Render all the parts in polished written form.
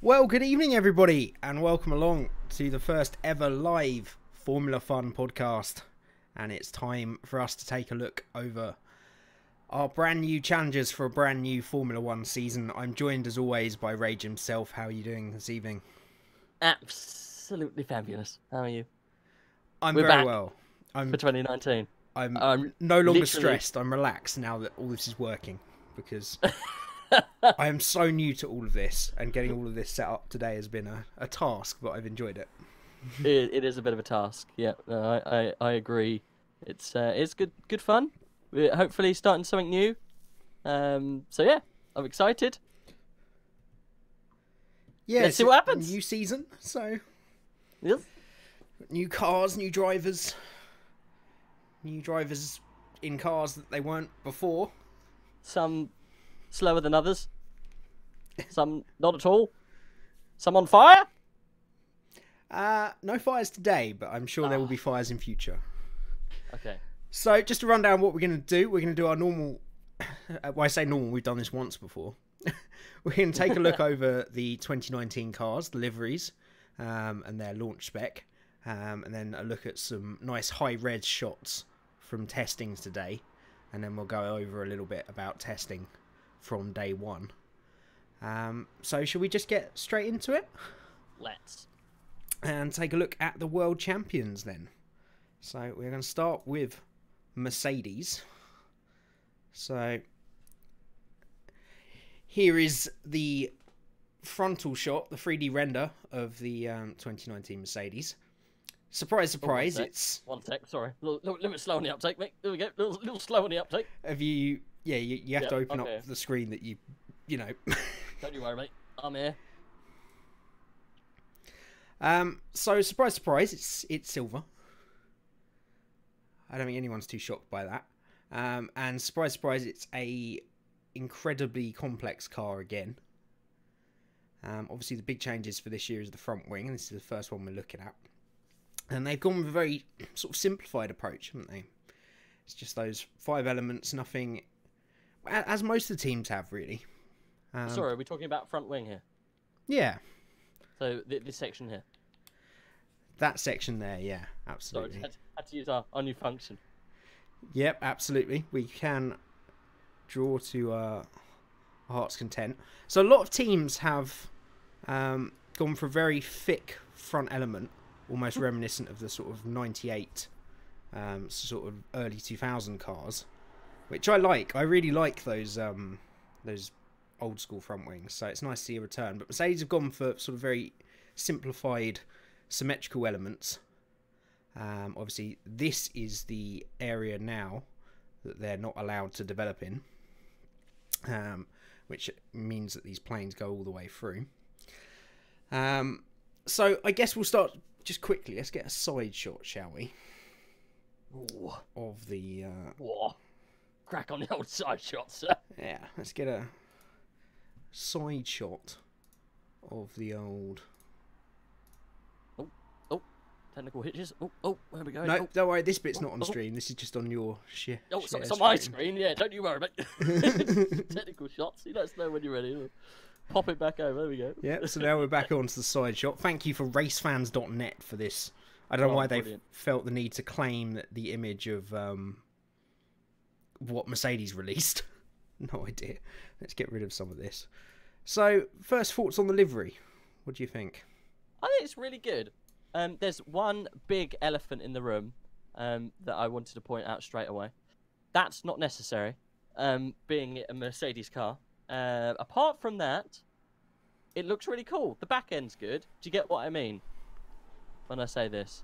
Well, good evening, everybody, and welcome along to the first ever live Formula Fun podcast. And it's time for us to take a look over our brand new challenges for a brand new Formula One season. I'm joined, as always, by Rage himself. How are you doing this evening? Absolutely fabulous. How are you? I'm We're very back well. for 2019. I'm I'm no longer literally- stressed. I'm relaxed now that all this is working because I am so new to all of this, and getting all of this set up today has been a task, but I've enjoyed it. It is a bit of a task. Yeah, no, I agree. It's good fun. We're hopefully starting something new. So yeah, I'm excited. Yeah, Let's see what happens. New season, so Yes. new cars, new drivers in cars that they weren't before. Some slower than others. Some not at all. Some on fire. No fires today, but I'm sure there will be fires in future. Okay. So, just to run down what we're going to do, we're going to do our normal. Well, I say normal, we've done this once before. We're going to take a look over the 2019 cars, the liveries, and their launch spec, and then a look at some nice high-res shots from testings today, and then we'll go over a little bit about testing from day one. So, should we just get straight into it? Let's. And take a look at the world champions then. So we're going to start with Mercedes. So here is the frontal shot, the 3D render of the 2019 Mercedes. Surprise, surprise, it's... One sec, sorry. A little bit slow on the uptake, mate. There we go. Little slow on the uptake. Have you... Yeah, you have to open okay. up the screen that you know... Don't you worry, mate. I'm here. So surprise, surprise, it's silver. I don't think anyone's too shocked by that. And surprise, surprise, it's a incredibly complex car again. Obviously, the big changes for this year is the front wing, and this is the first one we're looking at. And they've gone with a very sort of simplified approach, haven't they? It's just those 5 elements, nothing, as most of the teams have, really. Sorry, are we talking about front wing here? Yeah. So this section here. That section there, yeah, absolutely. Sorry, had to use our new function. Yep, absolutely. We can draw to our heart's content. So a lot of teams have gone for a very thick front element, almost reminiscent of the sort of 98, sort of early 2000 cars, which I like. I really like those old school front wings, so it's nice to see a return. But Mercedes have gone for sort of very simplified symmetrical elements. Obviously this is the area now that they're not allowed to develop in, which means that these planes go all the way through. So I guess we'll start just quickly. Let's get a side shot, shall we? Ooh. Of the Whoa. Crack on the old side shot, sir. yeah, let's get a side shot of the old... Technical hitches. Oh, where are we going? No, don't worry, this bit's not on the stream. This is just on your share. Oh, it's on my screen. Yeah, don't you worry, mate. Technical shots. You let us know when you're ready. Pop it back over. There we go. Yeah, so now we're back onto the side shot. Thank you for racefans.net for this. I don't know why they felt the need to claim the image of what Mercedes released. No idea. Let's get rid of some of this. So, first thoughts on the livery. What do you think? I think it's really good. There's one big elephant in the room that I wanted to point out straight away. That's not necessary, being a Mercedes car. Apart from that, it looks really cool. The back end's good. Do you get what I mean when I say this?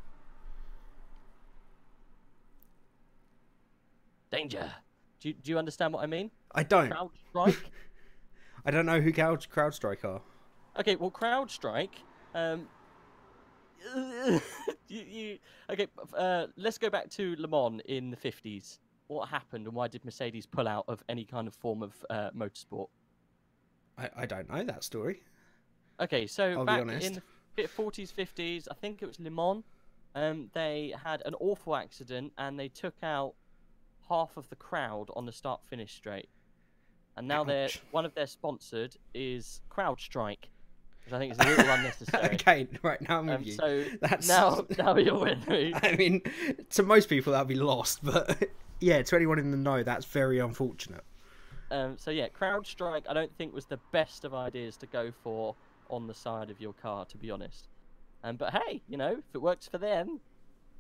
Danger. Do you understand what I mean? I don't. CrowdStrike? I don't know who CrowdStrike are. Okay, well, CrowdStrike... Okay, let's go back to Le Mans in the 50s. What happened and why did Mercedes pull out of any kind of form of motorsport? I don't know that story. Okay, so I'll back be honest. in the 40s, 50s, I think it was Le Mans, they had an awful accident and they took out half of the crowd on the start-finish straight. And now Ouch. one of their sponsored is CrowdStrike. which I think is a little unnecessary. Okay, right, now I'm with you. So That's now you're with me. I mean, to most people that'll be lost, but yeah, to anyone in the know, that's very unfortunate. So yeah, CrowdStrike I don't think was the best of ideas to go for on the side of your car, to be honest. But hey, you know, if it works for them,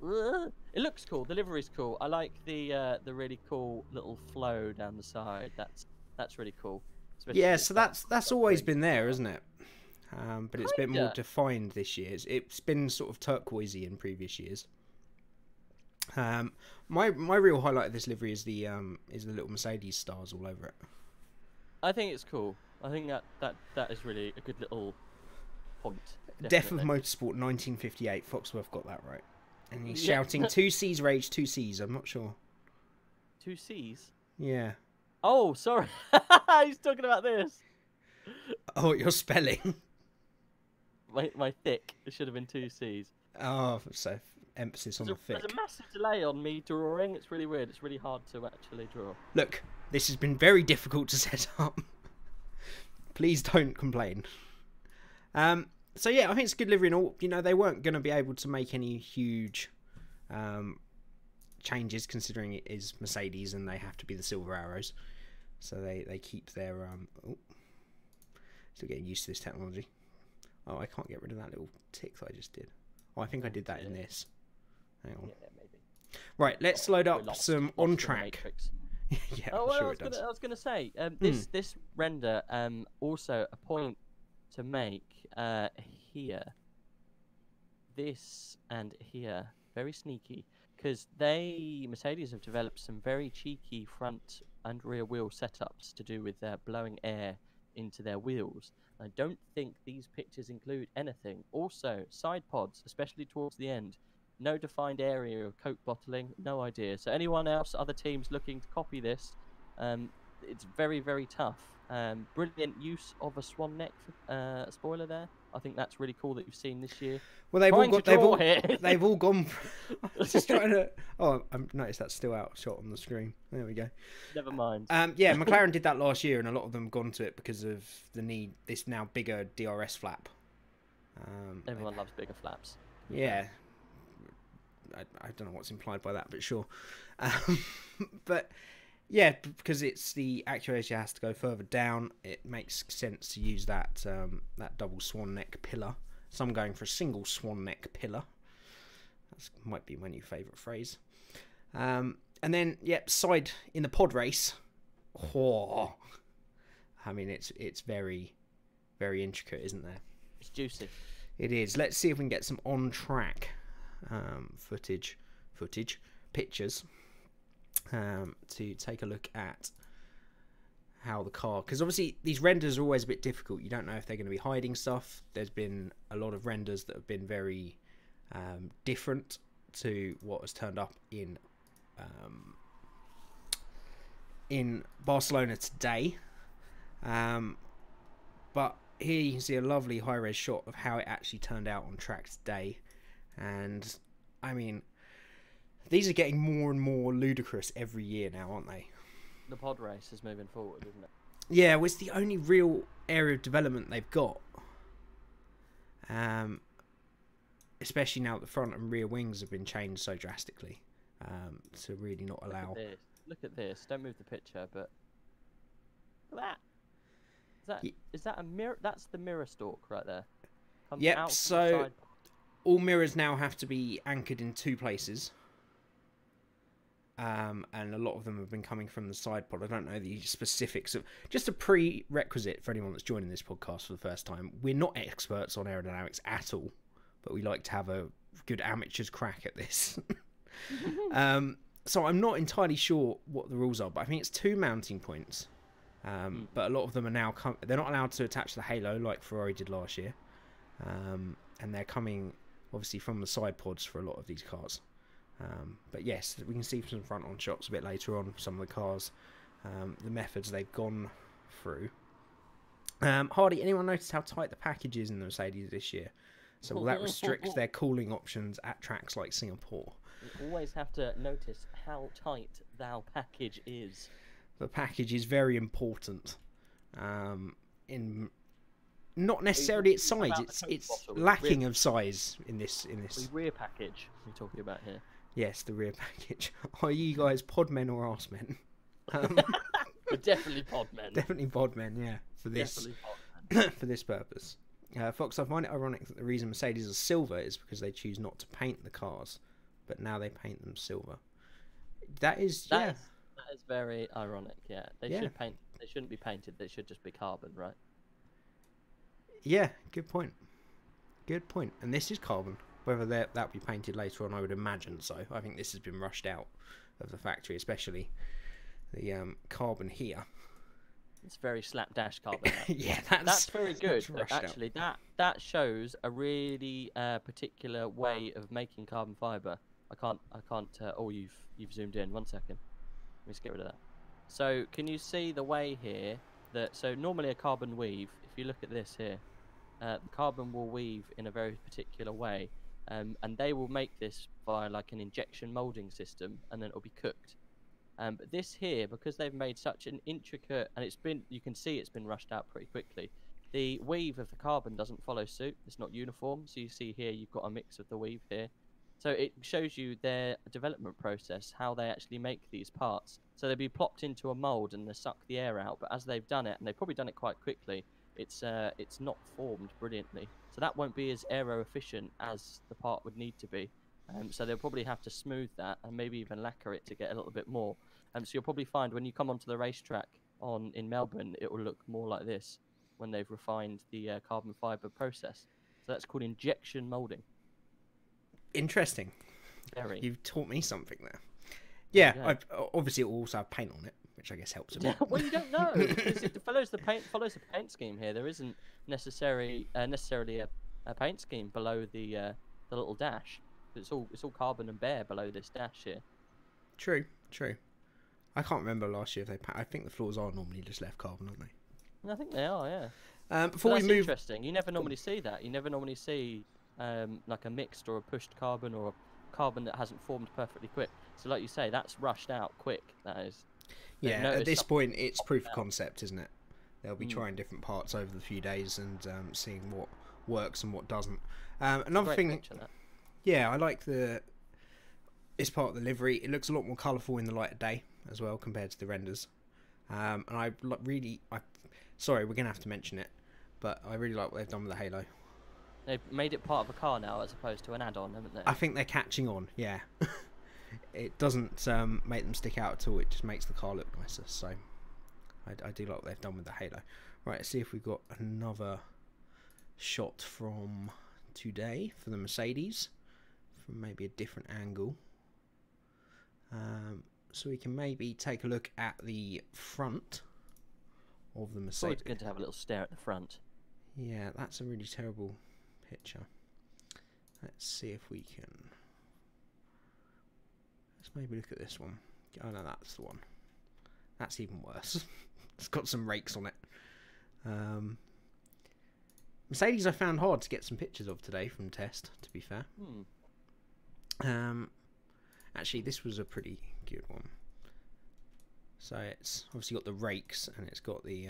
it looks cool. The livery's cool. I like the really cool little flow down the side. That's really cool. Especially Yeah, if so it's that's always been there, isn't it? But it's been more Kinda. defined this year. It's been sort of turquoisey in previous years. My real highlight of this livery is the little Mercedes stars all over it. I think it's cool. I think that is really a good little point. Death of Definitely. Motorsport 1958. Foxworth got that right. And he's Yeah. shouting 2C's rage, 2C's. I'm not sure. 2C's. Yeah. Oh, sorry. He's talking about this. Oh, your spelling. My thick. It should have been 2C's. Oh, so emphasis on the thick. There's a massive delay on me drawing. It's really weird. It's really hard to actually draw. Look, this has been very difficult to set up. Please don't complain. So yeah, I think it's a good livery and all. You know, they weren't going to be able to make any huge changes considering it is Mercedes and they have to be the silver arrows. So they keep their oh, still getting used to this technology. Oh, I can't get rid of that little tick that I just did. Oh, I think I did that in this. Hang on. Yeah, maybe. Right, let's load We're up lost some in the on track. matrix. Yeah, Oh, I'm well, sure it does. I was gonna say, this render, also a point to make here, this and here, very sneaky, because Mercedes have developed some very cheeky front and rear wheel setups to do with blowing air into their wheels. I don't think these pictures include anything. Also, side pods, especially towards the end. No defined area of Coke bottling, no idea. So anyone else, other teams looking to copy this, it's very, very tough. Brilliant use of a swan neck spoiler there. I think that's really cool that you've seen this year. Well, they've all gone. I was just trying to. Oh, I noticed that's still out shot on the screen. There we go. Never mind. Yeah, McLaren did that last year, and a lot of them have gone to it because of the need. This now bigger DRS flap. Everyone loves bigger flaps. Yeah. I don't know what's implied by that, but sure. But yeah, because it's the actuator has to go further down, it makes sense to use that that double swan neck pillar. Some going for a single swan neck pillar. That might be my new favourite phrase. And then, yep, side in the pod race. Oh, I mean, it's very, very intricate, isn't there? It's juicy. It is. Let's see if we can get some on track pictures to take a look at how the car, because obviously these renders are always a bit difficult. You don't know if they're going to be hiding stuff. There's been a lot of renders that have been very different to what has turned up in Barcelona today, but here you can see a lovely high-res shot of how it actually turned out on track today. And I mean, these are getting more and more ludicrous every year now, aren't they? The pod race is moving forward, isn't it? Yeah, well, it's the only real area of development they've got. Especially now that the front and rear wings have been changed so drastically, to really not allow. Look at this. Don't move the picture, but look at that. Is that a mirror? That's the mirror stalk right there. Comes Yep. out from the So side. all mirrors now have to be anchored in 2 places. And a lot of them have been coming from the side pod. I don't know the specifics of. Just a prerequisite for anyone that's joining this podcast for the first time. We're not experts on aerodynamics at all, but we like to have a good amateur's crack at this. So I'm not entirely sure what the rules are, but I think it's 2 mounting points. But a lot of them are now they're not allowed to attach the halo like Ferrari did last year, and they're coming obviously from the side pods for a lot of these cars. But yes, we can see some front-on shots a bit later on some of the cars, the methods they've gone through. Hardy, anyone notice how tight the package is in the Mercedes this year? So will that restrict their cooling options at tracks like Singapore? You always have to notice how tight thou package is. The package is very important. not necessarily its talking size. about the Coke It's bottle, the lacking rear- of size in this. The rear package we're talking about here. Yes, the rear package. Are you guys pod men or arse men? We're definitely pod men. Definitely pod men. Yeah, for this Definitely pod men. for this purpose. Fox, I find it ironic that the reason Mercedes is silver is because they choose not to paint the cars, but now they paint them silver. That is That is very ironic. Yeah, they Yeah. should paint. They shouldn't be painted. They should just be carbon, right? Yeah, good point. Good point. And this is carbon. Whether that'll be painted later on, I would imagine so. I think this has been rushed out of the factory, especially the carbon here. It's very slapdash carbon. Yeah, That's very good. that's rushed out. Actually, that shows a really particular way of making carbon fiber. I can't. Oh, you've zoomed in. 1 second. Let me just get rid of that. So can you see the way here that so normally a carbon weave? If you look at this here, the carbon will weave in a very particular way, and they will make this via like an injection molding system, and then it'll be cooked. But this here, because they've made such an intricate, and you can see it's been rushed out pretty quickly. The weave of the carbon doesn't follow suit. It's not uniform. So you see here, you've got a mix of the weave here. So it shows you their development process, how they actually make these parts. So they'll be plopped into a mold and they suck the air out. But as they've done it, and they've probably done it quite quickly, it's not formed brilliantly. So that won't be as aero efficient as the part would need to be. So they'll probably have to smooth that and maybe even lacquer it to get a little bit more. So you'll probably find when you come onto the racetrack in Melbourne, it will look more like this when they've refined the carbon fiber process. So that's called injection molding. Interesting. Very. You've taught me something there. Yeah, obviously it will also have paint on it, which I guess helps a bit. Well, you don't know because it follows the paint scheme here. There isn't necessarily a paint scheme below the little dash. It's all carbon and bare below this dash here. True. I can't remember last year if I think the floors are normally just left carbon, aren't they? I think they are, yeah. Before That's we move, interesting. You never normally see that. You never normally see like a mixed or a pushed carbon or a carbon that hasn't formed perfectly quick. So like you say, that's rushed out quick. That is. yeah, at this point it's proof of concept, isn't it? They'll be trying different parts over the few days and seeing what works and what doesn't. Another thing, Picture, that. yeah, I like this part of the livery. It looks a lot more colourful in the light of day as well compared to the renders. And sorry, we're gonna have to mention it, but I really like what they've done with the halo. They've made it part of a car now as opposed to an add-on, haven't they? I think they're catching on. Yeah, it doesn't make them stick out at all. It just makes the car look nicer. So I do like what they've done with the halo. Right, let's see if we've got another shot from today for the Mercedes from maybe a different angle. So we can maybe take a look at the front of the Mercedes. It's good to have a little stare at the front. Yeah, that's a really terrible picture. Let's see if we can. Let's maybe look at this one. Oh no, that's the one. That's even worse. It's got some rakes on it. Mercedes I found hard to get some pictures of today from test, to be fair. Actually, this was a pretty good one. So it's obviously got the rakes and it's got the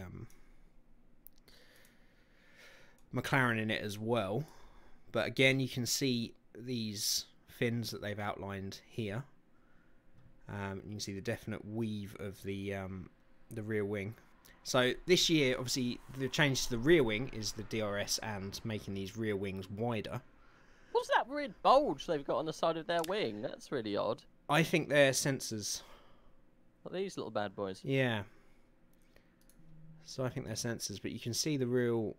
McLaren in it as well. But again, you can see these fins that they've outlined here. You can see the definite weave of the rear wing. So this year, obviously, the change to the rear wing is the DRS and making these rear wings wider. What's that weird bulge they've got on the side of their wing? That's really odd. I think they're sensors. What are these little bad boys? Yeah. So I think they're sensors, but you can see the real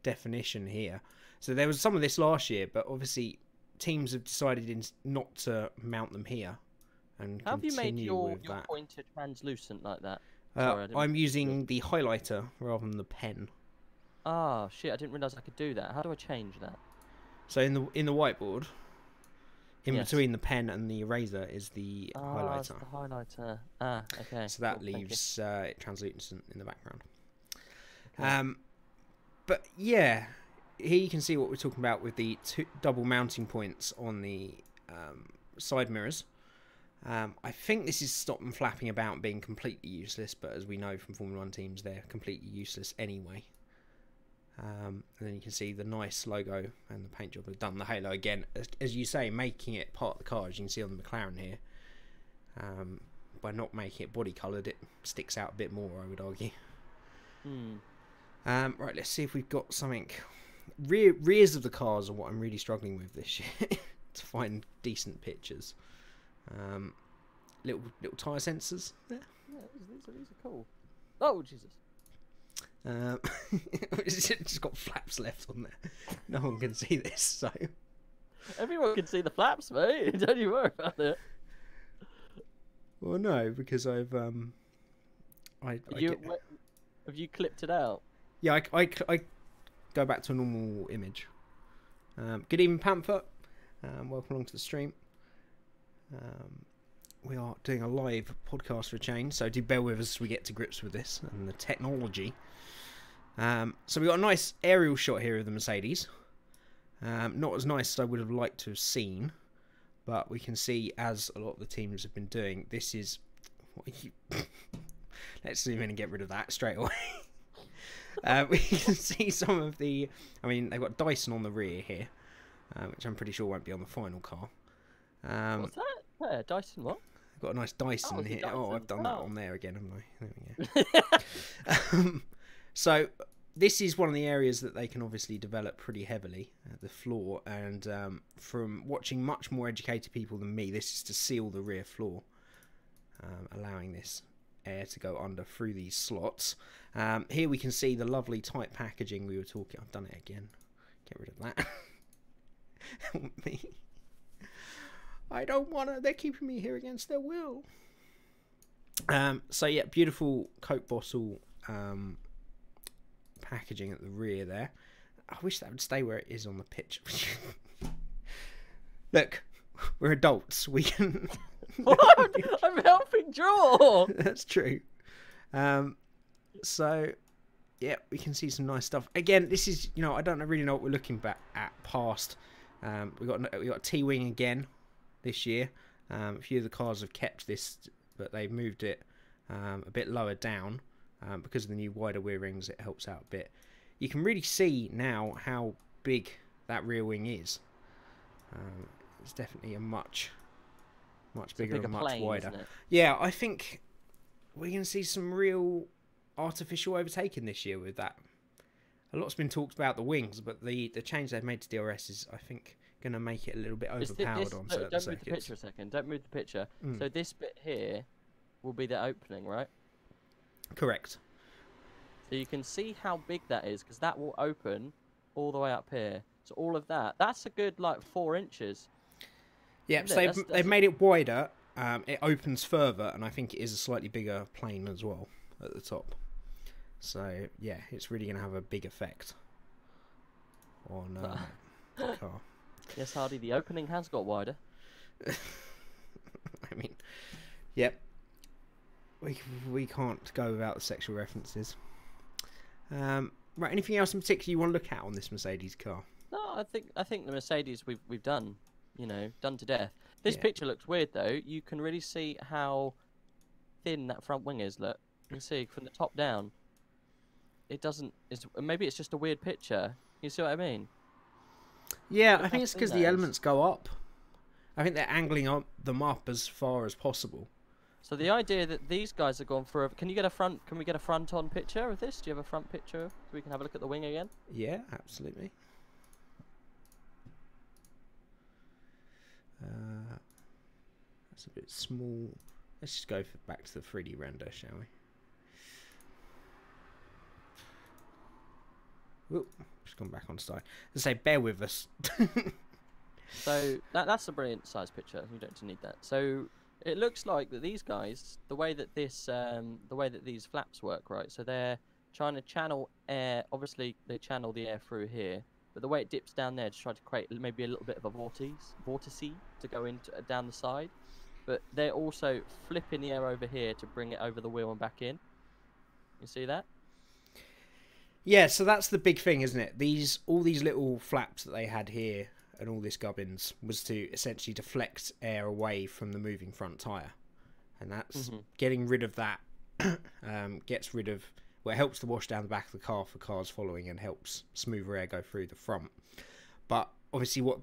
definition here. So there was some of this last year, but obviously teams have decided not to mount them here and How have you made your that. pointer translucent like that? Sorry, I'm using the highlighter rather than the pen. Ah, shit! I didn't realise I could do that. How do I change that? So in the whiteboard, in Yes. between the pen and the eraser is the highlighter. It's the highlighter. Ah, okay. So that Cool, thank you. leaves it translucent in the background. But yeah, here you can see what we're talking about with the double mounting points on the side mirrors. I think this is stop them flapping about and being completely useless, but as we know from Formula 1 teams, they're completely useless anyway. And then you can see the nice logo and the paint job has done the halo again, as you say, making it part of the car, as you can see on the McLaren here. By not making it body coloured, it sticks out a bit more, I would argue. Right, let's see if we've got something. Rears of the cars are what I'm really struggling with this year to find decent pictures. Little tyre sensors there. Yeah, these are cool. Oh, Jesus. It's just got flaps left on there. No one can see this, so. Everyone can see the flaps, mate. Don't you worry about it. Well, no, because I've Have you clipped it out? Yeah, I go back to a normal image. Good evening, Panther. Welcome along to the stream. We are doing a live podcast for a change, so do bear with us as we get to grips with this and the technology. So we've got a nice aerial shot here of the Mercedes. Not as nice as I would have liked to have seen, but we can see, as a lot of the teams have been doing, this is... Let's zoom in and get rid of that straight away. We can see some of the... I mean, they've got Dyson on the rear here, which I'm pretty sure won't be on the final car. What's that? Where? Dyson what? I've got a nice Dyson here. Dyson. Oh, I've done that on there again, haven't I? There we go. So this is one of the areas that they can obviously develop pretty heavily, the floor. And from watching much more educated people than me, this is to seal the rear floor, allowing this air to go under through these slots. Here we can see the lovely tight packaging we were talking. I've done it again. Get rid of that. Help me. I don't want to. They're keeping me here against their will. So yeah, beautiful Coke bottle packaging at the rear there. I wish that would stay where it is on the pitch. Look, we're adults. We can. What? I'm helping draw. That's true. So yeah, we can see some nice stuff. Again, this is, you know, I don't really know what we're looking back at past. We got T-Wing again this year. A few of the cars have kept this, but they've moved it a bit lower down because of the new wider rear rings. It helps out a bit. You can really see now how big that rear wing is. It's definitely a much bigger and much wider. Isn't it? Yeah, I think we're going to see some real artificial overtaking this year with that. A lot's been talked about the wings, but the change they've made to DRS is, I think, going to make it a little bit overpowered on certain Don't circuits. move the picture a second. Don't move the picture. Mm. So this bit here will be the opening, right? Correct. So you can see how big that is, because that will open all the way up here. So all of that, that's a good, like, 4 inches. Yeah, so they've made it wider. It opens further, and I think it is a slightly bigger plane as well at the top. So, yeah, it's really going to have a big effect on the car. Yes, Hardy, the opening has got wider. I mean, yep. We can't go without the sexual references. Right, anything else in particular you want to look at on this Mercedes car? No, I think the Mercedes we've done, you know, done to death. This Yeah. picture looks weird though. You can really see how thin that front wing is. Look, you can see from the top down. It doesn't. Maybe it's just a weird picture. You see what I mean? Yeah, Look I think how it's thin because that the is. elements go up. I think they're angling them up as far as possible. So the idea that these guys have gone for can you get a front? Can we get a front-on picture of this? Do you have a front picture so we can have a look at the wing again? Yeah, absolutely. That's a bit small. Let's just go back to the 3D render, shall we? Whoop, just gone back on side. Let's say, bear with us. So that's a brilliant size picture. You don't need that. So it looks like that these guys, the way that these flaps work, right? So they're trying to channel air. Obviously, they channel the air through here, but the way it dips down there to try to create maybe a little bit of a vortice to go into down the side. But they're also flipping the air over here to bring it over the wheel and back in. You see that? Yeah, so that's the big thing, isn't it? All these little flaps that they had here and all this gubbins was to essentially deflect air away from the moving front tyre. And that's getting rid of that, gets rid of Well, it helps to wash down the back of the car for cars following and helps smoother air go through the front. But obviously what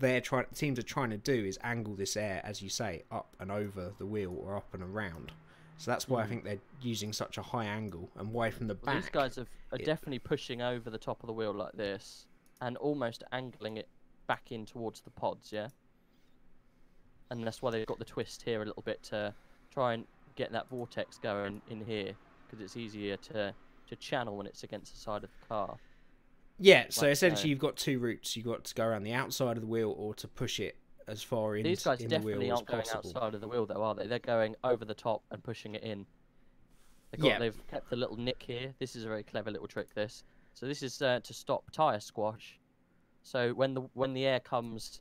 teams are trying to do is angle this air, as you say, up and over the wheel or up and around. So that's why I think they're using such a high angle, and why from the back... These guys are definitely pushing over the top of the wheel like this and almost angling it back in towards the pods, yeah? And that's why they've got the twist here a little bit to try and get that vortex going in here, because it's easier to channel when it's against the side of the car. Yeah, so essentially you've got two routes. You've got to go around the outside of the wheel or to push it as far in, These guys in the definitely wheel as aren't going possible. outside of the wheel, though, are they? They're going over the top and pushing it in. They've kept a little nick here. This is a very clever little trick, this. So this is to stop tyre squash. So when the air comes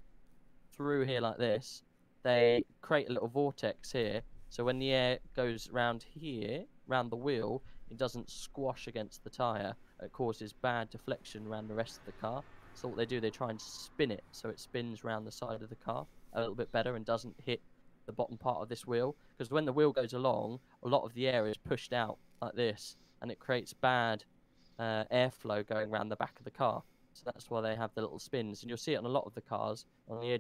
through here like this, they create a little vortex here. So when the air goes round here, round the wheel, it doesn't squash against the tyre. It causes bad deflection around the rest of the car. So what they do, they try and spin it so it spins around the side of the car a little bit better and doesn't hit the bottom part of this wheel. Because when the wheel goes along, a lot of the air is pushed out like this, and it creates bad airflow going around the back of the car. So that's why they have the little spins, and you'll see it on a lot of the cars on the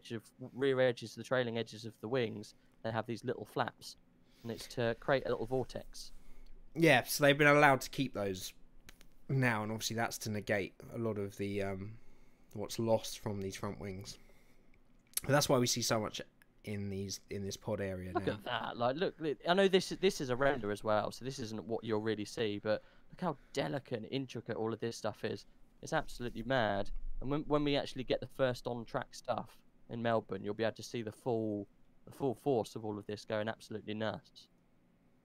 rear edges, the trailing edges of the wings. They have these little flaps, and it's to create a little vortex. Yeah, so they've been allowed to keep those now, and obviously that's to negate a lot of the what's lost from these front wings. But that's why we see so much in this pod area now. Look at that! Like, look, I know this is a render as well, so this isn't what you'll really see, but look how delicate and intricate all of this stuff is. It's absolutely mad. And when we actually get the first on-track stuff in Melbourne, you'll be able to see the full force of all of this going absolutely nuts.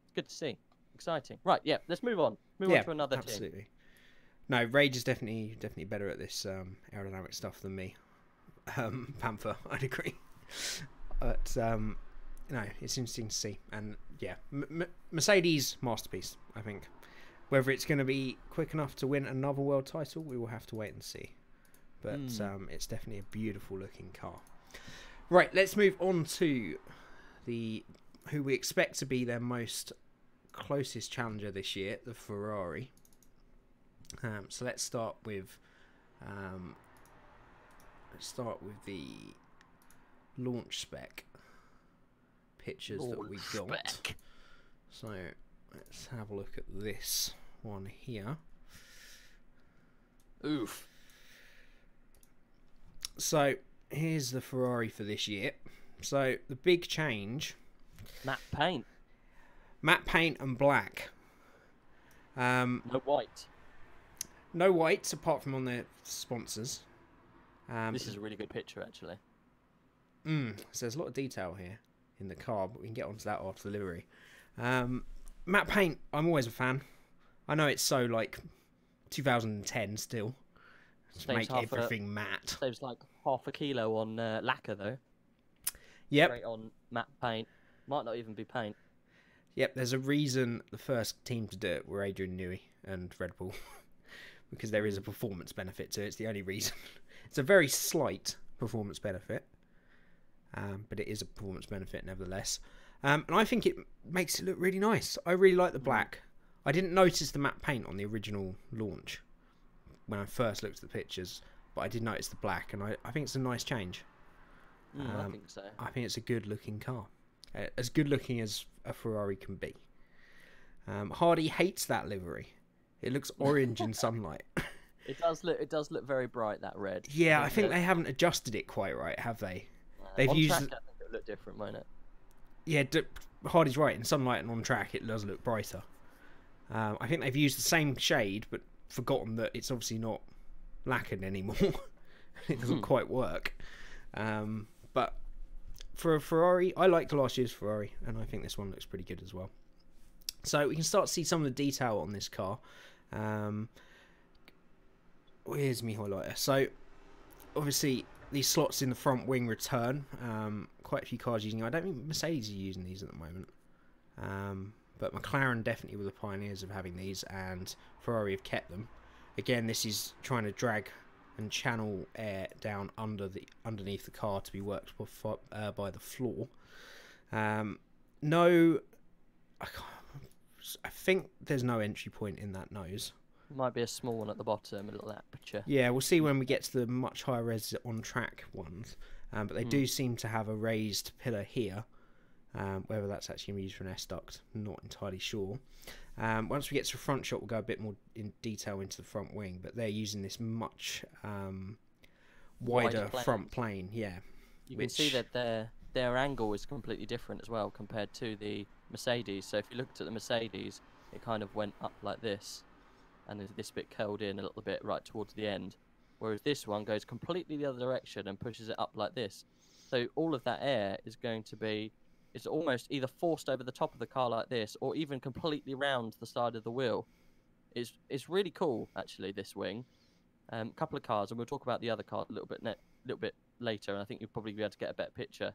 It's good to see. Exciting. Right, yeah, let's move on. Move on to another team. Absolutely. No, Rage is definitely better at this aerodynamic stuff than me. Panther, I'd agree. But no, it's interesting to see. And yeah, Mercedes masterpiece, I think. Whether it's going to be quick enough to win another world title, we will have to wait and see. But it's definitely a beautiful looking car. Right, let's move on to who we expect to be their most closest challenger this year, the Ferrari. So let's start with the launch spec pictures that we got. So let's have a look at this one here. Oof. So here's the Ferrari for this year. So the big change: matte paint and black. No white. No whites apart from on their sponsors. This is a really good picture, actually. So there's a lot of detail here in the car, but we can get onto that after the livery. Matte paint, I'm always a fan. I know it's so like 2010 still. Just make everything matte. Saves like half a kilo on lacquer though. Yep. Straight on matte paint. Might not even be paint. Yep, there's a reason the first team to do it were Adrian Newey and Red Bull. Because there is a performance benefit to it. It's the only reason. It's a very slight performance benefit. But it is a performance benefit nevertheless. And I think it makes it look really nice. I really like the black. I didn't notice the matte paint on the original launch when I first looked at the pictures, but I did notice the black, and I think it's a nice change. I think so. I think it's a good looking car. As good looking as a Ferrari can be. Hardy hates that livery. It looks orange in sunlight. It does look very bright, that red. Yeah, I think they haven't adjusted it quite right, have they? They've on used. Track, I think it would look different, won't it? Yeah, Hardy's right. In sunlight and on track, it does look brighter. I think they've used the same shade, but forgotten that it's obviously not lacquered anymore. It doesn't quite work. But for a Ferrari, I liked last year's Ferrari, and I think this one looks pretty good as well. So we can start to see some of the detail on this car. Here's my highlighter. So obviously these slots in the front wing return. Quite a few cars using it. I don't think Mercedes are using these at the moment. But McLaren definitely were the pioneers of having these, and Ferrari have kept them. Again, this is trying to drag and channel air down underneath the car to be worked by the floor. I think there's no entry point in that nose. Might be a small one at the bottom, a little aperture. Yeah, we'll see when we get to the much higher res on-track ones. But they do seem to have a raised pillar here. Whether that's actually used for an S-duct, I'm not entirely sure. Once we get to the front shot, we'll go a bit more in detail into the front wing. But they're using this much wider front plane. Yeah, you can see that their angle is completely different as well compared to the Mercedes. So if you looked at the Mercedes, it kind of went up like this, and then this bit curled in a little bit right towards the end, whereas this one goes completely the other direction and pushes it up like this. So all of that air is going to be, it's almost either forced over the top of the car like this, or even completely round the side of the wheel. It's really cool, actually, this wing. Couple of cars, and we'll talk about the other car a little bit later, and I think you'll probably be able to get a better picture.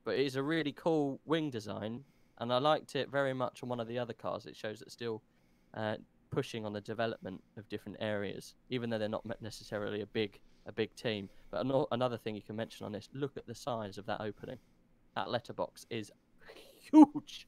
But it is a really cool wing design, and I liked it very much on one of the other cars. It shows it's still pushing on the development of different areas, even though they're not necessarily a big team. But another thing you can mention on this: look at the size of that opening. That letterbox is huge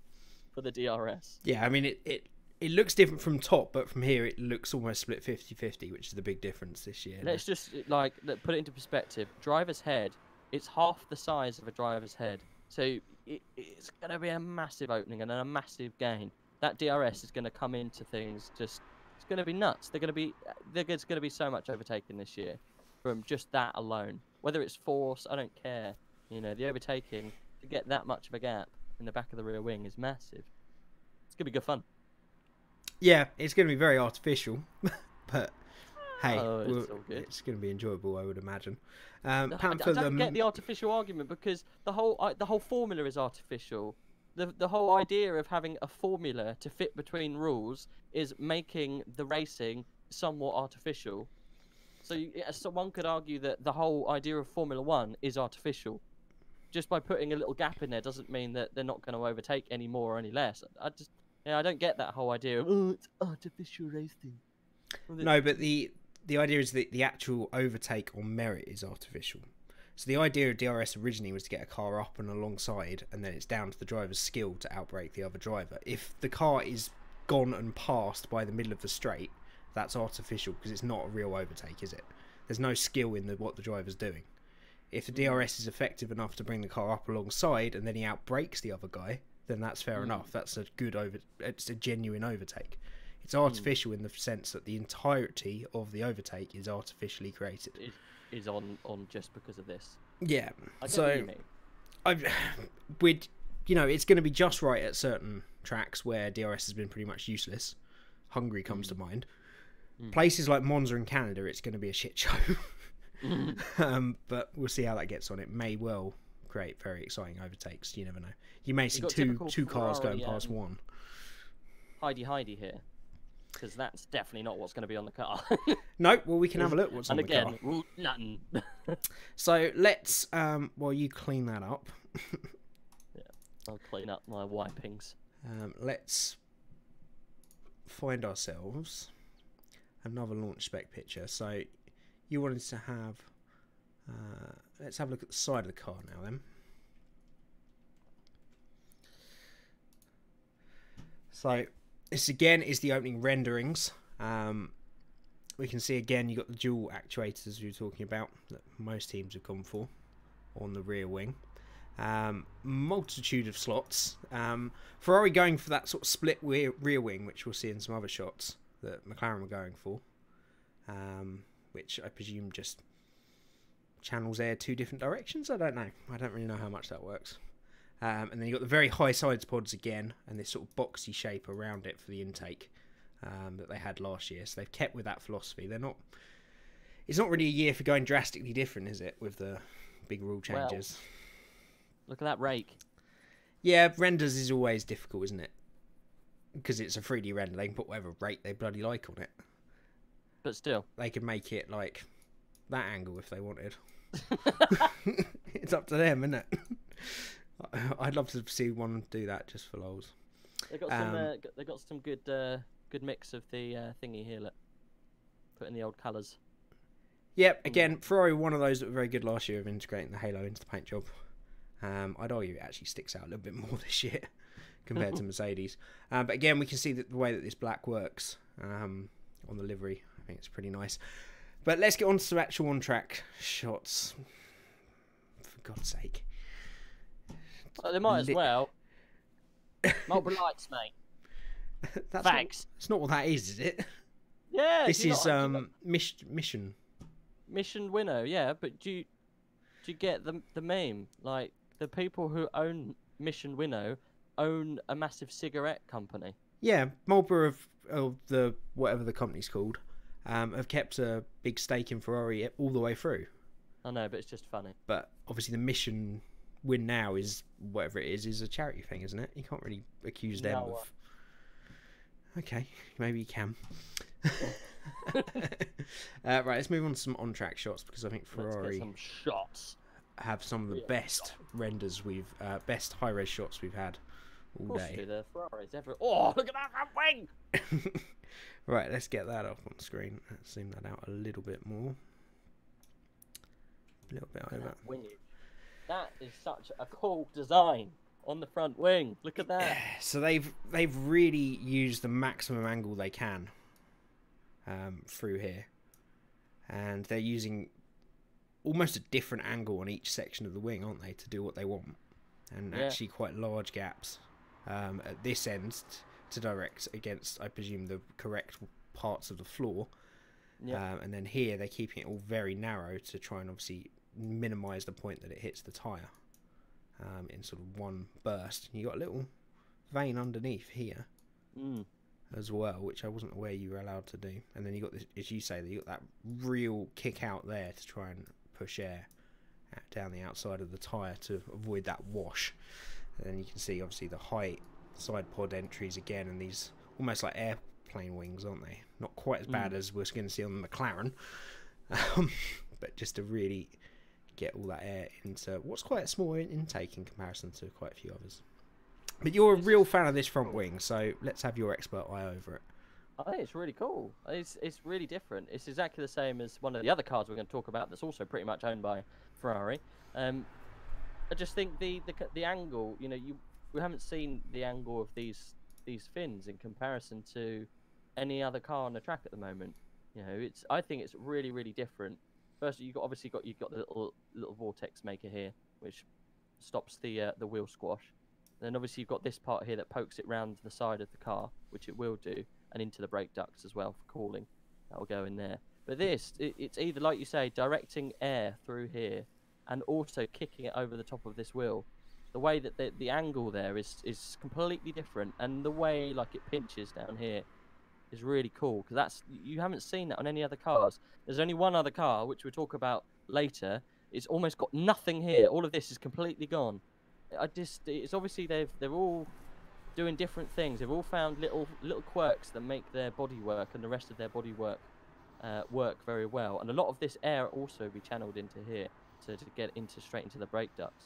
for the DRS. Yeah, I mean it looks different from top, but from here it looks almost split 50-50, which is the big difference this year. Let's just put it into perspective. Driver's head, it's half the size of a driver's head, so it's going to be a massive opening and then a massive gain. That DRS is going to come into things it's going to be nuts. There's going to be so much overtaking this year from just that alone. Whether it's force, I don't care. You know, the overtaking to get that much of a gap in the back of the rear wing is massive. It's going to be good fun. Yeah, it's going to be very artificial, but hey, it's going to be enjoyable, I would imagine. I don't get the artificial argument, because the whole formula is artificial. The whole idea of having a formula to fit between rules is making the racing somewhat artificial. So one could argue that the whole idea of Formula One is artificial. Just by putting a little gap in there doesn't mean that they're not going to overtake any more or any less. I don't get that whole idea of, it's artificial racing. No, but the idea is that the actual overtake on merit is artificial. So the idea of DRS originally was to get a car up and alongside, and then it's down to the driver's skill to outbrake the other driver. If the car is gone and passed by the middle of the straight, that's artificial, because it's not a real overtake, is it? There's no skill in what the driver's doing. If the DRS is effective enough to bring the car up alongside and then he outbrakes the other guy, then that's fair enough. That's a it's a genuine overtake. It's artificial in the sense that the entirety of the overtake is artificially created. It is on just because of this. Yeah. I get what you mean. It's going to be just right at certain tracks where DRS has been pretty much useless. Hungary comes to mind. Places like Monza in Canada, it's going to be a shit show. But we'll see how that gets on. It may well create very exciting overtakes. You never know. You may see two cars going past one. Heidi here, because that's definitely not what's going to be on the car. No, well, we can have a look what's on the car. And again, nothing. So let's while you clean that up. Yeah, I'll clean up my wipings. Let's find ourselves another launch spec picture. So you wanted to have let's have a look at the side of the car now then. So this again is the opening renderings. We can see again you've got the dual actuators we were talking about that most teams have gone for on the rear wing. Multitude of slots. Ferrari going for that sort of split rear wing, which we'll see in some other shots that McLaren were going for, which I presume just channels air two different directions. I don't know. I don't really know how much that works. And then you've got the very high sides pods again, and this sort of boxy shape around it for the intake that they had last year. So they've kept with that philosophy. It's not really a year for going drastically different, is it, with the big rule changes? Well, look at that rake. Yeah, renders is always difficult, isn't it? Because it's a 3D render. They can put whatever rate they bloody like on it. But still. They could make it like that angle if they wanted. It's up to them, isn't it? I'd love to see one do that just for lols. They got some good mix of the thingy here. Look, put in the old colours. Yep. Again, Ferrari were one of those that were very good last year of integrating the halo into the paint job. I'd argue it actually sticks out a little bit more this year compared to Mercedes. But again, we can see that the way that this black works on the livery. I think it's pretty nice. But let's get on to some actual on-track shots. For God's sake. Well, they might as well. Marlboro Lights, mate. Thanks. It's not what that is it? Yeah. This is Mission. Mission Winnow, yeah. But do you get the meme? Like, the people who own Mission Winnow own a massive cigarette company. Yeah, Marlboro of the whatever the company's called, have kept a big stake in Ferrari all the way through. I know, but it's just funny. But obviously, the Mission Win Now is whatever it is a charity thing, isn't it? You can't really accuse them of. Okay, maybe you can. Right, let's move on to some on-track shots because I think Ferrari some shots. Have some of the best renders best high-res shots we've had all day. The Ferraris ever. Oh, look at that front wing! Right, let's get that up on screen. Let's zoom that out a little bit more. A little bit over. That is such a cool design on the front wing. Look at that. So they've really used the maximum angle they can through here, and they're using almost a different angle on each section of the wing, aren't they, to do what they want, and actually quite large gaps at this end to direct against, I presume, the correct parts of the floor. And then here they're keeping it all very narrow to try and obviously minimise the point that it hits the tyre in sort of one burst. You got a little vein underneath here as well, which I wasn't aware you were allowed to do. And then you got this, as you say, you got that real kick out there to try and push air down the outside of the tyre to avoid that wash. And then you can see obviously the high side pod entries again, and these almost like airplane wings, aren't they? Not quite as bad as we're going to see on the McLaren, but just to really get all that air into what's quite a small intake in comparison to quite a few others. But you're a real fan of this front wing, so let's have your expert eye over it. I think it's really cool. It's really different. It's exactly the same as one of the other cars we're going to talk about that's also pretty much owned by Ferrari. I just think the angle, you know, we haven't seen the angle of these fins in comparison to any other car on the track at the moment. You know, I think it's really, really different. First, you've got the little vortex maker here, which stops the wheel squash. Then obviously you've got this part here that pokes it round the side of the car, which it will do, and into the brake ducts as well for cooling. That will go in there. But this, it's either, like you say, directing air through here and also kicking it over the top of this wheel. The way that the angle there is completely different, and the way like it pinches down here is really cool, because you haven't seen that on any other cars. There's only one other car, which we'll talk about later. It's almost got nothing here. All of this is completely gone. It's obviously they're all doing different things. They've all found little quirks that make their bodywork and the rest of their bodywork work very well. And a lot of this air also be channeled into here to get straight into the brake ducts.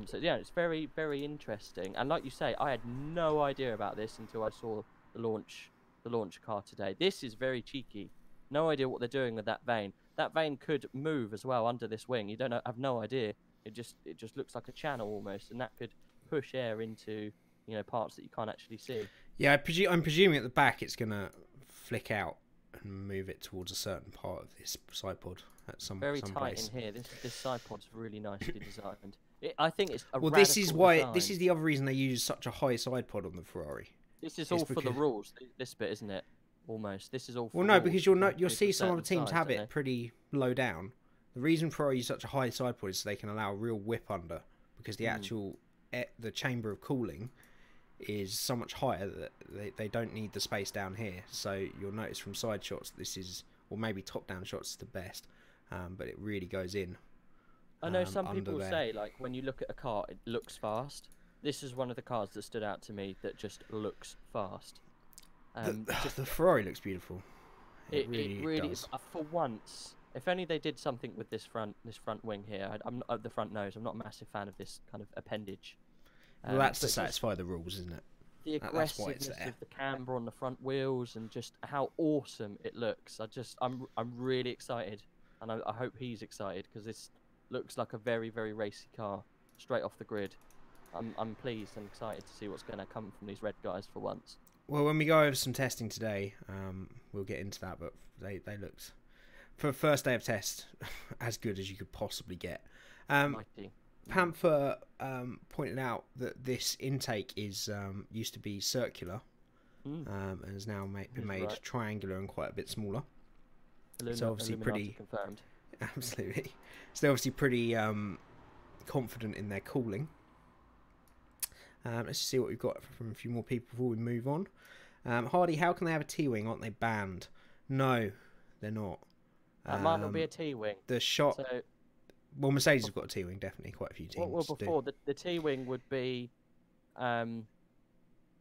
So yeah, it's very, very interesting. And like you say, I had no idea about this until I saw the launch car today. This is very cheeky. No idea what they're doing with that vane. That vane could move as well under this wing. You have no idea. It just looks like a channel almost, and that could push air into, you know, parts that you can't actually see. Yeah, I'm presuming at the back it's gonna flick out and move it towards a certain part of this side pod at some very some tight place. in here. This side pod's really nicely designed. I think it's a this is why design. This is the other reason they use such a high side pod on the Ferrari. This is all for the rules. This bit, isn't it? Almost. This is all. For well, no, rules. because you'll see some other teams have it pretty low down. The reason Ferrari use such a high side pod is so they can allow real whip under, because the actual the chamber of cooling is so much higher that they don't need the space down here. So you'll notice from side shots this is, or maybe top down shots is the best, but it really goes in. I know some people say, like, when you look at a car, it looks fast. This is one of the cars that stood out to me that just looks fast. The Ferrari looks beautiful. It really does. For once, if only they did something with this front wing here. I'm not, the front nose. I'm not a massive fan of this kind of appendage. Well, that's to satisfy the rules, isn't it? The aggressiveness of the camber on the front wheels and just how awesome it looks. I'm really excited, and I hope he's excited, because this looks like a very, very racy car straight off the grid. I'm pleased and excited to see what's going to come from these red guys for once. Well, when we go over some testing today, we'll get into that. But they looked, for the first day of test, as good as you could possibly get. Mighty. Panther pointed out that this intake is used to be circular, and has now been made triangular and quite a bit smaller. So obviously Illuminati confirmed. Absolutely. So they're obviously pretty confident in their cooling. Let's just see what we've got from a few more people before we move on. Hardy, how can they have a T-wing? Aren't they banned? No, they're not. That might not be a T-wing. The shot. So, well, Mercedes have got a T-wing, definitely. Quite a few teams. Well, before the T-wing would be.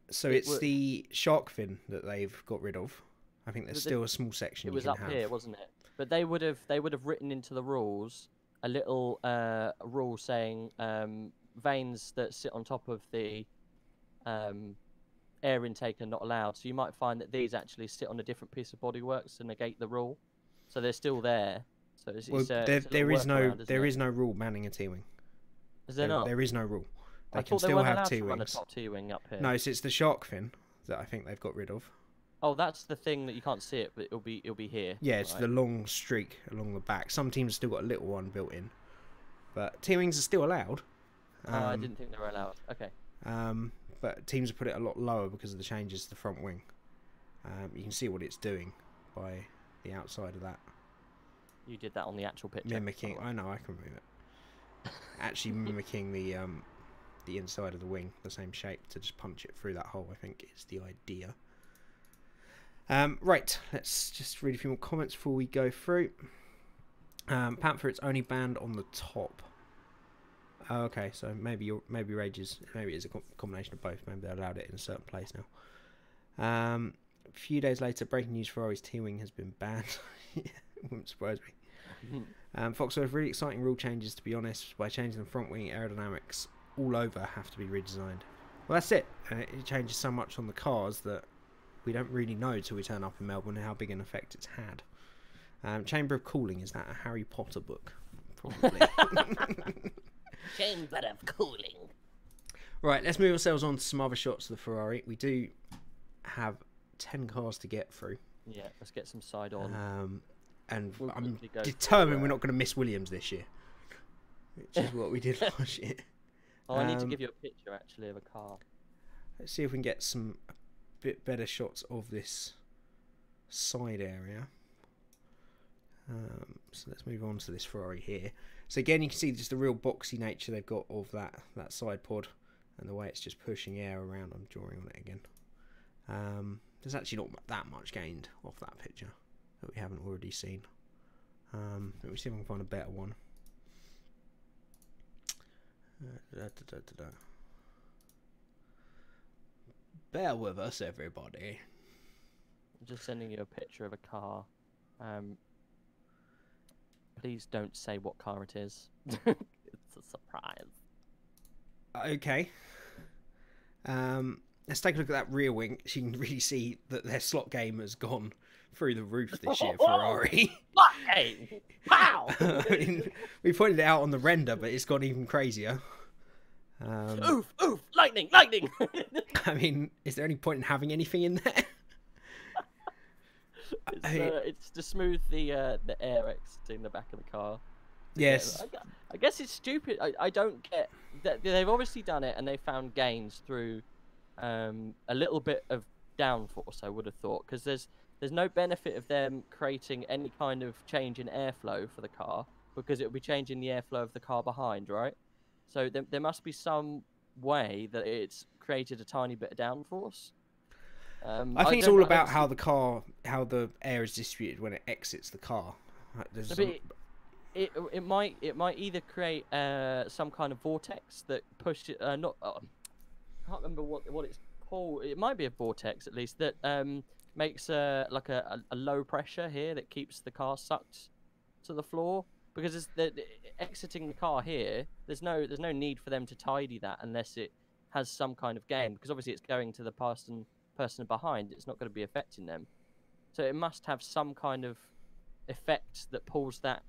So it's the shark fin that they've got rid of. I think there's still a small section. It was up here, wasn't it? But they would have written into the rules a little rule saying vanes that sit on top of the air intake are not allowed. So you might find that these actually sit on a different piece of bodywork to negate the rule. So they're still there. So there is no rule banning a T-wing. Is there not? There is no rule. I can thought they still weren't have allowed T-wings. To run a top T-wing up here. No, so it's the shark fin that I think they've got rid of. Oh, that's the thing that you can't see it, but it'll be here. Yeah, it's the long streak along the back. Some teams have still got a little one built in, but T-wings are still allowed. I didn't think they were allowed. Okay. But teams have put it a lot lower because of the changes to the front wing. You can see what it's doing by the outside of that. You did that on the actual picture. Mimicking. I know I can move it. Actually mimicking the inside of the wing, the same shape, to just punch it through that hole. I think is the idea. Right, let's just read a few more comments before we go through. Panther, it's only banned on the top. Oh, okay, so maybe Rage is, maybe it's a combination of both. Maybe they allowed it in a certain place now. A few days later, breaking news: Ferrari's T-wing has been banned. Wouldn't surprise me. Foxworth, really exciting rule changes. To be honest, by changing the front wing aerodynamics all over have to be redesigned. Well, that's it. It changes so much on the cars that we don't really know till we turn up in Melbourne how big an effect it's had. Chamber of Cooling, is that a Harry Potter book? Probably. Chamber of Cooling. Right, let's move ourselves on to some other shots of the Ferrari. We do have 10 cars to get through. Yeah, let's get some side on. And I'm determined we're not going to miss Williams this year, which is what we did last year. Oh, I need to give you a picture actually of a car. Let's see if we can get some bit better shots of this side area. So let's move on to this Ferrari here. So again, you can see just the real boxy nature they've got of that side pod and the way it's just pushing air around. I'm drawing on it again. There's actually not that much gained off that picture that we haven't already seen. Let me see if I can find a better one. Bear with us, everybody. I'm just sending you a picture of a car. Please don't say what car it is. It's a surprise. Okay. Let's take a look at that rear wing. So you can really see that their slot game has gone through the roof this year, Ferrari. Slot game! Wow! I mean, we pointed it out on the render, but it's gone even crazier. Oof! Oof! Lightning! Lightning! I mean, is there any point in having anything in there? It's to smooth the air exiting the back of the car. Yes. I guess it's stupid. I don't get that. They've obviously done it and they found gains through a little bit of downforce, I would have thought, because there's no benefit of them creating any kind of change in airflow for the car, because it will be changing the airflow of the car behind, right? So there must be some way that it's created a tiny bit of downforce. I think it's all about how the air is distributed when it exits the car. It might either create some kind of vortex that pushed it. I can't remember what it's called. It might be a vortex at least that makes like a low pressure here that keeps the car sucked to the floor. Because exiting the car here, there's no need for them to tidy that unless it has some kind of gain. Because obviously it's going to the person behind. It's not going to be affecting them. So it must have some kind of effect that pulls that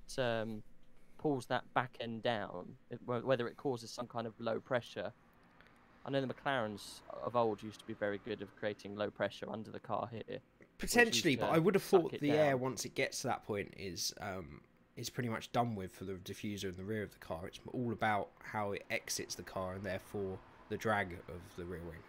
back end down. Whether it causes some kind of low pressure I know the McLarens of old used to be very good of creating low pressure under the car here. Potentially, but I would have thought the air, down. once it gets to that point, is pretty much done with for the diffuser in the rear of the car. It's all about how it exits the car and therefore the drag of the rear wing,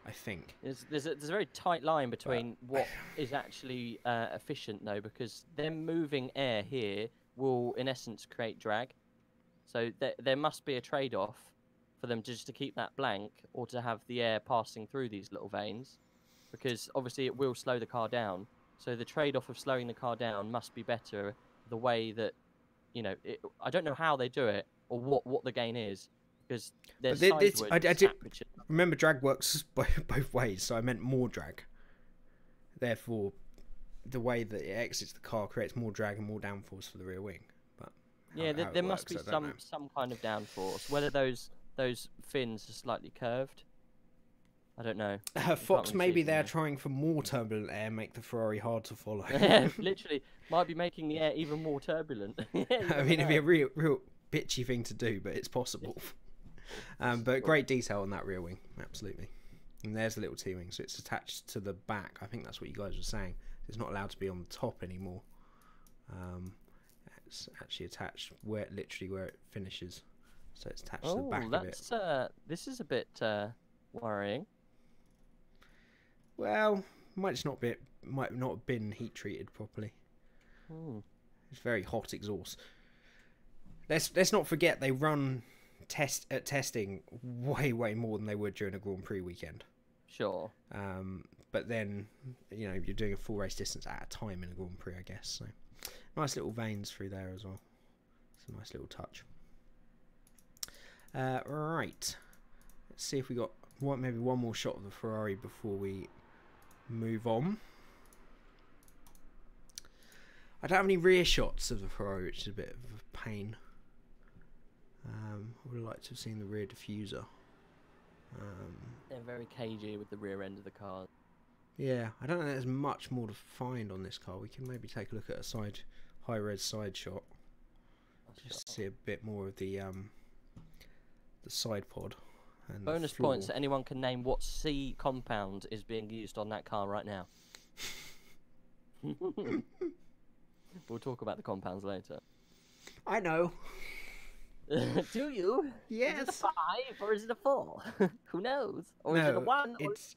I think. There's a very tight line between what is actually efficient, though, because them moving air here will, in essence, create drag. So there must be a trade-off for them just to keep that blank or to have the air passing through these little veins, because obviously it will slow the car down. So the trade-off of slowing the car down must be better the way that, you know, I don't know how they do it or what the gain is, because there's I did remember drag works both ways, so I meant more drag. Therefore, the way that it exits the car creates more drag and more downforce for the rear wing. But yeah, there must be some kind of downforce. Whether those fins are slightly curved, I don't know. Fox, maybe they're trying for more turbulent air, make the Ferrari hard to follow. Literally, might be making the air even more turbulent. I mean, it'd be a real bitchy thing to do, but it's possible. But great detail on that rear wing, absolutely. And there's the little T-wing, so it's attached to the back. I think that's what you guys were saying. It's not allowed to be on the top anymore. It's actually attached literally where it finishes. So it's attached to the back of it. This is a bit worrying. Well, might not have been heat treated properly. It's very hot exhaust. Let's not forget they run testing way more than they would during a Grand Prix weekend. Sure. But then, you know, you're doing a full race distance at a time in a Grand Prix, I guess. So nice little veins through there as well. It's a nice little touch. Right. Let's see if we got maybe one more shot of the Ferrari before we move on. I don't have any rear shots of the Ferrari, which is a bit of a pain. I would have liked to have seen the rear diffuser. They're very cagey with the rear end of the car. Yeah, I don't think there's much more to find on this car. We can maybe take a look at a high-res side shot, just to see a bit more of the side pod. And bonus points that anyone can name what C compound is being used on that car right now. We'll talk about the compounds later. I know. Do you? Yes. Is it a 5 or is it a 4? Who knows? Or is it a 1? It's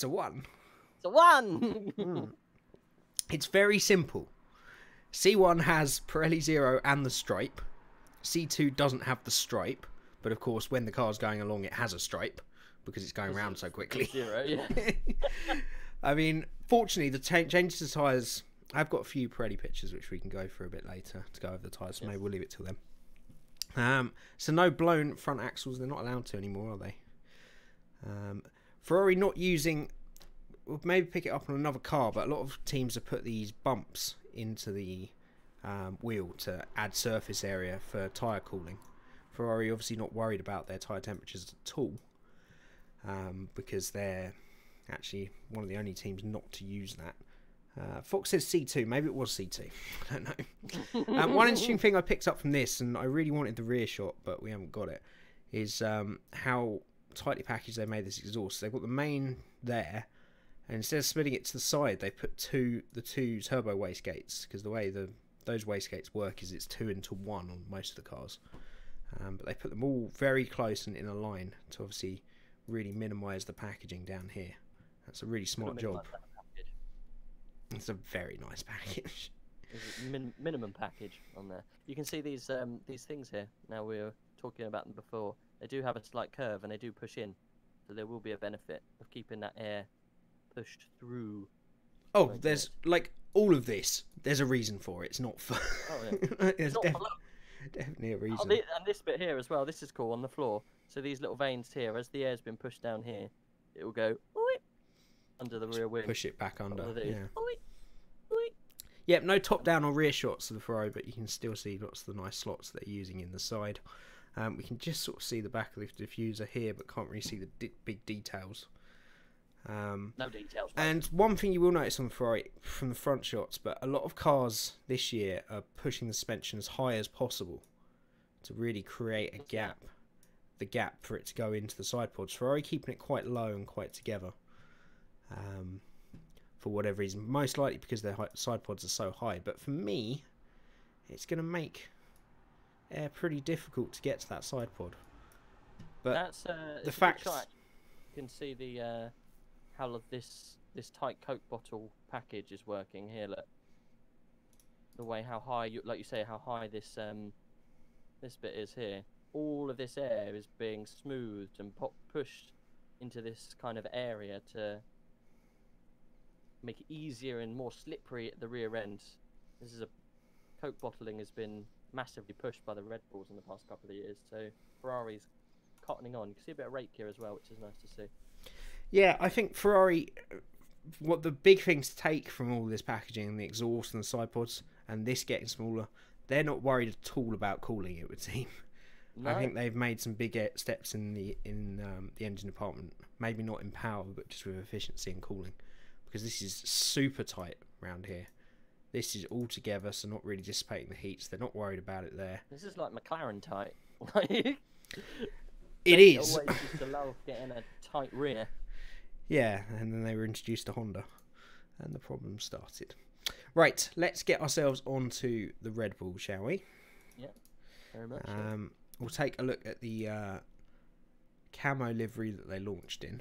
a 1. It's a 1. It's very simple. C1 has Pirelli Zero and the stripe. C2 doesn't have the stripe, but of course when the car's going along it has a stripe because it's going around so quickly. Zero, yeah. I mean, fortunately the change to tyres, I've got a few Pirelli pictures which we can go through a bit later to go over the tyres, so maybe we'll leave it till then. So no blown front axles, they're not allowed to anymore, are they? Ferrari not using, we'll maybe pick it up on another car, but a lot of teams have put these bumps into the wheel to add surface area for tyre cooling. Ferrari obviously not worried about their tyre temperatures at all, because they're actually one of the only teams not to use that. Fox says C2, maybe it was C2, I don't know. One interesting thing I picked up from this, and I really wanted the rear shot but we haven't got it, is how tightly packaged they made this exhaust. They've got the main there, and instead of splitting it to the side they put the two turbo wastegates, because the way those wastegates work is it's 2 into 1 on most of the cars, but they put them all very close and in a line to obviously really minimise the packaging down here. That's a really smart job. It's a very nice package. Minimum package on there. You can see these things here. Now we were talking about them before. They do have a slight curve and they do push in, so there will be a benefit of keeping that air pushed through. Oh, there's like all of this. There's a reason for it. It's not for. Oh yeah. There's definitely a reason. And this bit here as well. This is cool on the floor. So these little veins here, as the air's been pushed down here, it will go under the rear wing. Push it back under. Yeah. Oi. Yep, no top down or rear shots of the Ferrari, but you can still see lots of the nice slots they're using in the side. We can just sort of see the back of the diffuser here, but can't really see the big details. No details. And one thing you will notice on the Ferrari from the front shots, but a lot of cars this year are pushing the suspension as high as possible to really create a gap the gap for it to go into the side pods. Ferrari keeping it quite low and quite together. For whatever reason, most likely because their side pods are so high. But for me, it's going to make air pretty difficult to get to that side pod. But that's the fact you can see the how this tight Coke bottle package is working here. Look, the way how high like you say, how high this this bit is here. All of this air is being smoothed and pushed into this kind of area to make it easier and more slippery at the rear end. This is Coke bottling has been massively pushed by the Red Bulls in the past couple of years, so Ferrari's cottoning on. You can see a bit of rake here as well, which is nice to see. Yeah, I think Ferrari, what the big things to take from all this packaging and the exhaust and the side pods and this getting smaller, they're not worried at all about cooling, it would seem. No. I think they've made some big steps in the engine department. Maybe not in power, but just with efficiency and cooling, because this is super tight around here. This is all together, so not really dissipating the heat. So they're not worried about it there. This is like McLaren tight. It is. Always used to love getting a tight rear. Yeah, and then they were introduced to Honda, and the problem started. Right, let's get ourselves onto the Red Bull, shall we? Yeah, very much. So. We'll take a look at the camo livery that they launched in,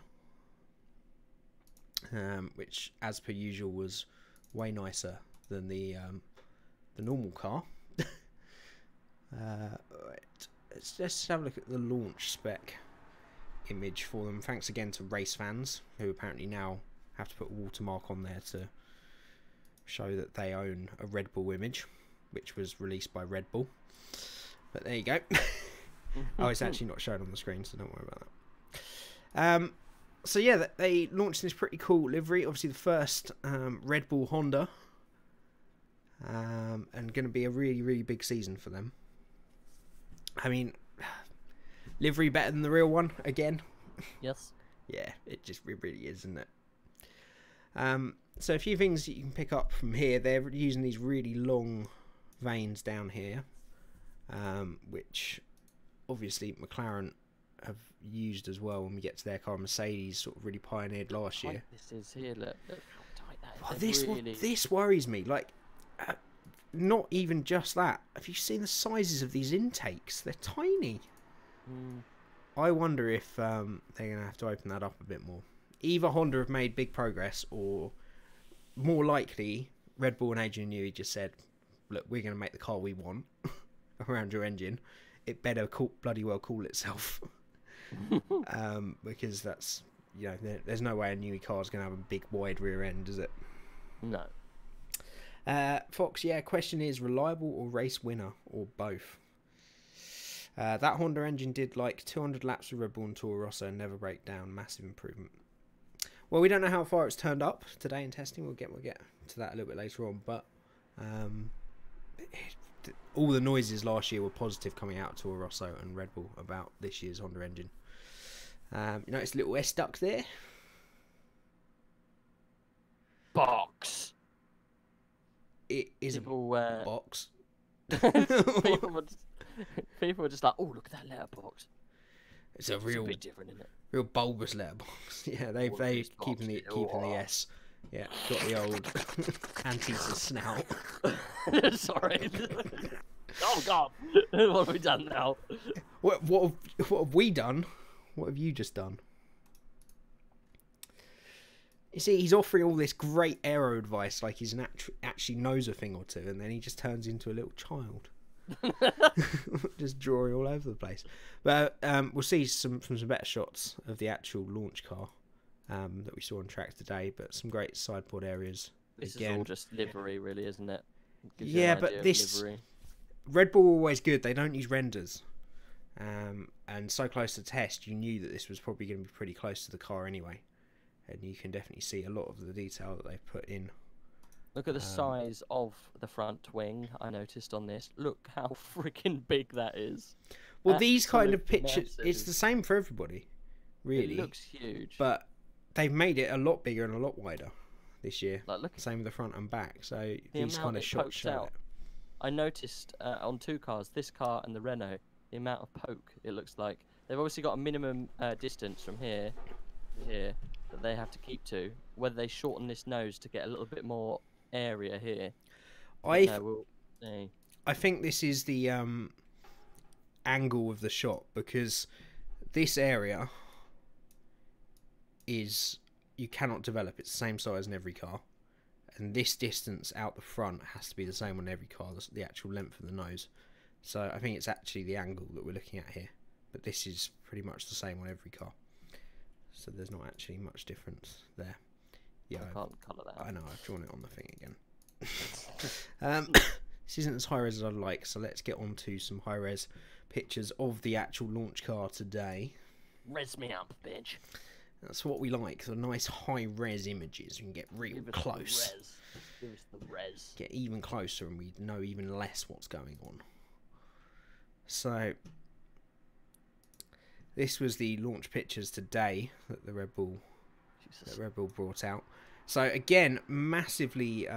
which, as per usual, was way nicer than the normal car. Right. Let's just have a look at the launch spec image for them. Thanks again to race fans, who apparently now have to put a watermark on there to show that they own a Red Bull image, which was released by Red Bull. But there you go. Oh, it's actually not shown on the screen, so don't worry about that. So yeah, they launched this pretty cool livery. Obviously the first Red Bull Honda. And going to be a really, really big season for them. I mean, livery better than the real one again. Yes. Yeah, it really is, isn't it? So a few things that you can pick up from here. They're using these really long vanes down here, which obviously McLaren have used as well when we get to their car. Mercedes sort of really pioneered last year. This is here. Look how tight that is. Oh, this worries me. Like, not even just that. Have you seen the sizes of these intakes? They're tiny. I wonder if they're going to have to open that up a bit more. Either Honda have made big progress, or more likely Red Bull and Adrian Newey just said, look, we're going to make the car we want around your engine. It better bloody well cool itself. Because that's, you know, there's no way a Newey car is going to have a big wide rear end, is it? No. Fox, yeah, question is reliable or race winner, or both? That Honda engine did like 200 laps with Red Bull and Toro Rosso and never break down. Massive improvement. Well, we don't know how far it's turned up today in testing. We'll get to that a little bit later on. But all the noises last year were positive coming out of Toro Rosso and Red Bull about this year's Honda engine. You notice a little S duct there? Box. It is People, a box. people were just like, oh, look at that letterbox. It's a bit different, isn't it? Real bulbous letterbox. Yeah, they keeping the S. Yeah, got the old Antiques snout. Sorry. Oh God, what have we done now? What have we done? What have you just done? You see, he's offering all this great aero advice like he's actually knows a thing or two, and then he just turns into a little child. Just drawing all over the place. But we'll see some better shots of the actual launch car that we saw on track today, but some great side pod areas. This is all just livery, really, isn't it? Yeah, but this Red Bull are always good. They don't use renders. And so close to test, you knew that this was probably going to be pretty close to the car anyway. And you can definitely see a lot of the detail that they've put in. Look at the size of the front wing, I noticed on this. Look how freaking big that is. Well, these kind of pictures, it's the same for everybody, really. It looks huge. But they've made it a lot bigger and a lot wider this year. Like, look, same with the front and back. So these kind of shots show it. I noticed on two cars, this car and the Renault, the amount of poke it looks like. they've obviously got a minimum distance from here to here that they have to keep to. Whether they shorten this nose to get a little bit more area here, we'll see. I think this is the angle of the shot, because this area is, you cannot develop. It's the same size in every car, and this distance out the front has to be the same on every car, the actual length of the nose. So I think it's actually the angle that we're looking at here, but this is pretty much the same on every car, so there's not actually much difference there. Yeah, I can't colour that. I know, I've drawn it on the thing again. This isn't as high res as I'd like, so let's get on to some high res pictures of the actual launch car today. Res me up, bitch. That's what we like, the nice high res images. We can get real close. Give us the res. Get even closer and we know even less what's going on. So, this was the launch pictures today that the Red Bull brought out. So again, massively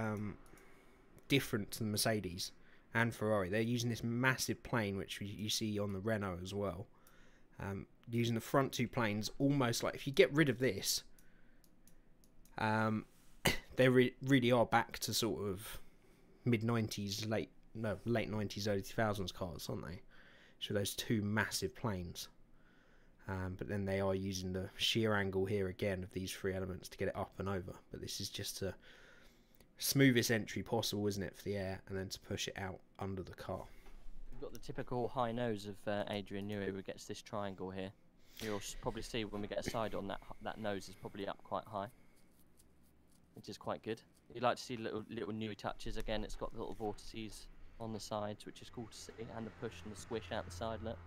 different to the Mercedes and Ferrari. They're using this massive plane, which you see on the Renault as well. Using the front two planes, almost like, if you get rid of this, they really are back to sort of mid-90s, late 90s, early 2000s cars, aren't they? So those two massive planes. But then they are using the shear angle here again of these three elements to get it up and over. But this is just the smoothest entry possible, isn't it, for the air, and then to push it out under the car. We've got the typical high nose of Adrian Newey, who gets this triangle here. You'll probably see when we get a side on that nose is probably up quite high, which is quite good. You like to see little Newey touches. Again, it's got little vortices on the sides, which is cool to see, and the push and the squish out the side, look.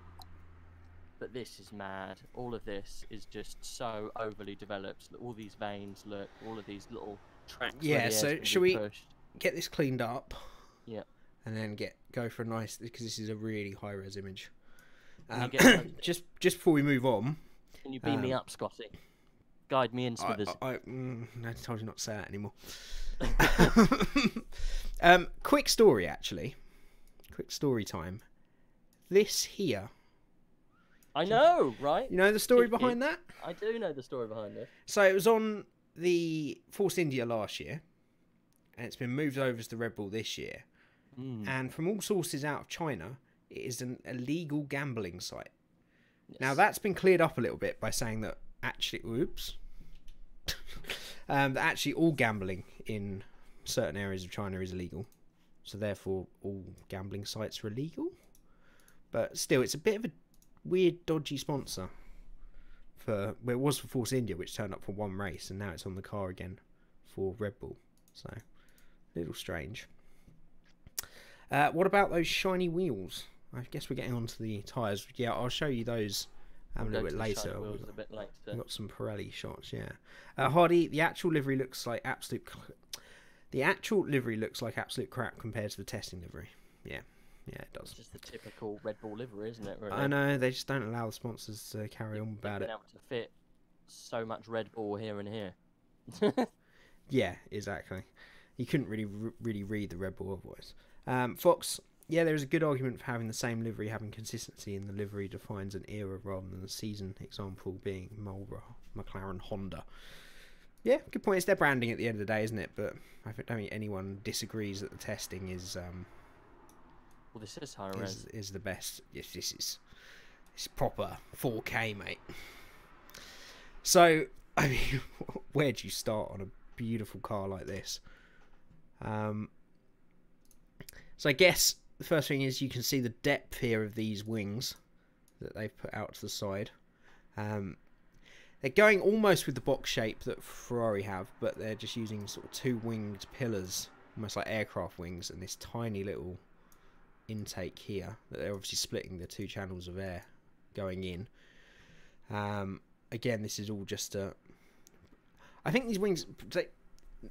But this is mad. All of this is just so overly developed. All these veins, look, all of these little tracks. Yeah, so should we get this cleaned up? Yeah. And then go for a nice, because this is a really high res image. Just before we move on, can you beam me up, Scotty? Guide me in, Smithers. I told you not to say that anymore. Quick story, actually. Quick story time. This here. I know, right? You know the story behind that? I do know the story behind it. So it was on the Force India last year, and it's been moved over to the Red Bull this year. And from all sources out of China, it is an illegal gambling site. Yes. Now that's been cleared up a little bit by saying that actually, that actually all gambling in certain areas of China is illegal, so therefore all gambling sites are illegal. But still, it's a bit of a weird, dodgy sponsor well, it was for Force India, which turned up for one race, and now it's on the car again for Red Bull. So, a little strange. What about those shiny wheels? I guess we're getting onto the tyres. Yeah, I'll show you those a little bit later. We've got some Pirelli shots, yeah. Hardy, the actual livery looks like absolute crap compared to the testing livery. Yeah. Yeah, it does. It's just the typical Red Bull livery, isn't it? Really? I know, they just don't allow the sponsors to carry on about it. Able to fit so much Red Bull here and here. Yeah, exactly. You couldn't really read the Red Bull otherwise. Fox, yeah, there is a good argument for having the same livery. Having consistency in the livery defines an era rather than a season. Example being Marlboro, McLaren, Honda. Yeah, good point. It's their branding at the end of the day, isn't it? But I don't think anyone disagrees that the testing is. Well, this is high res. Is the best. Yes, it's proper 4K, mate. So, I mean, where do you start on a beautiful car like this? So I guess the first thing is you can see the depth here of these wings that they've put out to the side. They're going almost with the box shape that Ferrari have, but they're just using sort of two winged pillars, almost like aircraft wings, and this tiny little intake here that they're obviously splitting the two channels of air going in. Again, this is all just I think these wings,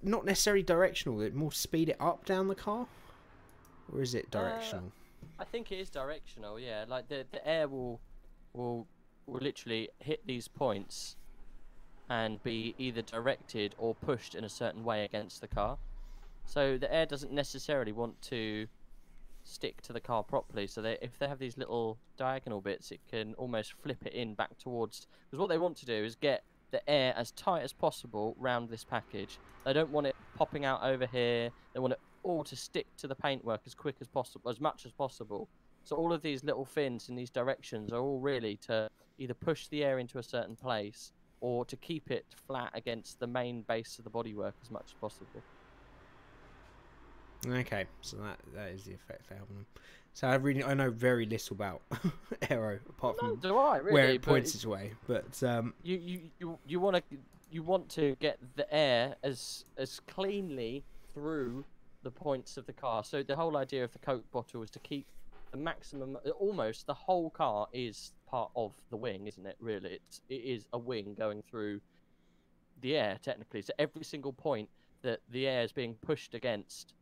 not necessarily directional, they more speed it up down the car, or is it directional? I think it is directional, yeah. Like the air will literally hit these points and be either directed or pushed in a certain way against the car. So the air doesn't necessarily want to stick to the car properly. So if they have these little diagonal bits, it can almost flip it in back towards. Because what they want to do is get the air as tight as possible round this package. They don't want it popping out over here. They want it all to stick to the paintwork as quick as possible, as much as possible. So all of these little fins in these directions are all really to either push the air into a certain place or to keep it flat against the main base of the bodywork as much as possible. Okay, so that is the effect they're having. So I know very little about Aero apart from do I, really, where it points its way. But you want to get the air as cleanly through the points of the car. So the whole idea of the Coke bottle is to keep the maximum. Almost the whole car is part of the wing, isn't it? Really, it is a wing going through the air technically. So every single point that the air is being pushed against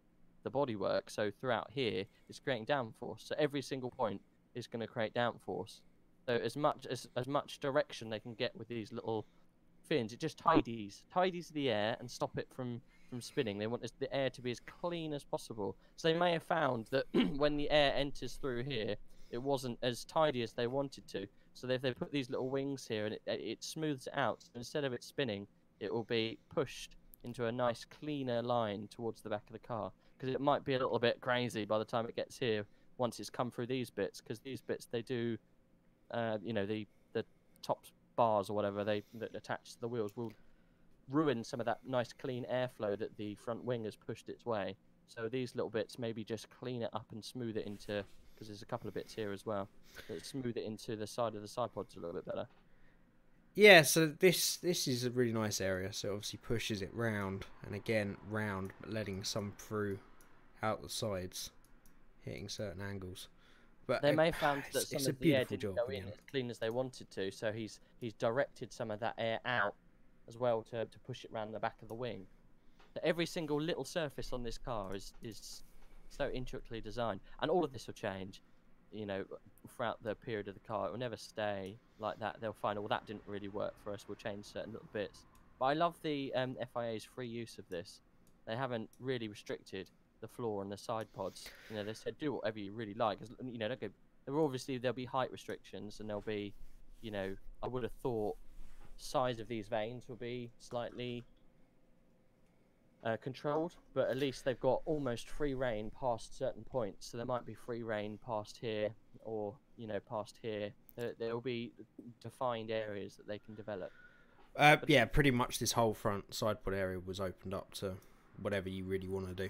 the bodywork, so throughout here, is creating downforce. So every single point is going to create downforce. So as much direction they can get with these little fins, it just tidies the air and stop it from spinning. They want the air to be as clean as possible. So they may have found that when the air enters through here, it wasn't as tidy as they wanted to. So if they put these little wings here and it smooths it out, so instead of it spinning, it will be pushed into a nice cleaner line towards the back of the car. Because it might be a little bit crazy by the time it gets here once it's come through these bits. Because these bits, they do, the top bars or whatever that attach to the wheels will ruin some of that nice clean airflow that the front wing has pushed its way. So these little bits maybe just clean it up and smooth it into, because there's a couple of bits here as well, that smooth it into the side of the side pods a little bit better. Yeah, so this is a really nice area. So it obviously pushes it round and again round, but letting some through out the sides, hitting certain angles. But they may have found that some of the air didn't go in as clean as they wanted to, so he's directed some of that air out as well to push it around the back of the wing. So every single little surface on this car is so intricately designed, and all of this will change, throughout the period of the car. It will never stay like that. They'll find, well, that didn't really work for us. We'll change certain little bits. But I love the FIA's free use of this. They haven't really restricted the floor and the side pods. They said do whatever you really like. There'll be height restrictions, and there'll be, I would have thought size of these vanes will be slightly controlled, but at least they've got almost free reign past certain points. So there might be free reign past here, or past here. There will be defined areas that they can develop. Yeah, pretty much this whole front side pod area was opened up to whatever you really want to do.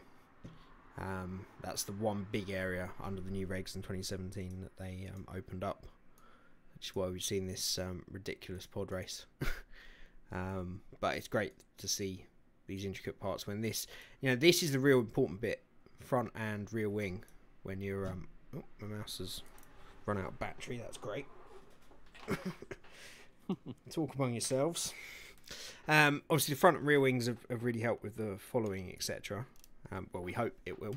That's the one big area under the new regs in 2017 that they opened up, which is why we've seen this ridiculous pod race. But it's great to see these intricate parts when this is the real important bit, front and rear wing. When you're oh, my mouse has run out of battery. That's great. Talk among yourselves. Obviously the front and rear wings have really helped with the following, etc. Well, we hope it will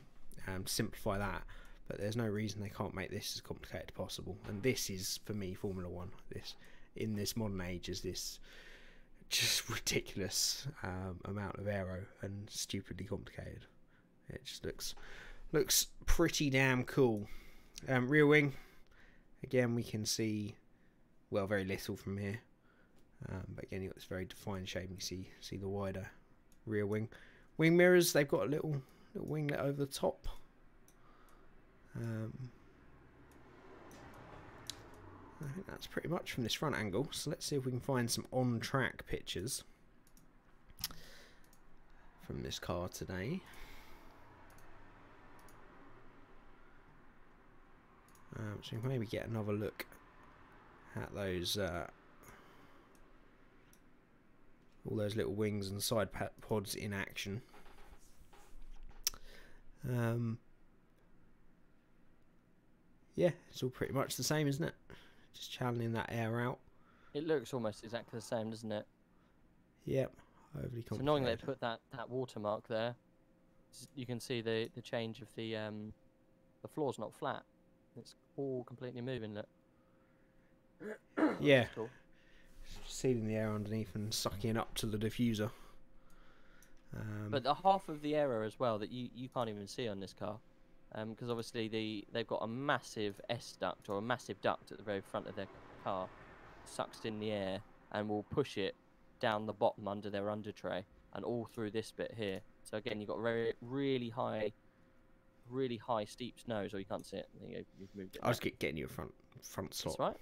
simplify that, but there's no reason they can't make this as complicated as possible. And this is, for me, Formula One. This in this modern age is this just ridiculous amount of aero and stupidly complicated. It just looks pretty damn cool. Rear wing, again, we can see very little from here, but again, you've got this very defined shape. You see the wider rear wing. Wing mirrors, they've got a little winglet over the top. I think that's pretty much from this front angle. So let's see if we can find some on-track pictures from this car today. So we can maybe get another look at those all those little wings and side pods in action. Yeah, it's all pretty much the same, isn't it? Just channeling that air out. It looks almost exactly the same, doesn't it? Yep. Overly complicated. It's annoying they put that watermark there. You can see the change of the floor's not flat. It's all completely moving. Look. Yeah. Cool. Sealing the air underneath and sucking up to the diffuser. But the half of the aero as well that you can't even see on this car. because obviously they've got a massive S duct or a massive duct at the very front of their car, sucks in the air and will push it down the bottom under their under tray and all through this bit here. So again, you've got really high steep snow, so you can't see it. There you go, you've moved it. I was getting you a front slot. That's right.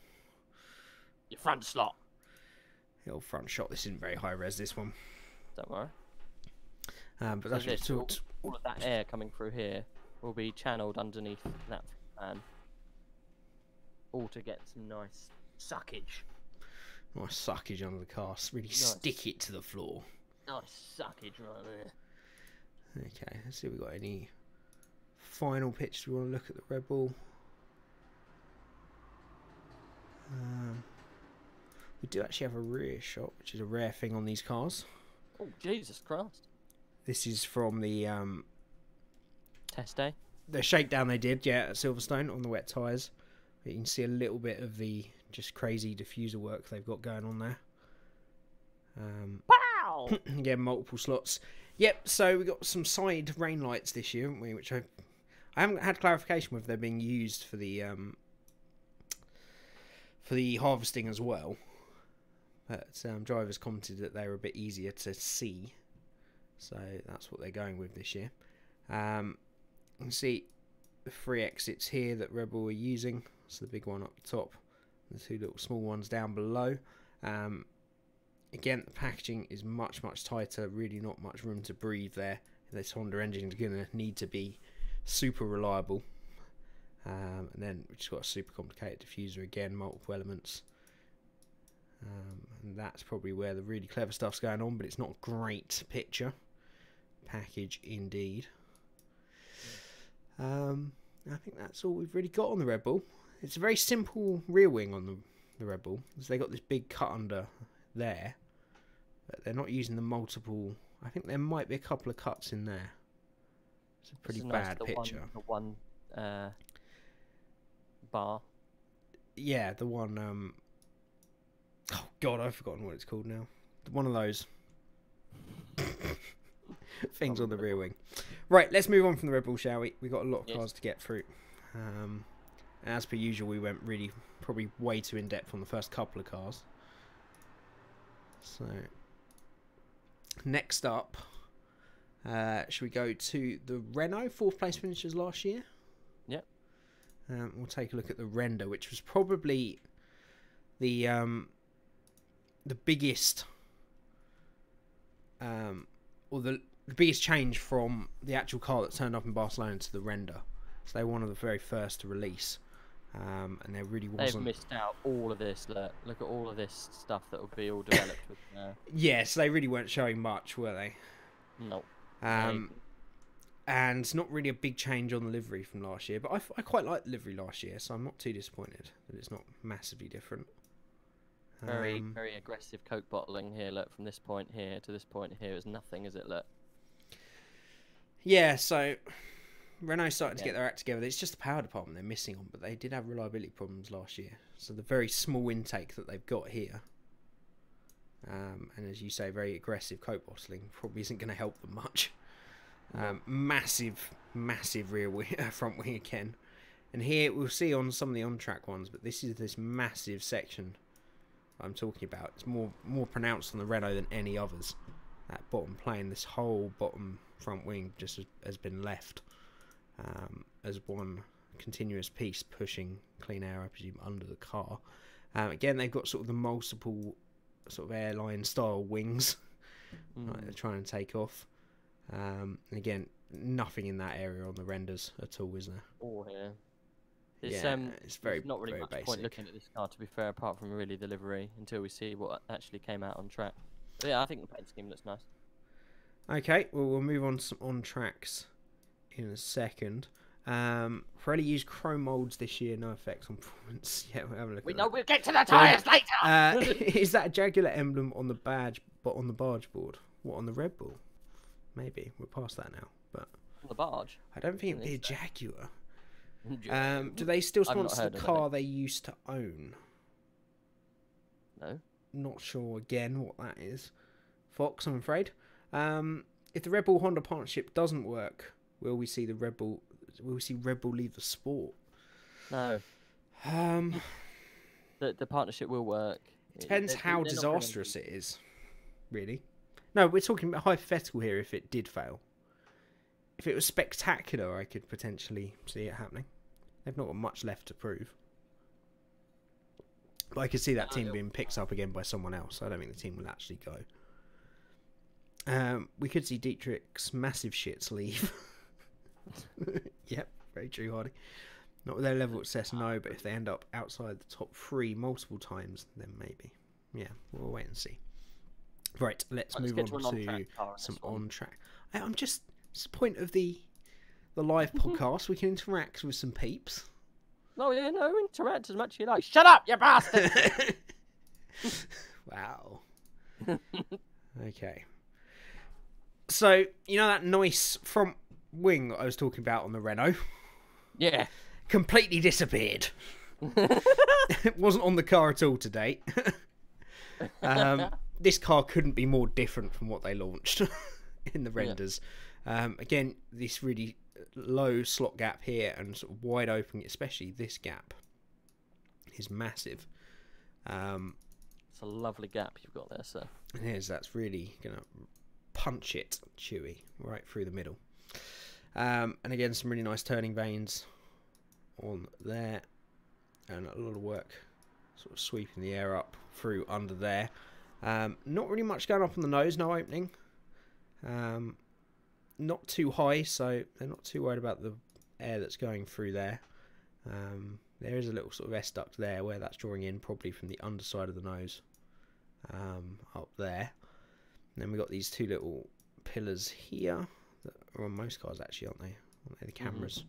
Your front slot. The old front shot. This isn't very high res. This one. Don't worry. But that's what all of that air coming through here will be channeled underneath that fan, all to get some nice suckage. Nice suckage under the car. Really stick it to the floor. Nice suckage right there. Okay, let's see if we've got any final pictures we want to look at the Red Bull. We do actually have a rear shot, which is a rare thing on these cars. Oh, Jesus Christ. This is from the test day. The shakedown they did, yeah, at Silverstone on the wet tyres. You can see a little bit of the just crazy diffuser work they've got going on there. Wow! Again, multiple slots. Yep, so we got some side rain lights this year, haven't we? Which I haven't had clarification whether they're being used for the harvesting as well. But drivers commented that they were a bit easier to see, so that's what they're going with this year. You can see the 3 exits here that Red Bull are using. So the big one up the top, the 2 little small ones down below. Again, the packaging is much tighter. Really, not much room to breathe there. This Honda engine is going to need to be super reliable. And then we just got a super complicated diffuser again, multiple elements. And that's probably where the really clever stuff's going on, but it's not a great picture package indeed. I think that's all we've really got on the Red Bull. It's a very simple rear wing on the Red Bull. So they got this big cut under there, but they're not using the multiple. I think there might be a couple of cuts in there. It's a pretty bad picture. The one bar. Yeah, the one. Oh God, I've forgotten what it's called now. One of those things on the rear wing. Right, let's move on from the Red Bull, shall we? We've got a lot of cars to get through. As per usual, we went probably way too in depth on the first couple of cars. So next up, should we go to the Renault 4th place finishers last year? Yep. We'll take a look at the Render, which was probably the biggest, or the biggest change from the actual car that turned up in Barcelona to the Render. So they were one of the very first to release, and there really wasn't. They've missed out all of this. Look at all of this stuff that will be all developed with. Yes, they really weren't showing much, were they? No. And not really a big change on the livery from last year, but I quite liked the livery last year, so I'm not too disappointed that it's not massively different. Very aggressive Coke bottling here. Look, from this point here to this point here is nothing, is it? Look. Yeah, so Renault's starting to get their act together. It's just the power department they're missing on, but they did have reliability problems last year. So the very small intake that they've got here, and as you say, very aggressive Coke bottling probably isn't going to help them much. Massive rear wing, front wing again. And here we'll see on some of the on-track ones, but this is this massive section I'm talking about. It's more pronounced on the Renault than any others. That bottom plane, this whole bottom front wing just has been left as one continuous piece pushing clean air, I presume, under the car. Again, they've got sort of the multiple sort of airline style wings like they're trying to take off. And again, nothing in that area on the renders at all, is there? Oh, yeah. It's very not really very much basic. point looking at this car, to be fair, apart from really the livery, until we see what actually came out on track. But yeah, I think the paint scheme looks nice. Okay, well, we'll move on to some on-tracks in a second. Pirelli used chrome molds this year, no effects on performance. Yeah, we'll have a look at that. We'll get to the tyres later! Is that a Jaguar emblem on the badge, but on the barge board? What, on the Red Bull? Maybe. We're past that now. But On the barge? I don't think it'd be a Jaguar. Do they still sponsor the car they used to own? No. Not sure again what that is. Fox, I'm afraid. If the Red Bull Honda partnership doesn't work, will we see the Red Bull will we see Red Bull leave the sport? No. Um, The partnership will work. depends how disastrous it is, really. No, we're talking about hypothetical here. If it did fail, if it was spectacular, I could potentially see it happening. They've not got much left to prove. But I could see that team being picked up again by someone else. I don't think the team will actually go. We could see Dietrich's massive shits leave. Yep, very true, Hardy. Not with their level of success, no, but if they end up outside the top 3 multiple times, then maybe. Yeah, we'll wait and see. Right, let's move on to some on-track. I'm just... It's the point of the live podcast. We can interact with some peeps. Oh, yeah, no, interact as much as you like. Shut up, you bastard! Wow. Okay. So, you know that nice front wing that I was talking about on the Renault? Yeah. Completely disappeared. It wasn't on the car at all to date. This car couldn't be more different from what they launched in the renders. Yeah. Again, this really low slot gap here and sort of wide open, especially this gap, is massive. It's a lovely gap you've got there, sir. It is. That's really going to punch it, Chewy, right through the middle. And again, some really nice turning vanes on there, and a lot of work sort of sweeping the air up through under there. Not really much going up on the nose, no opening. Not too high, so they're not too worried about the air that's going through there. There is a little sort of S duct there where that's drawing in, probably from the underside of the nose, up there. And then we've got these 2 little pillars here that are on most cars, actually, aren't they? Aren't they the cameras?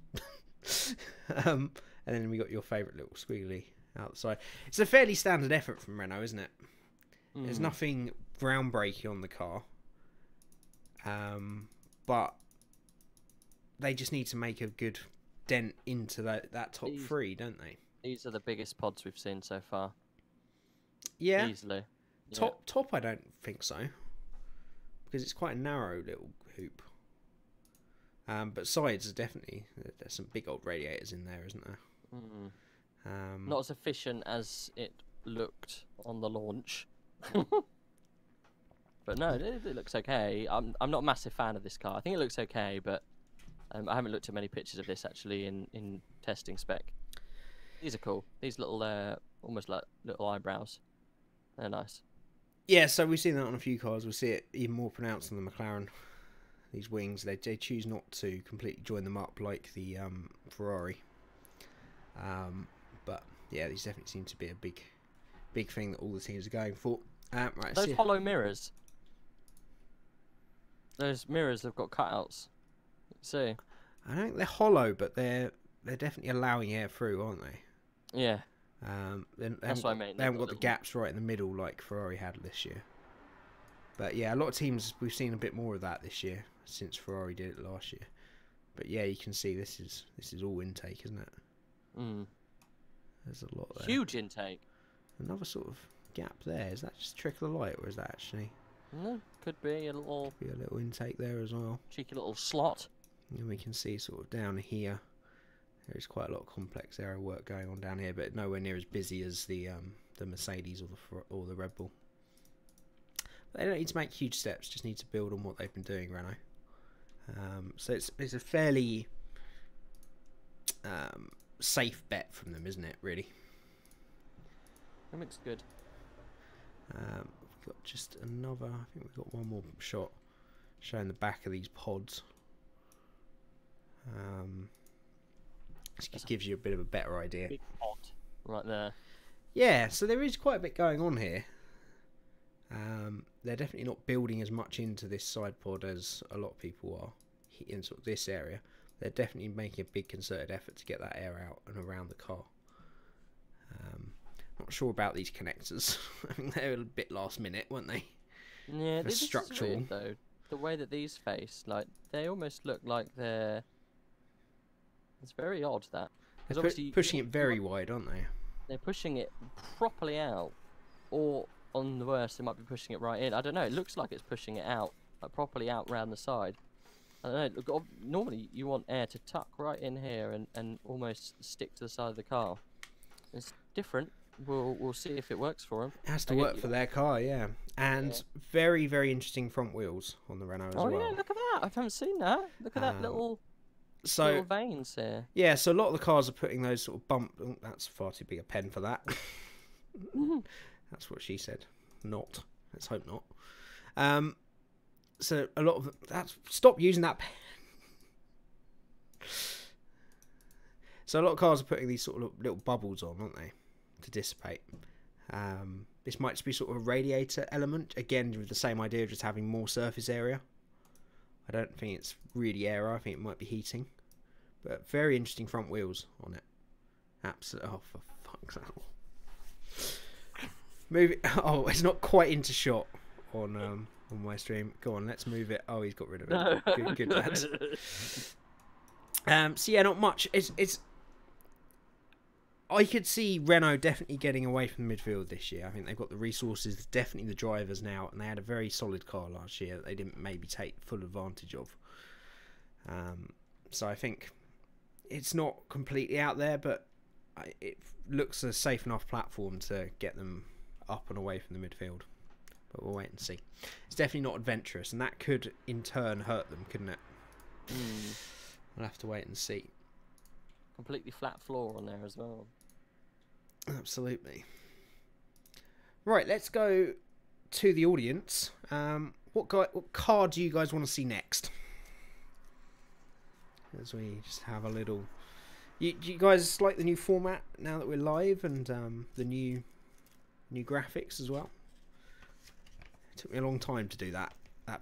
And then we got your favourite little squiggly outside. It's a fairly standard effort from Renault, isn't it? There's nothing groundbreaking on the car, but they just need to make a good dent into that top 3, don't they? These are the biggest pods we've seen so far. Yeah, easily. Top, I don't think so, because it's quite a narrow little hoop. But sides are definitely, there's some big old radiators in there, isn't there? Not as efficient as it looked on the launch. But no, it looks okay. I'm not a massive fan of this car. I think it looks okay, but I haven't looked at many pictures of this actually in testing spec. These are cool. These little, almost like little eyebrows. They're nice. Yeah, so we've seen that on a few cars. We'll see it even more pronounced on the McLaren. These wings, they choose not to completely join them up like the Ferrari. But yeah, these definitely seem to be a big thing that all the teams are going for. Right, those hollow mirrors. Those mirrors have got cutouts. See? I don't think they're hollow, but they're definitely allowing air through, aren't they? Yeah. That's what I mean. They haven't got the gaps right in the middle like Ferrari had this year. But yeah, a lot of teams, we've seen a bit more of that this year since Ferrari did it last year. But yeah, you can see this is all intake, isn't it? There's a lot there. Huge intake. Another sort of gap there. Is that just a trickle of light, or is that actually? No, could be a little. Could be a little intake there as well. Cheeky little slot. And we can see sort of down here, there is quite a lot of complex aero work going on down here, but nowhere near as busy as the Mercedes or the Red Bull. They don't need to make huge steps; just need to build on what they've been doing, Renault. So it's a fairly safe bet from them, isn't it? Really. That looks good. We've got just another. I think we've got one more shot showing the back of these pods. This just gives you a bit of a better idea. Big pod right there. Yeah, so there is quite a bit going on here. They're definitely not building as much into this side pod as a lot of people are in sort of this area. They're definitely making a big concerted effort to get that air out and around the car. Not sure about these connectors. I think they were a bit last minute, weren't they? Yeah, this structural. is weird, though. The way that these face, like, they almost look like they're... It's very odd, that. They're pushing it very wide, aren't they? They're pushing it properly out. Or, on the worst, they might be pushing it right in. I don't know. It looks like it's pushing it out, like, properly out round the side. I don't know. Look, normally you want air to tuck right in here and almost stick to the side of the car. It's different. We'll see if it works for them. It has to work for their car, yeah. And very, very interesting front wheels on the Renault as well. Oh yeah, look at that! I haven't seen that. Look at that little veins here. Yeah, so a lot of the cars are putting those sort of bump. Oh, that's far too big a pen for that. That's what she said. Not. Let's hope not. So a lot of that's stop using that pen. So a lot of cars are putting these sort of little bubbles on, aren't they, to dissipate. This might just be sort of a radiator element, again with the same idea, just having more surface area. I don't think it's really air. I think it might be heating. But very interesting front wheels on it. Absolutely. Oh, for fuck's sake. Move it. Oh, it's not quite into shot on my stream. Go on, let's move it. Oh, he's got rid of it. No. Good lads. So yeah, not much. It's. I could see Renault definitely getting away from the midfield this year. I think they've got the resources, definitely the drivers now, and they had a very solid car last year that they didn't maybe take full advantage of. So I think it's not completely out there, but it looks a safe enough platform to get them up and away from the midfield. But we'll wait and see. It's definitely not adventurous, and that could in turn hurt them, couldn't it? We'll have to wait and see. Completely flat floor on there as well. Absolutely. Right, let's go to the audience. What car do you guys want to see next? As we just have a little... Do you guys like the new format now that we're live, and the new graphics as well? It took me a long time to do that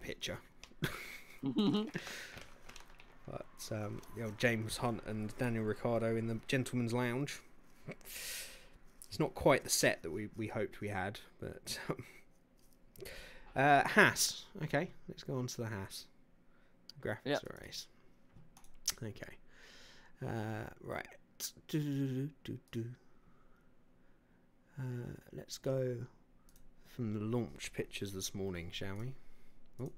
picture. But you know, James Hunt and Daniel Ricciardo in the Gentleman's Lounge. It's not quite the set that we hoped we had, but Haas. Okay, let's go on to the Haas graphics race. Okay, right. Let's go from the launch pictures this morning, shall we? Oh.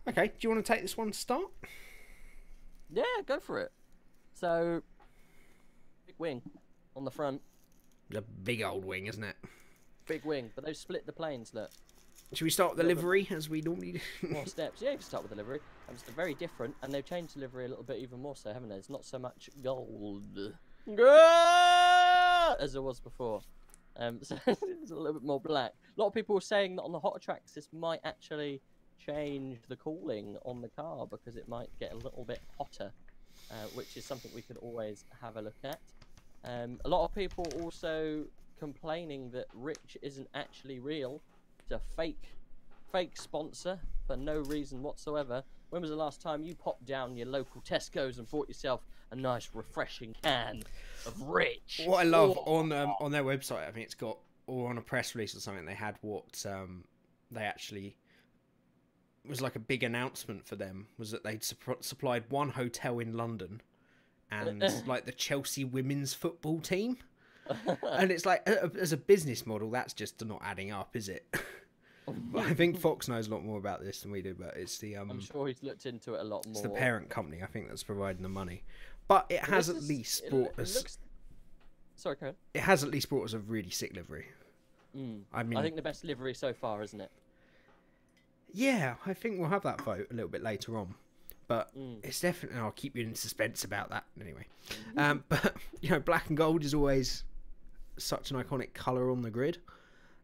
Okay, do you want to take this one to start? Yeah, go for it. So, big wing on the front. The big old wing, isn't it? Big wing, but they've split the planes, look. Should we start with the livery, as we normally do? More steps. Yeah, you can start with the livery. It's very different, and they've changed the livery a little bit even more so, haven't they? It's not so much gold as there was before. So it's a little bit more black. A lot of people were saying that on the hotter tracks, this might actually change the cooling on the car because it might get a little bit hotter, which is something we could always have a look at. A lot of people also complaining that Rich isn't actually real. It's a fake sponsor for no reason whatsoever. When was the last time you popped down your local Tesco's and bought yourself a nice refreshing can of Rich? What I love on their website, I think it's got, or on a press release or something, they had what they actually was like a big announcement for them, was that they'd supplied one hotel in London and like the Chelsea women's football team. And it's like, as a business model, that's just not adding up, is it? I think Fox knows a lot more about this than we do, but it's the I'm sure he's looked into it a lot more. It's the parent company, I think, that's providing the money. But it has at least brought us. Sorry, Karen. It has at least brought us a really sick livery. I mean, I think the best livery so far, isn't it? Yeah, I think we'll have that vote a little bit later on. But it's definitely... I'll keep you in suspense about that anyway. But, you know, black and gold is always such an iconic colour on the grid.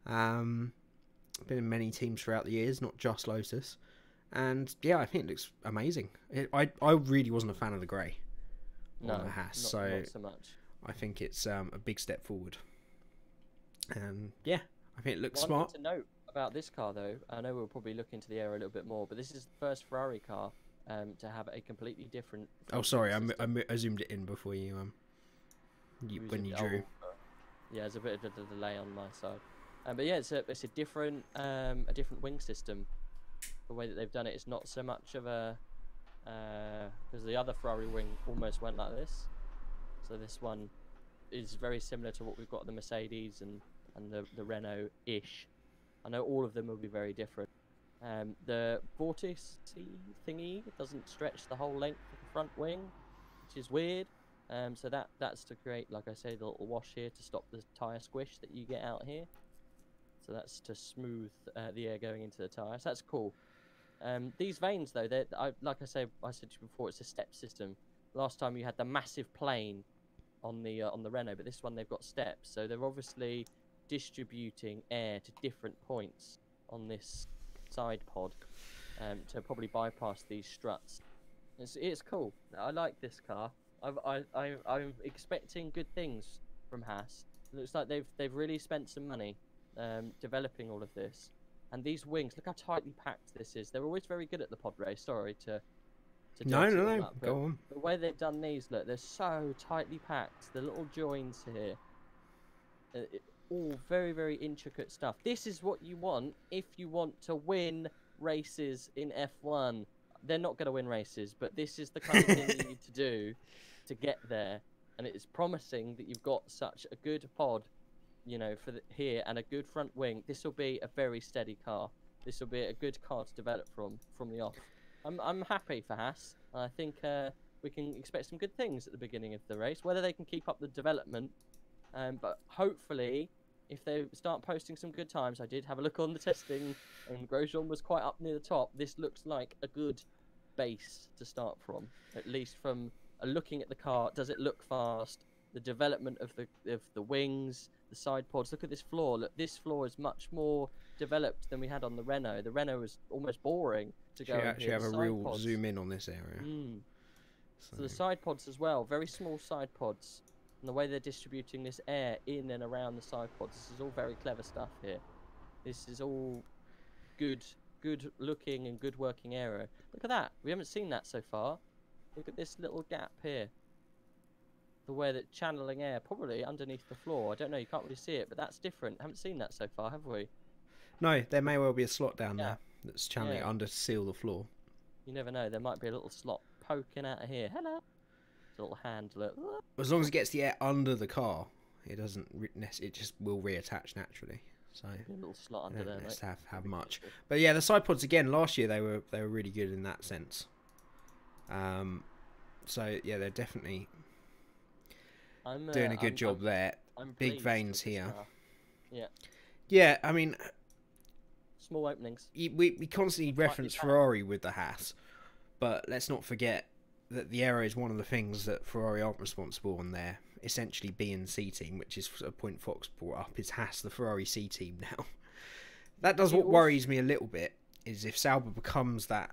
Been in many teams throughout the years, not just Lotus. And, yeah, I think it looks amazing. I really wasn't a fan of the grey on the Haas. Not so much. I think it's a big step forward. And, yeah, I think it looks One smart. thing to note about this car, though, I know we'll probably look into the air a little bit more, but this is the first Ferrari car to have a completely different... Oh, sorry, I zoomed it in before you when you drew. Yeah, there's a bit of a delay on my side. But yeah, it's a different wing system. The way that they've done it is not so much of a... because the other Ferrari wing almost went like this. So this one is very similar to what we've got at the Mercedes and and the Renault-ish. I know all of them will be very different. The vortice thingy doesn't stretch the whole length of the front wing, which is weird. So that's to create, like I say, the little wash here to stop the tyre squish that you get out here. So that's to smooth the air going into the tyre. So that's cool. These vanes, though, like I said to you before, it's a step system. Last time you had the massive plane on the Renault, but this one they've got steps. So they're obviously distributing air to different points on this side pod to probably bypass these struts. It's cool. I like this car. I'm expecting good things from Haas. It looks like they've really spent some money developing all of this. And these wings, look how tightly packed this is. They're always very good at the pod race. Sorry to no, go on. The way they've done these, look, they're so tightly packed. The little joins here, all very, very intricate stuff. This is what you want if you want to win races in F1. They're not going to win races, but this is the kind of thing you need to do to get there. And it's promising that you've got such a good pod, you know, for here, and a good front wing. This will be a very steady car. This will be a good car to develop from the off. I'm happy for Haas. I think we can expect some good things at the beginning of the race. Whether they can keep up the development, but hopefully, if they start posting some good times, I did have a look on the testing, and Grosjean was quite up near the top. This looks like a good base to start from, at least from looking at the car. Does it look fast? The development of the wings, the side pods. Look at this floor. Look, this floor is much more developed than we had on the Renault. The Renault was almost boring to go. You actually have a real pods. zoom in on this area. So the side pods as well, very small side pods, and the way they're distributing this air in and around the side pods. This is all very clever stuff here. This is all good looking and good working area. Look at that. We haven't seen that so far. Look at this little gap here. The way that channeling air probably underneath the floor. I don't know, you can't really see it, but that's different. Haven't seen that so far, have we? No, there may well be a slot down there that's channeling it under to seal the floor. You never know, there might be a little slot poking out of here. Hello. It's a little hand, look. As long as it gets the air under the car, it doesn't. It just will reattach naturally. So a little slot under there. Let's have much. But yeah, the side pods again. Last year they were really good in that sense. So yeah, they're definitely doing a good job there. Big vanes here. Yeah. Yeah, I mean, small openings. We constantly reference Ferrari with the Haas, but let's not forget that the aero is one of the things that Ferrari aren't responsible on their essentially B and C team, which is a point Fox brought up. Is Haas the Ferrari C team now? That does what worries me a little bit. Is if Sauber becomes that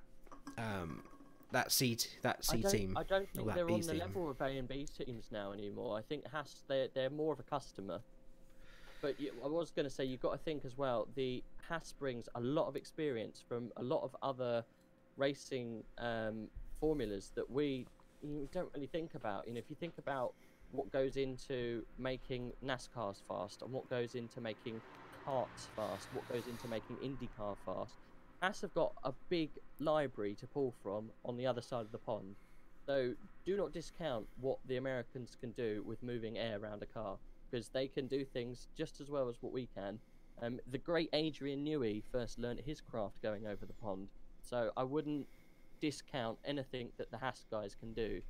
C team. I don't think they're on the level of A and B teams now anymore. I think Haas they're more of a customer. But I was going to say, you've got to think as well, the Haas brings a lot of experience from a lot of other racing formulas that we don't really think about. You know, if you think about what goes into making NASCARs fast and what goes into making karts fast, what goes into making IndyCar fast, Haas have got a big library to pull from on the other side of the pond. So do not discount what the Americans can do with moving air around a car, because they can do things just as well as what we can. The great Adrian Newey first learned his craft going over the pond, so I wouldn't discount anything that the Haas guys can do.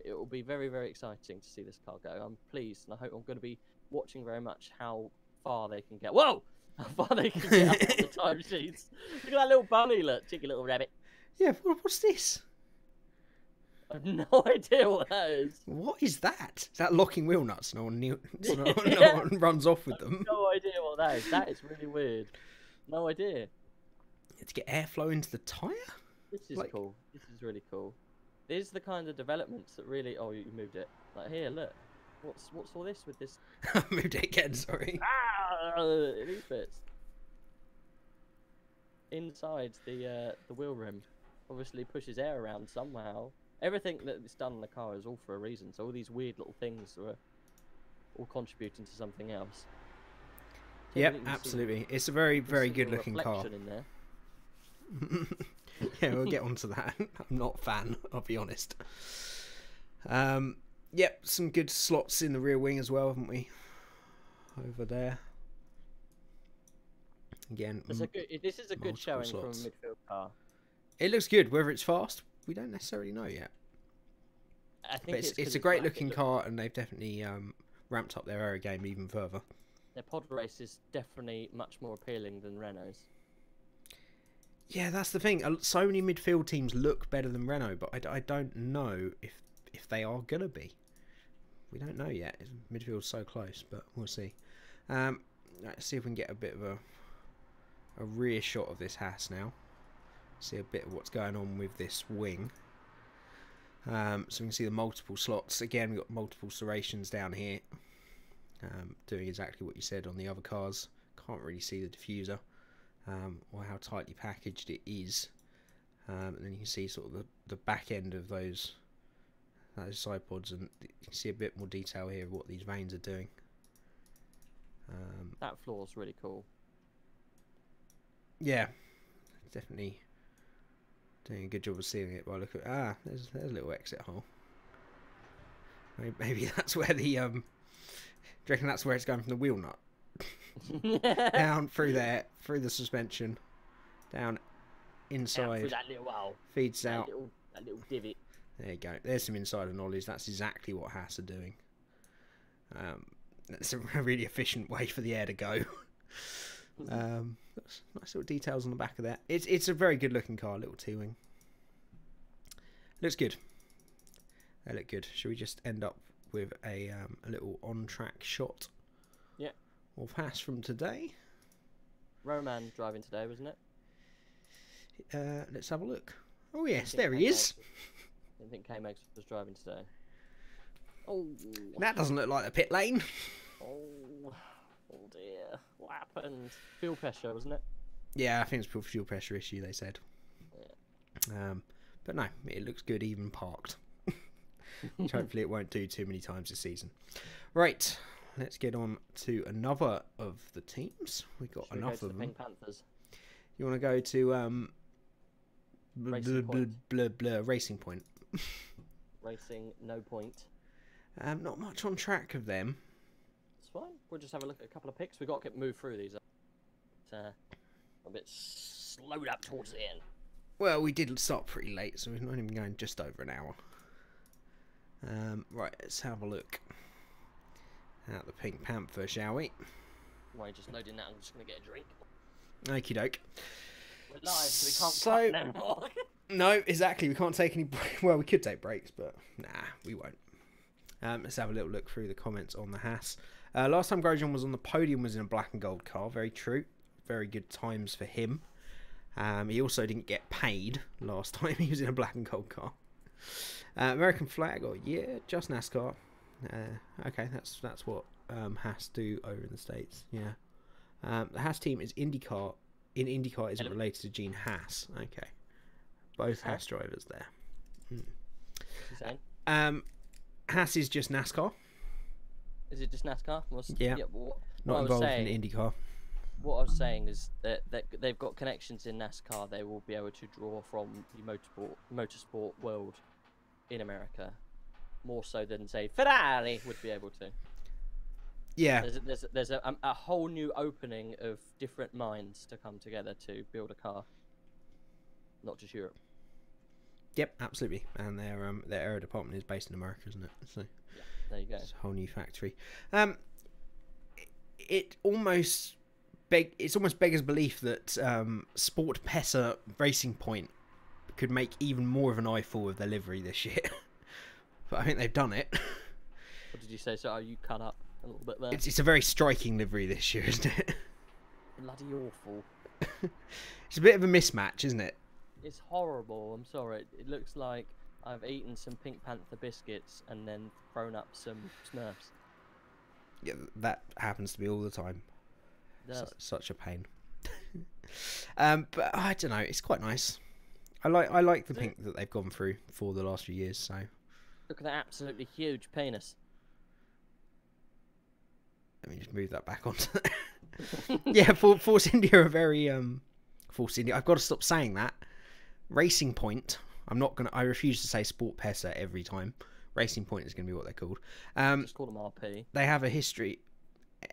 It will be very, very exciting to see this car go. I'm pleased, and I hope I'm going to be watching very much how far they can get. Whoa! How far they can get up on the time sheets. Look at that little bunny, look, cheeky little rabbit. Yeah, what's this? I have no idea what that is. What is that? Is that locking wheel nuts? No one runs off with them. No idea what that is. That is really weird. No idea. To get airflow into the tyre? This is cool. This is really cool. These are the kind of developments that really... Oh, you moved it. Like, here, look. What's all this with this? I moved it again, sorry. It fits. Inside the wheel rim. Obviously pushes air around somehow. Everything that's done in the car is all for a reason. So all these weird little things are all contributing to something else. Yep, absolutely. It's a very, very good looking car. In there. Yeah, we'll get onto that. I'm not a fan, I'll be honest. Yep, some good slots in the rear wing as well, haven't we? Over there. Again, This is a good multiple showing slots. from a midfield car. It looks good. Whether it's fast, we don't necessarily know yet. I think But it's 'cause it's a black, great it looking looks- car, and they've definitely ramped up their aero game even further. Their pod race is definitely much more appealing than Renault's. Yeah, that's the thing. So many midfield teams look better than Renault, but I don't know if they are gonna be. We don't know yet. Midfield's so close, but we'll see. Let's see if we can get a bit of a rear shot of this Haas now. See a bit of what's going on with this wing. So we can see the multiple slots. Again, we've got multiple serrations down here. Doing exactly what you said on the other cars. Can't really see the diffuser. Or how tightly packaged it is. And then you can see sort of the back end of those side pods, and you can see a bit more detail here of what these vanes are doing. That floor's really cool. Yeah, definitely doing a good job of seeing it. By look at there's a little exit hole. Maybe that's where the do you reckon that's where it's going from the wheel nut? Down through there, through the suspension, down inside, through that little hole. feeds out. That little divot. There you go. There's some insider knowledge. That's exactly what Haas are doing. That's a really efficient way for the air to go. Nice little details on the back of that. It's a very good looking car, little T-wing. Looks good. They look good. Should we just end up with a little on-track shot? Yeah. Of Haas from today. Roman driving today, wasn't it? Let's have a look. Oh yes, there he is. I think K-Megs was driving today. Oh. That doesn't look like the pit lane. Oh dear. What happened? Fuel pressure, wasn't it? Yeah, I think it's a fuel pressure issue, they said. Yeah. But no, it looks good even parked. Which hopefully it won't do too many times this season. Right, let's get on to another of the teams. We've got enough of them. Pink Panthers. You want to go to Racing Point. Racing Point. Racing No Point. Not much on track of them. It's fine. We'll just have a look at a couple of picks. We've got to move through these. A bit slowed up towards the end. Well, we did start pretty late, so we've not even going just over an hour. Right, let's have a look at the Pink Panther, shall we? While you're just loading that, I'm just going to get a drink. Okie doke. We're live, so we can't cut no more. No, exactly. We can't take any. Well, we could take breaks, but nah, we won't. Let's have a little look through the comments on the Haas. Last time Grosjean was on the podium was in a black and gold car. Very true. Very good times for him. He also didn't get paid last time he was in a black and gold car. American flag, or yeah, just NASCAR. Okay, that's what Haas do over in the States. Yeah, the Haas team is IndyCar. In IndyCar, isn't related to Gene Haas. Okay, both Haas drivers there. What's he saying? Haas is just NASCAR. Is it just NASCAR? Yeah. Not involved in IndyCar. What I was saying is that they've got connections in NASCAR. They will be able to draw from the motorsport world in America, more so than say Ferrari would be able to. Yeah. There's a whole new opening of different minds to come together to build a car, not just Europe. Yep, absolutely. And their aero department is based in America, isn't it? So yeah, there you go. It's a whole new factory. It almost beggars belief that Sport Pesa Racing Point could make even more of an eyeful of their livery this year. But I think they've done it. What did you say? So you cut up a little bit there. It's a very striking livery this year, isn't it? Bloody awful. It's a bit of a mismatch, isn't it? It's horrible. I'm sorry. It looks like I've eaten some Pink Panther biscuits and then thrown up some Smurfs. Yeah, that happens to me all the time. Such a pain. But I don't know. It's quite nice. I like the pink that they've gone through for the last few years. So look at that absolutely huge penis. Let me just move that back onto there. Yeah, Force India are very Force India. I've got to stop saying that. Racing Point. I refuse to say Sport Pesa every time. Racing Point is going to be what they're called. Just call them RP. They have a history.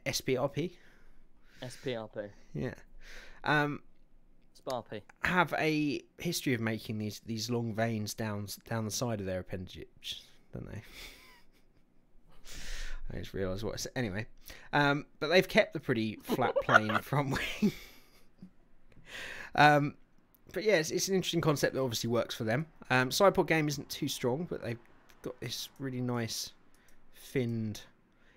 SPRP. SPRP. Yeah. Sparpy. have a history of making these long veins down the side of their appendage, don't they? I just realised what I said. Anyway, but they've kept the pretty flat plane front wing. But yeah, it's an interesting concept that obviously works for them. Sidepod game isn't too strong, but they've got this really nice finned.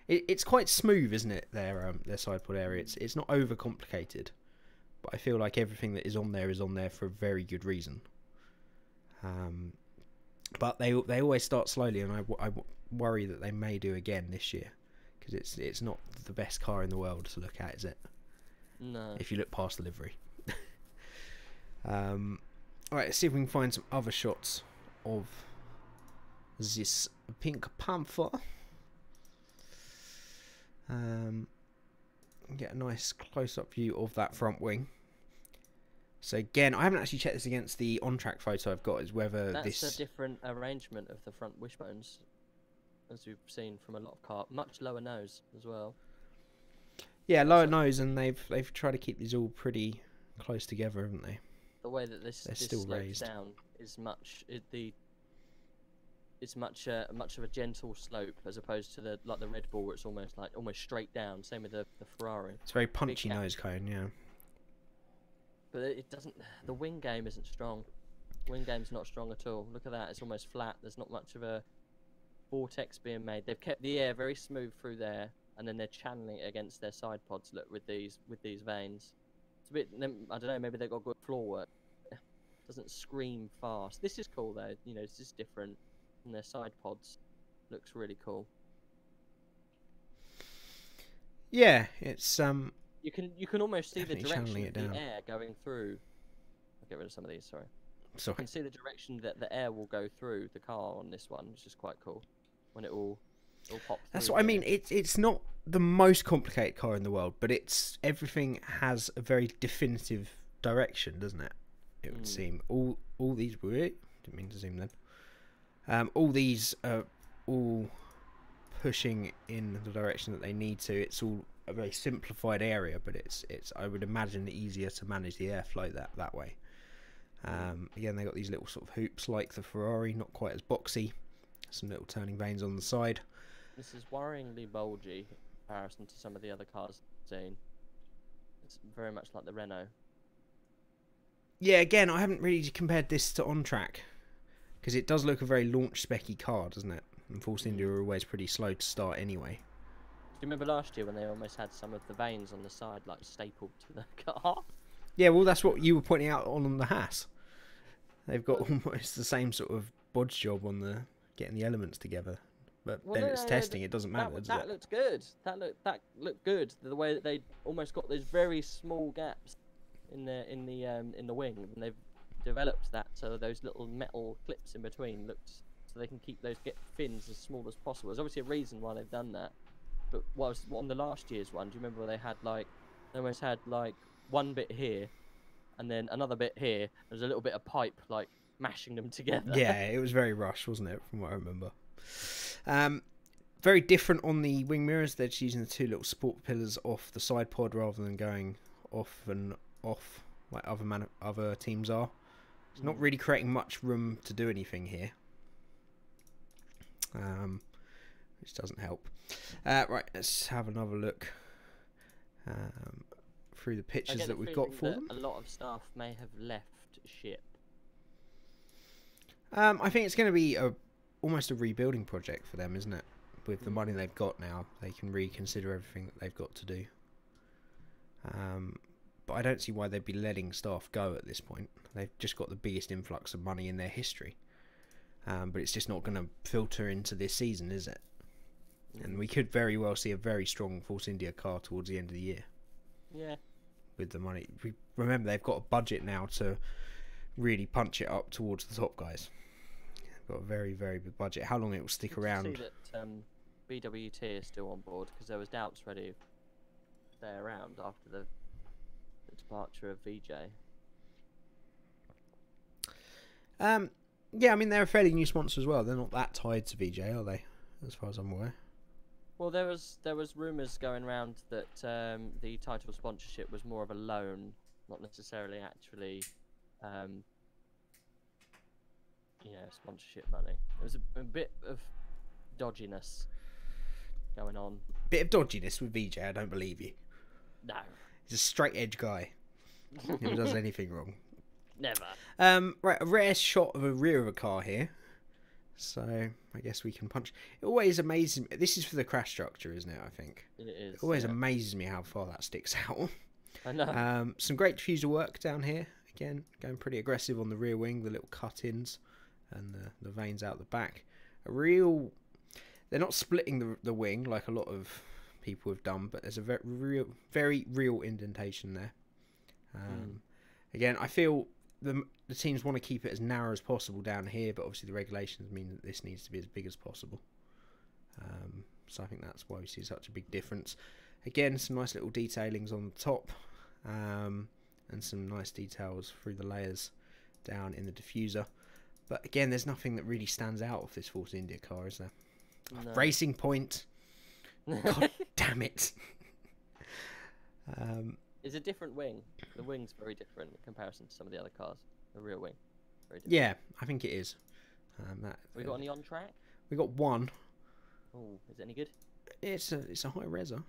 It's quite smooth, isn't it? Their sidepod area. It's not overcomplicated, but I feel like everything that is on there for a very good reason. But they always start slowly, and I worry that they may do again this year, because it's not the best car in the world to look at, is it? No. If you look past the livery. Alright, let's see if we can find some other shots of this Pink Panther. Get a nice close-up view of that front wing. So again, I haven't actually checked this against the on-track photo I've got, is whether That's this... a different arrangement of the front wishbones, as we've seen from a lot of cars. Much lower nose as well. Yeah, lower nose, and they've tried to keep these all pretty close together, haven't they? The way that this still slopes raised. down is much much of a gentle slope, as opposed to the Red Bull, where it's almost straight down. Same with the Ferrari. It's a very punchy nose cone, yeah. But it doesn't. The wing game isn't strong. Wing game's not strong at all. Look at that. It's almost flat. There's not much of a vortex being made. They've kept the air very smooth through there, and then they're channeling it against their side pods. Look, with these veins. It's a bit. I don't know. Maybe they've got good floor work. It doesn't scream fast. This is cool though. You know, this is different. And their side pods looks really cool. Yeah, it's You can almost see the definitely channeling direction it of the down. air going through. I'll get rid of some of these. Sorry. You sorry. can see the direction that the air will go through the car on this one, which is quite cool. When it all pop through. That's what I mean. It's not the most complicated car in the world, but everything has a very definitive direction, doesn't it? It would seem. All these didn't mean to zoom then. All these are all pushing in the direction that they need to. It's all a very simplified area, but it's I would imagine easier to manage the airflow that way. Again, they got these little sort of hoops like the Ferrari, not quite as boxy. Some little turning vanes on the side. This is worryingly bulgy in comparison to some of the other cars I've seen. It's very much like the Renault. Yeah, again, I haven't really compared this to on track, because it does look a very launch specky car, doesn't it? And Force India are always pretty slow to start anyway. Do you remember last year when they almost had some of the vanes on the side like stapled to the car? Yeah, well, that's what you were pointing out on the Haas. They've got almost the same sort of bodge job on the getting the elements together. But then it's testing; it doesn't matter, does that it? looked good. That looked good. The way that they almost got those very small gaps in the wing, and they've developed that so those little metal clips in between looked so they can keep those fins as small as possible. There's obviously a reason why they've done that. But on the last year's one, do you remember where they almost had like one bit here, and then another bit here. There's a little bit of pipe like mashing them together. Yeah, it was very rushed, wasn't it? From what I remember. Very different on the wing mirrors. They're just using the two little support pillars off the side pod rather than going off and off like other teams are. It's not really creating much room to do anything here, which doesn't help. Right, let's have another look through the pictures that we've got for them. A lot of staff may have left ship. I think it's going to be almost a rebuilding project for them, isn't it? With the money they've got now, they can reconsider everything that they've got to do. But I don't see why they'd be letting staff go at this point. They've just got the biggest influx of money in their history. But it's just not going to filter into this season, is it? And we could very well see a very strong Force India car towards the end of the year. Yeah. With the money. Remember, they've got a budget now to really punch it up towards the top guys. They've got a very, very big budget. How long it will stick around? See that BWT is still on board, because there was doubts whether to stay around after the departure of VJ. Yeah, I mean, they're a fairly new sponsor as well. They're not that tied to VJ, are they? As far as I'm aware. Well, there was rumours going around that the title sponsorship was more of a loan not necessarily actually, sponsorship money. There was a bit of dodginess going on. Bit of dodginess with VJ, I don't believe you. No. He's a straight edge guy. Never does anything wrong. Never. Right, a rare shot of a rear of a car here. So I guess we can punch. It always amazes me. This is for the crash structure, isn't it? I think It is. it always amazes me how far that sticks out. I know. Some great diffuser work down here. Again, going pretty aggressive on the rear wing, the little cut-ins and the veins out the back. They're not splitting the wing like a lot of people have done, but there's a very real indentation there. Again, I feel the teams want to keep it as narrow as possible down here, but obviously the regulations mean that this needs to be as big as possible. So I think that's why we see such a big difference. Again, some nice little detailings on the top, and some nice details through the layers down in the diffuser. But again, there's nothing that really stands out of this Force India car, is there? No. Racing Point. God damn it. It's a different wing. The wing's very different in comparison to some of the other cars. The rear wing, very different. Yeah, I think it is. We got any on track? We got one. Oh, is it any good? It's a high reser.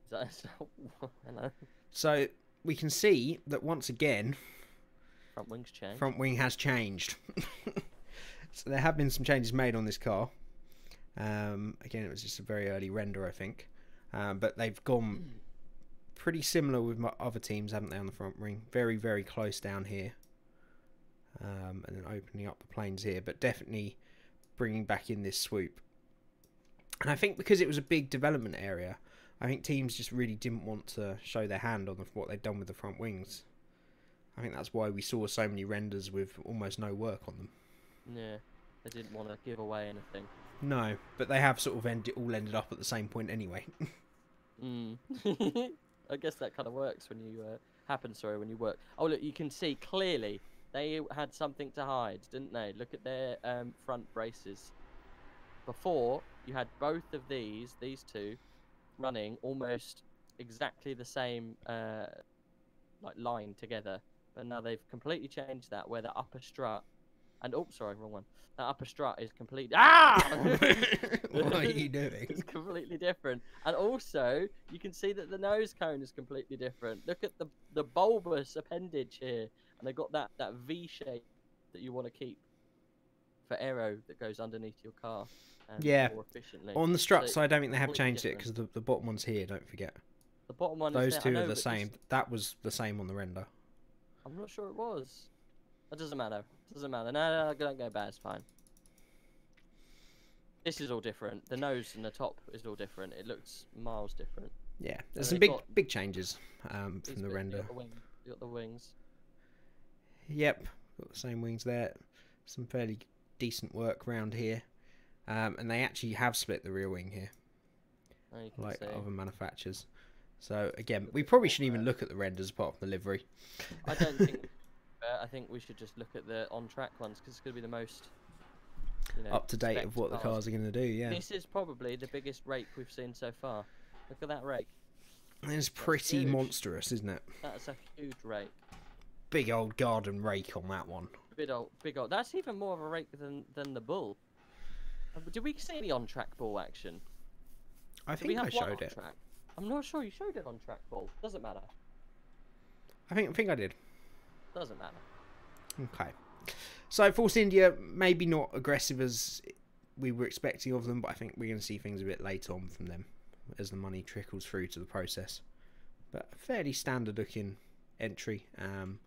Is that, hello. So we can see that once again, Front wing's changed. front wing has changed. So there have been some changes made on this car. Again, it was just a very early render, I think. But they've gone pretty similar with my other teams, haven't they, on the front wing? Very, very close down here. And then opening up the planes here, but definitely bringing back in this swoop. And I think because it was a big development area, I think teams just really didn't want to show their hand on what they'd done with the front wings. I think that's why we saw so many renders with almost no work on them. Yeah, they didn't want to give away anything. No, but they have sort of all ended up at the same point anyway. I guess that kind of works when you when you work. Oh, look, you can see clearly they had something to hide, didn't they? Look at their front braces. Before, you had both of these two, running almost exactly the same line together, but now they've completely changed that, where the upper strut and sorry, wrong one. That upper strut is completely What are you doing? It's completely different, and also you can see that the nose cone is completely different. Look at the bulbous appendage here, and they've got that V shape that you want to keep for aero that goes underneath your car. Yeah, more efficiently. on the strut So side, I don't think they have completely changed it because the bottom one's here. Don't forget. The bottom one. Those is two there. I are know, the but same. That was the same on the render. I'm not sure it was. That doesn't matter. Doesn't matter. No, don't go bad. It's fine. This is all different. The nose and the top is all different. It looks miles different. Yeah, there's And some they've big changes from These the bits, render. You got the wings. Yep, got the same wings there. Some fairly decent work around here. And they actually have split the rear wing here, Oh, you can like see. other manufacturers. So again, we probably shouldn't even look at the renders apart from the livery. I don't think. I think we should just look at the on-track ones because it's going to be the most Up to date of what the cars are going to do. Yeah, This is probably the biggest rake we've seen so far. Look at that rake. it's pretty huge. monstrous, isn't it? That's a huge rake. Big old garden rake on that one. Big old. That's even more of a rake than the bull. Did we see any on-track bull action? I Did we think I have one showed it. on-track? I'm not sure you showed it on-track bull. Doesn't matter. I think I did. Doesn't matter. Okay. So Force India, maybe not aggressive as we were expecting of them, but I think we're going to see things a bit later on from them as the money trickles through to the process. But a fairly standard looking entry, and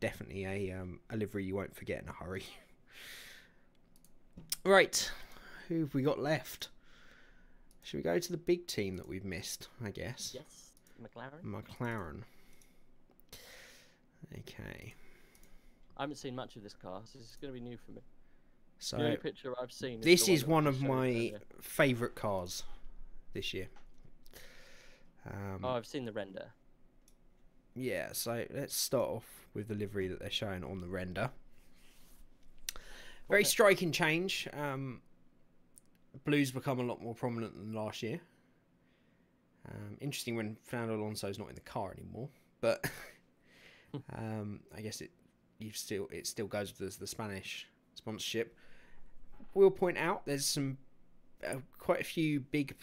definitely a livery you won't forget in a hurry. Right, who have we got left? Should we go to the big team that we've missed, I guess? Yes, McLaren. McLaren. Okay. I haven't seen much of this car, so this is going to be new for me. So The only picture I've seen. this the is that one you of showed my earlier. favourite cars this year. Oh, I've seen the render. Yeah, so let's start off with the livery that they're showing on the render. Very striking change. Blue's become a lot more prominent than last year. Interesting when Fernando Alonso's not in the car anymore, but I guess it still goes with the Spanish sponsorship. We'll point out there's some quite a few big,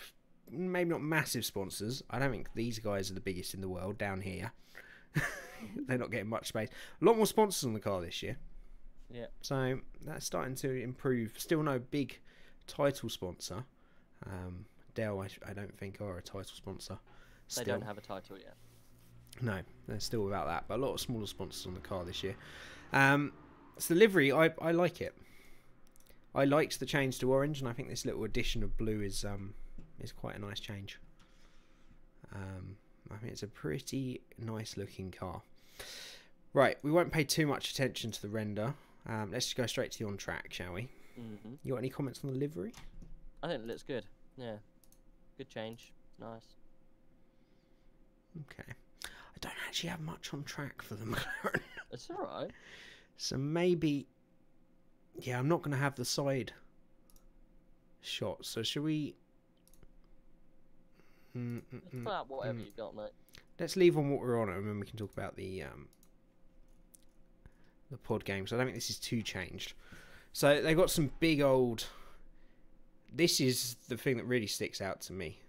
maybe not massive sponsors. I don't think these guys are the biggest in the world down here. They're not getting much space. A lot more sponsors on the car this year. Yeah. So that's starting to improve. Still no big title sponsor. Dell, I don't think, are a title sponsor. They don't have a title yet. No, they're still without that. But a lot of smaller sponsors on the car this year. So the livery, I like it. I liked the change to orange, and I think this little addition of blue is quite a nice change. I think it's a pretty nice looking car. Right, we won't pay too much attention to the render. Let's just go straight to the on track, shall we? Mm-hmm. You got any comments on the livery? I think it looks good. Yeah, good change. Nice. Okay. I don't actually have much on track for the McLaren. It's alright. So maybe... Yeah, I'm not going to have the side shot. So should we... Put out whatever you got, mate. Let's leave on what we're on, and then we can talk about the pod game. So I don't think this is too changed. So they've got some big old... This is the thing that really sticks out to me.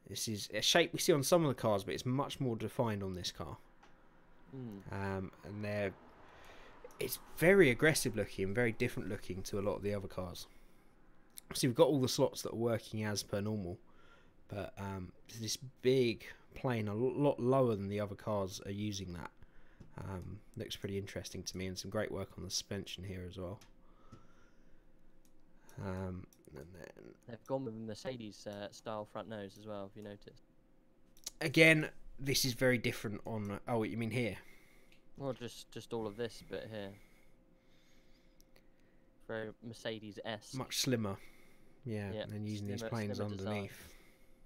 This is a shape we see on some of the cars, but it's much more defined on this car. And it's very aggressive looking, very different looking to a lot of the other cars. So we've got all the slots that are working as per normal, but this big plane, a lot lower than the other cars are using that. Looks pretty interesting to me, and some great work on the suspension here as well. And then They've gone with a Mercedes style front nose as well, have you noticed? again, this is very different on... Oh, you mean here? Well, just all of this bit here. Very Mercedes-esque. Much slimmer. Yeah, Yeah, and then using these planes slimmer design. underneath.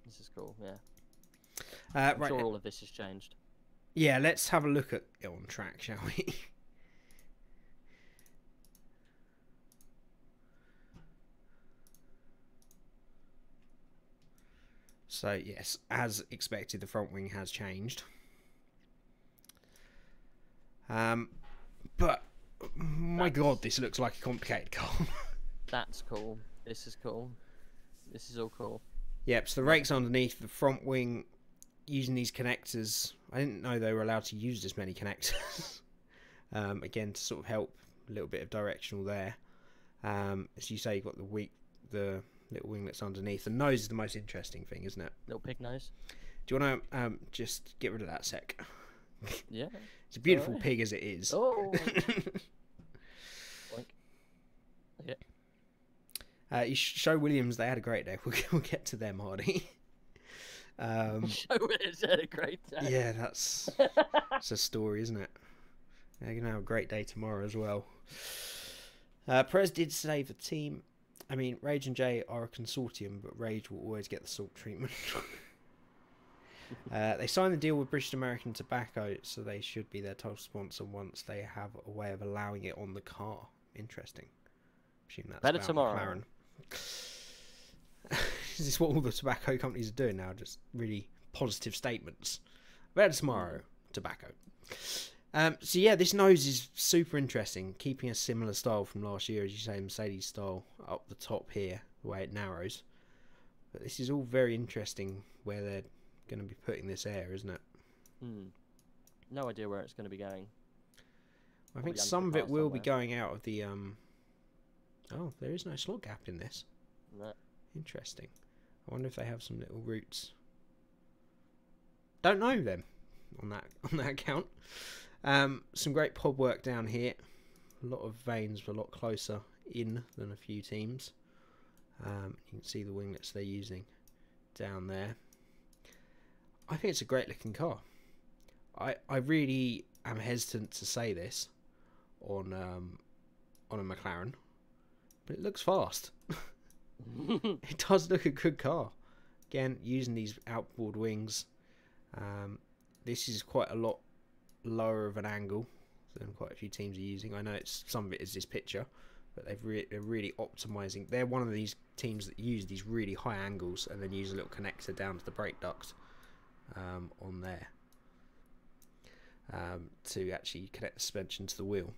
This is cool, yeah. I'm Right, sure all of this has changed. yeah, let's have a look at it on track, shall we? So, yes, as expected, the front wing has changed. But, my God, this looks like a complicated car. That's cool. This is cool. This is all cool. Yep, so the rake's underneath, the front wing, using these connectors. I didn't know they were allowed to use this many connectors. Again, to sort of help a little bit of directional there. As you say, you've got the little winglet's underneath. The nose is the most interesting thing, isn't it? Little pig nose. Do you want to just get rid of that sec? Yeah. It's a beautiful Alright. pig as it is. Oh. Yeah. You show Williams they had a great day. We'll get to them, Hardy. Show it had a great day. Yeah, that's a story, isn't it? They're going to have a great day tomorrow as well. Perez did say the team... I mean, Rage and J are a consortium, but Rage will always get the salt treatment. They signed the deal with British American Tobacco, so they should be their title sponsor once they have a way of allowing it on the car. Interesting. Assume that's Better about tomorrow. McLaren. Is this what all the tobacco companies are doing now? Just really positive statements. Better tomorrow, tobacco. So yeah, this nose is super interesting, keeping a similar style from last year, as you say, Mercedes style up the top here, the way it narrows. But this is all very interesting where they're going to be putting this air, isn't it? No idea where it's going to be going. I think Probably some of under it the car will be somewhere. going out of the... Oh, there is no slot gap in this. No. Interesting. I wonder if they have some little roots. Don't know them on that account. Some great pod work down here. A lot of vanes a lot closer in than a few teams. You can see the winglets they're using down there. I think it's a great looking car. I really am hesitant to say this on a McLaren, but it looks fast. It does look a good car. Again, using these outboard wings. This is quite a lot lower of an angle than quite a few teams are using. I know some of it is this picture, but they're really optimizing. They're one of these teams that use these really high angles and then use a little connector down to the brake duct on there. to actually connect the suspension to the wheel.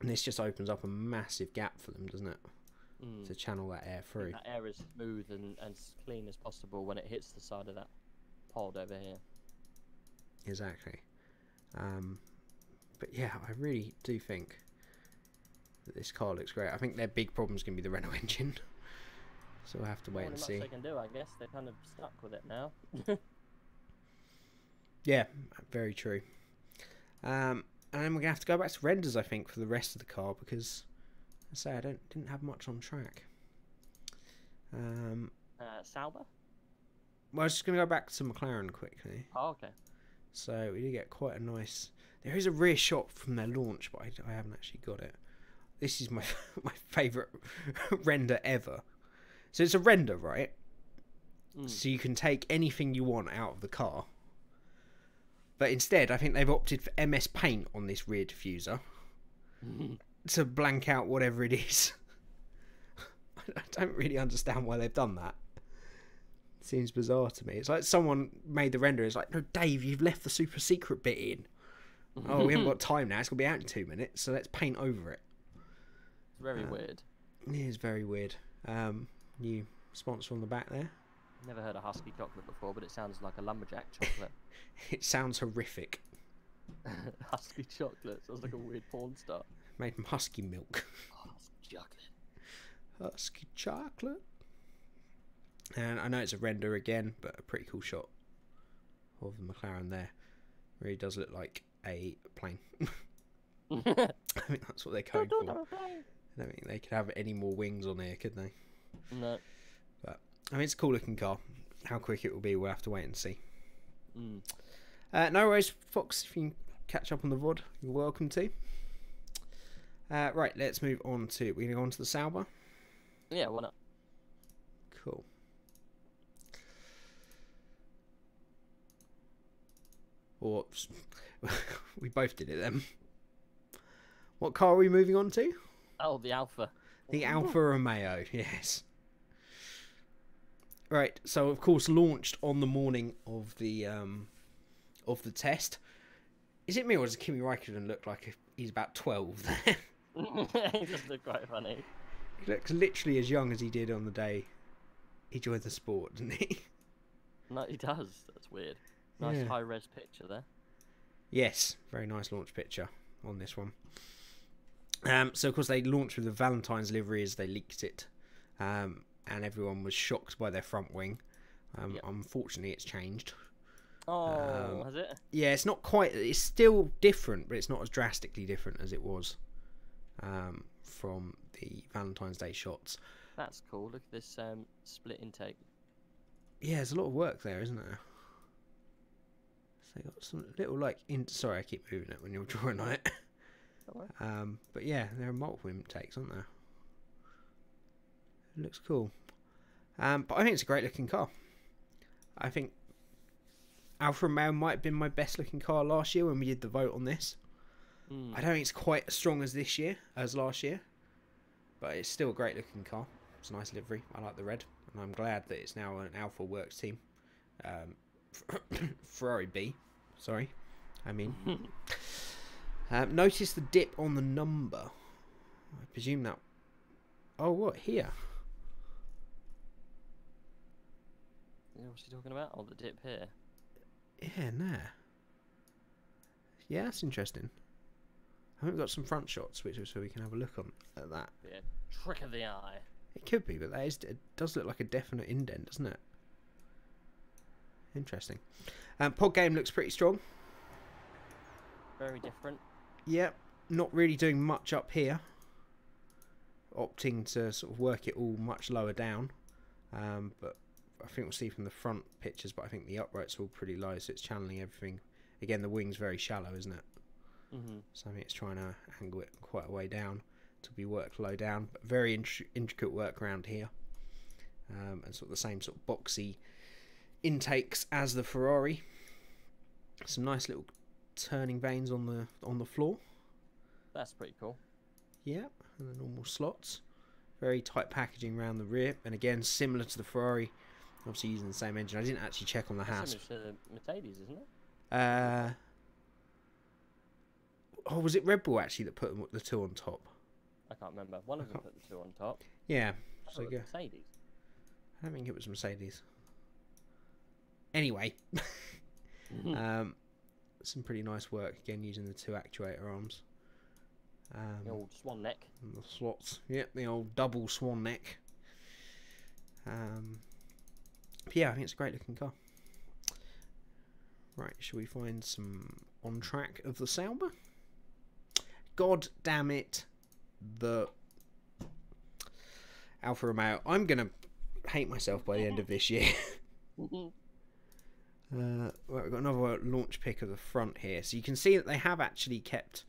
And this just opens up a massive gap for them, doesn't it? To channel that air through. That air is smooth and as clean as possible when it hits the side of that pod over here. Exactly. But yeah, I really do think that this car looks great. I think their big problem is going to be the Renault engine. So we'll have to wait and see. Not much they can do, I guess. They're kind of stuck with it now. Yeah, very true. And then we're going to have to go back to renders, I think, for the rest of the car, because I say I didn't have much on track. Sauber? Well, I was just going to go back to McLaren quickly. Oh, okay. So we did get quite a nice... There is a rear shot from their launch, but I haven't actually got it. This is my my favourite render ever. So it's a render, right? So you can take anything you want out of the car. But instead, I think they've opted for MS Paint on this rear diffuser to blank out whatever it is. I don't really understand why they've done that. It seems bizarre to me. It's like someone made the render. It's like, no, Dave, you've left the super secret bit in. Oh, we haven't got time now. It's going to be out in 2 minutes, so let's paint over it. It's very weird. It is very weird. New sponsor on the back there. Never heard of Husky chocolate before, but it sounds like a lumberjack chocolate. It sounds horrific. Husky chocolate sounds like a weird porn star. Made from husky milk. Oh, Husky chocolate. Husky chocolate. And I know it's a render again, but a pretty cool shot of the McLaren there. Really does look like a plane. I think that's what they're going for. I don't think they could have any more wings on here, could they? No. But I mean, it's a cool looking car. How quick it will be, we'll have to wait and see. No worries, Fox. If you can catch up on the VOD, you're welcome to. Right, let's move on to... We're going to go on to the Sauber. Yeah, why not? Cool. Or we both did it then. What car are we moving on to? Oh, the Alfa. The Alfa Romeo, yes. Right, so of course launched on the morning of the test. Is it me or does Kimi Raikkonen look like he's about 12 there? He does look quite funny. He looks literally as young as he did on the day he joined the sport, didn't he? No, he does. That's weird. Nice high-res picture there. Yes, very nice launch picture on this one. So of course they launched with the Valentine's livery as they leaked it, and everyone was shocked by their front wing. Unfortunately, it's changed. Oh, has it? Yeah, it's not quite. It's still different, but it's not as drastically different as it was from the Valentine's Day shots. That's cool. Look at this split intake. Yeah, there's a lot of work there, isn't there? So they got some little sorry, I keep moving it when you're drawing on it. But yeah, there are multiple intakes, aren't there? It looks cool. But I think it's a great looking car. I think Alfa Romeo might have been my best looking car last year when we did the vote on this. I don't think it's quite as strong as this year, as last year. But it's still a great looking car. It's a nice livery. I like the red. And I'm glad that it's now an Alfa Works team. Ferrari B. Sorry. I mean. Notice the dip on the number. I presume that... Oh, what? Here? What's he talking about? Oh, the dip here. Yeah, and there. Yeah, that's interesting. I think we've got some front shots, so we can have a look at that. Yeah, trick of the eye. It could be, but it does look like a definite indent, doesn't it? Interesting. Pod game looks pretty strong. Very different. Yep, not really doing much up here. Opting to sort of work it all much lower down. But I think we'll see from the front pictures, but I think the uprights are all pretty low, so it's channeling everything. Again, the wing's very shallow, isn't it? So I think it's trying to angle it quite a way down to be worked low down. But very intricate work around here. And sort of the same sort of boxy intakes as the Ferrari. Some nice little turning vanes on the floor. That's pretty cool. Yeah, and the normal slots. Very tight packaging around the rear, and again similar to the Ferrari, obviously using the same engine. I didn't actually check on the house. Similar to the Mercedes, isn't it? Oh, was it Red Bull actually that put the two on top? I can't remember. One of them put the two on top. Yeah. I So thought it was yeah. Mercedes. I don't think it was Mercedes. Anyway, some pretty nice work again using the two actuator arms. The old swan neck. And the slots. Yep, the old double swan neck. But yeah, I think it's a great looking car. Right, shall we find some on track of the Sauber? God damn it, the Alfa Romeo. I'm gonna hate myself by the end of this year. Right, we've got another launch pic of the front here, so you can see that they have actually kept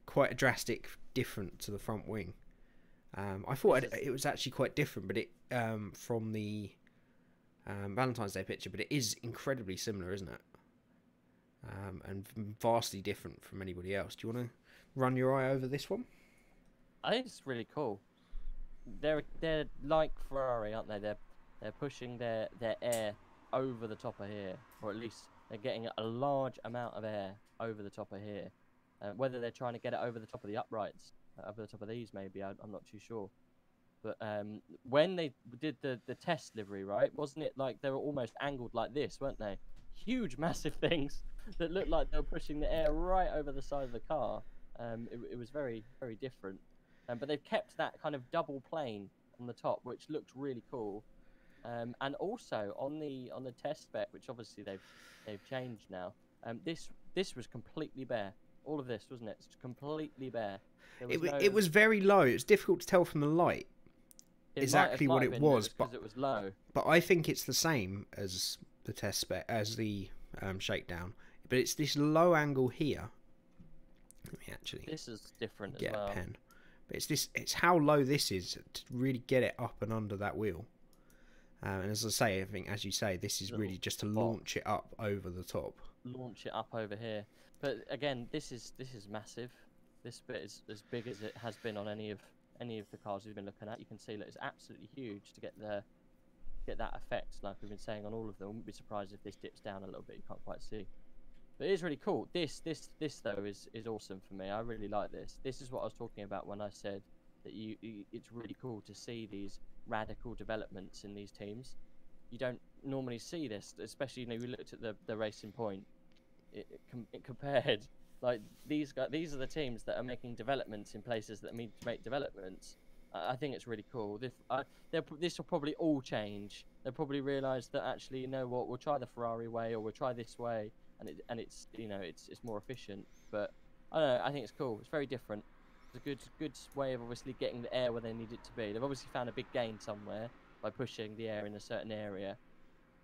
quite a drastic different to the front wing. I thought it was actually quite different, but it from the Valentine's Day picture, but it is incredibly similar, isn't it? And vastly different from anybody else. Do you want to run your eye over this one? I think it's really cool. They're like Ferrari, aren't they? They're pushing their air over the top of here, or at least they're getting a large amount of air over the top of here. Whether they're trying to get it over the top of the uprights, over the top of these, maybe I'm not too sure. But when they did the test livery, right, wasn't it like they were almost angled like this, weren't they? Huge, massive things that looked like they were pushing the air right over the side of the car. It was very, very different. But they've kept that kind of double plane on the top, which looked really cool. And also on the test spec, which obviously they've changed now. This was completely bare. All of this, wasn't it? It's completely bare. It was very low. It was difficult to tell from the light exactly what it was, but it was low. But I think it's the same as the test spec, as the shakedown. But it's this low angle here. Let me actually. This is different get as well. a pen. But it's this. It's how low this is to really get it up and under that wheel. And as I say, I think as you say, this is really just to launch it up over the top. Launch it up over here. But again, this is massive. This bit is as big as it has been on any of the cars we've been looking at. You can see that it's absolutely huge to get that effect, like we've been saying on all of them. I wouldn't be surprised if this dips down a little bit. You can't quite see. But it is really cool. This though is awesome for me. I really like this. This is what I was talking about when I said that it's really cool to see these radical developments in these teams. You don't normally see this, especially we looked at the Racing Point. It compared, like these guys. These are the teams that are making developments in places that need to make developments. I think it's really cool. This will probably all change. They'll probably realise that actually, you know what, we'll try the Ferrari way, or we'll try this way, and it's it's more efficient. But I don't know. I think it's cool. It's very different. It's a good way of obviously getting the air where they need it to be. They've obviously found a big gain somewhere by pushing the air in a certain area.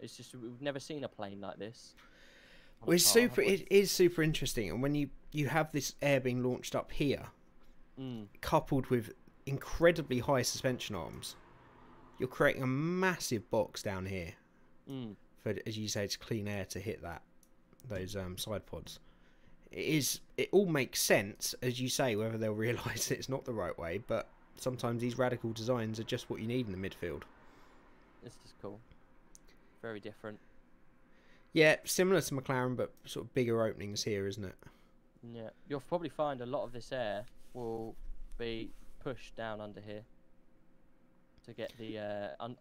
It's just we've never seen a plane like this. Well, it is super interesting, and when you have this air being launched up here, coupled with incredibly high suspension arms, you're creating a massive box down here for, as you say, it's clean air to hit those side pods. It all makes sense, as you say, whether they'll realise it's not the right way, but sometimes these radical designs are just what you need in the midfield. This is cool. Very different. Yeah, similar to McLaren, but sort of bigger openings here, isn't it? Yeah, you'll probably find a lot of this air will be pushed down under here to get the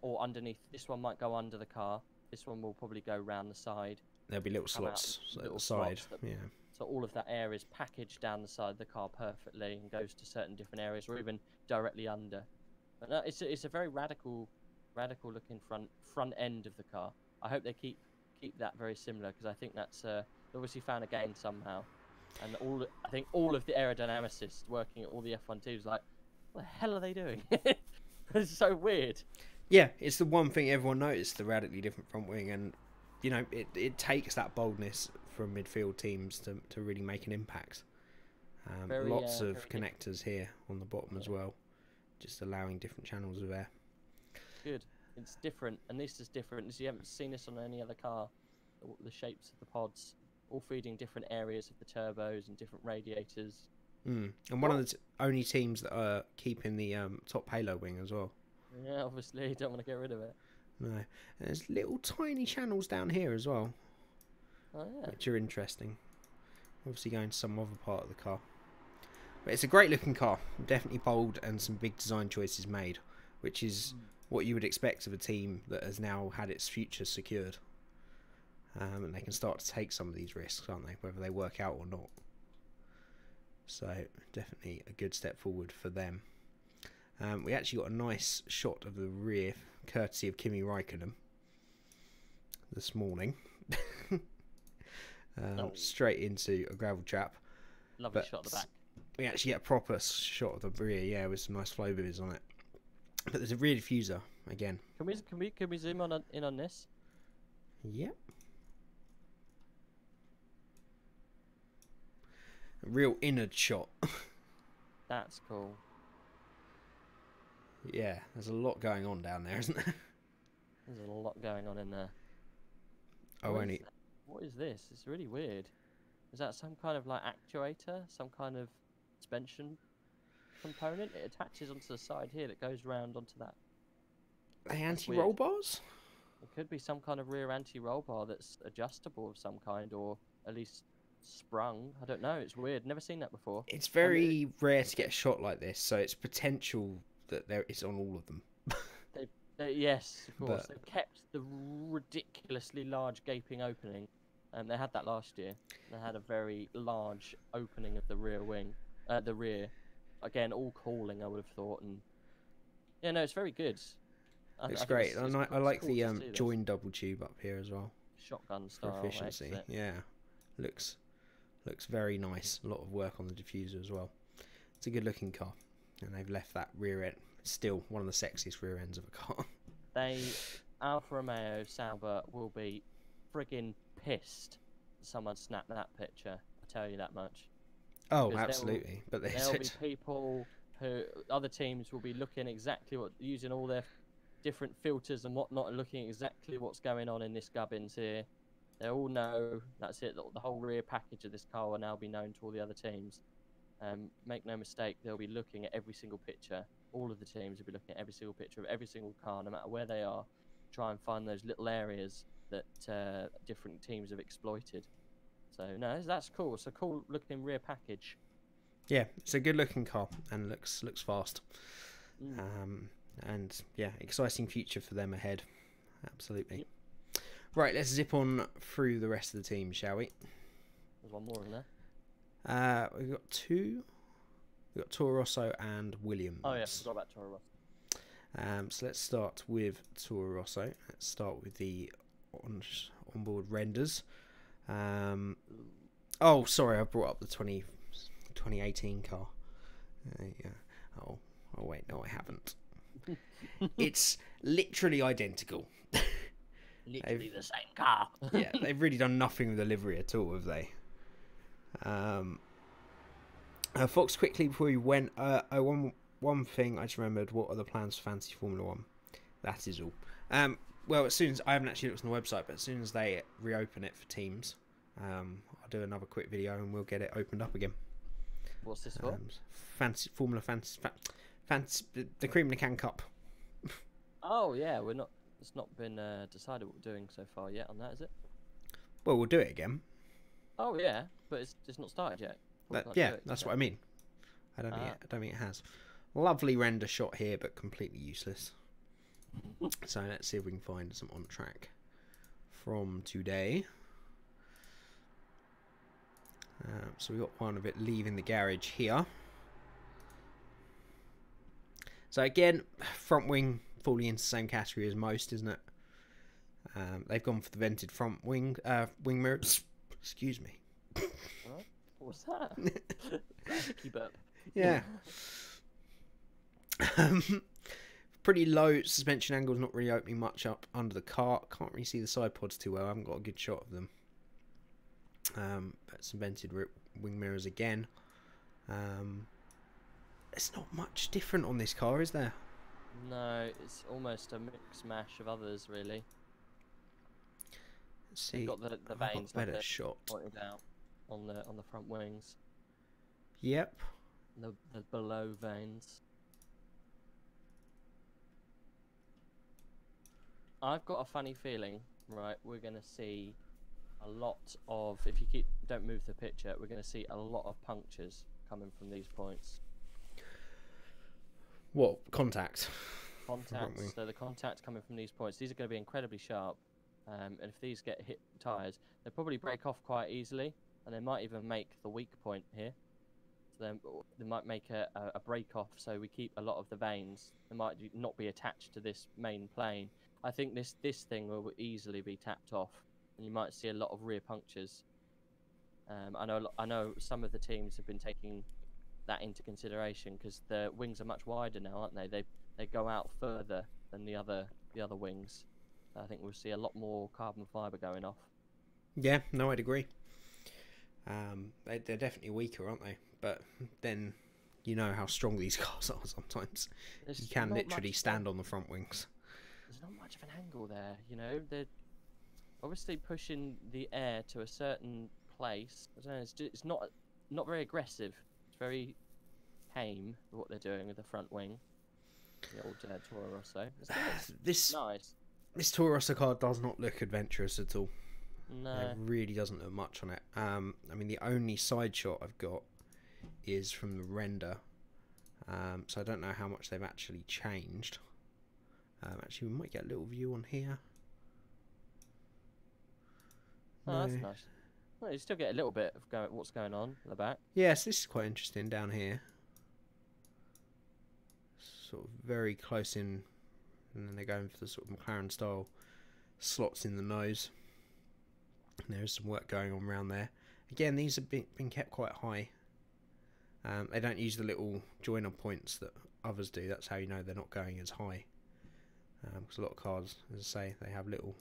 or underneath. This one might go under the car. This one will probably go round the side. There'll be little slots at the side. Yeah. So all of that air is packaged down the side of the car perfectly and goes to certain different areas, or even directly under. But no, it's a very radical looking front end of the car. I hope they keep that very similar, because I think that's they obviously found a gain somehow. And I think all of the aerodynamicists working at all the F1 teams like, what the hell are they doing? It's so weird. Yeah, it's the one thing everyone noticed, the radically different front wing, and it takes that boldness from midfield teams to really make an impact. Lots of connectors here on the bottom as well, just allowing different channels of air. Good. It's different, and this is different. You haven't seen this on any other car. The shapes of the pods, all feeding different areas of the turbos and different radiators. And one of the only teams that are keeping the top halo wing as well. Yeah, obviously, you don't want to get rid of it. No. And there's little tiny channels down here as well. Oh, yeah. Which are interesting. obviously going to some other part of the car. But it's a great looking car, definitely bold, and some big design choices made, which is what you would expect of a team that has now had its future secured. And they can start to take some of these risks, aren't they, whether they work out or not. So definitely a good step forward for them. We actually got a nice shot of the rear, courtesy of Kimi Räikkönen, this morning. Straight into a gravel trap. Lovely shot at the back. We actually get a proper shot of the rear, yeah, with some nice flow bivvies on it. But there's a rear diffuser again. Can we zoom in on this? Yep. A real innard shot. That's cool. Yeah, there's a lot going on down there, isn't there? There's a lot going on in there. What is this? It's really weird. Is that some kind of like actuator? Some kind of suspension component? It attaches onto the side here that goes round onto that. Are they anti-roll bars? It could be some kind of rear anti-roll bar that's adjustable of some kind, or at least sprung. I don't know. It's weird. Never seen that before. It's very rare to get a shot like this, so it's potential that it's on all of them. Yes, of course. They've kept the ridiculously large gaping opening. They had that last year. They had a very large opening of the rear wing, the rear. Again, all cooling, I would have thought. And yeah, no, it's very good. Looks great. I like the join double tube up here as well. Shotgun style for efficiency. Yeah, looks very nice. A lot of work on the diffuser as well. It's a good looking car, and they've left that rear end. Still one of the sexiest rear ends of a car. Alfa Romeo Sauber will be friggin' pissed someone snapped that picture. I tell you that much. Oh, absolutely. But there'll be people other teams will be looking exactly using all their different filters and whatnot, and looking exactly what's going on in this gubbins here. They all know that's it. The whole rear package of this car will now be known to all the other teams. Make no mistake, they'll be looking at every single picture. All of the teams will be looking at every single picture of every single car, no matter where they are, try and find those little areas that different teams have exploited. So no, that's cool. It's a cool looking rear package. Yeah, it's a good looking car and looks fast. And yeah, exciting future for them ahead. Absolutely. Yep. Right, let's zip on through the rest of the team, shall we? There's one more in there. We've got two. We've got Toro Rosso and Williams. Oh yeah, forgot about Toro Rosso. So let's start with Toro Rosso. Let's start with the onboard renders. Oh, sorry, I brought up the 2018 car. Yeah. Oh wait, no, I haven't. It's literally identical. Literally the same car. Yeah, they've really done nothing with the livery at all, have they? Fox, quickly before we went, one thing I just remembered. What are the plans for Fantasy Formula 1? That is all. Well, as soon as I haven't actually looked on the website, but as soon as they reopen it for teams, I'll do another quick video and we'll get it opened up again. What's this for? Fantasy Formula Fantasy, the Cream in the Can Cup. Oh yeah, it's not been decided what we're doing so far yet on that, is it? Well, we'll do it again. Oh yeah, but it's not started yet. That's what I mean. I don't think it has. Lovely render shot here, but completely useless. So let's see if we can find some on track from today. So we got one of it leaving the garage here. So again, front wing falling into the same category as most, isn't it? They've gone for the vented front wing mirrors. Excuse me. What was that? Keep up. Yeah. Pretty low suspension angles, not really opening much up under the car. Can't really see the side pods too well. I haven't got a good shot of them. But some vented wing mirrors again. There's not much different on this car, is there? No, it's almost a mix mash of others, really. Let's see. You've got the veins better shot pointed out on the front wings. Yep. The below veins. I've got a funny feeling, right, we're going to see a lot of, if you don't move the picture, we're going to see a lot of punctures coming from these points. What contact? Contacts. So the contacts coming from these points, these are going to be incredibly sharp. And if these get hit tires, they'll probably break off quite easily, and they might even make the weak point here. So they might make a break off, so we keep a lot of the vanes. They might not be attached to this main plane. I think this thing will easily be tapped off, and you might see a lot of rear punctures. I know some of the teams have been taking that into consideration because the wings are much wider now, aren't they? They go out further than the other wings. I think we'll see a lot more carbon fibre going off. Yeah, no, I'd agree. They're definitely weaker, aren't they? But then you know how strong these cars are sometimes. You can literally stand on the front wings. There's not much of an angle there, you know. They're obviously pushing the air to a certain place. I don't know, it's not very aggressive. It's very tame what they're doing with the front wing. The old Toro Rosso. This nice. This Toro Rosso car does not look adventurous at all. No. It really doesn't look much on it. I mean, the only side shot I've got is from the render. So I don't know how much they've actually changed. Actually, we might get a little view on here. Oh, no. That's nice. Well, you still get a little bit of what's going on at the back. Yes, this is quite interesting down here. Sort of very close in, and then they're going for the sort of McLaren style slots in the nose. And there is some work going on around there. Again, these have been kept quite high. They don't use the little joiner points that others do. That's how you know they're not going as high. Because a lot of cars, as I say, they have little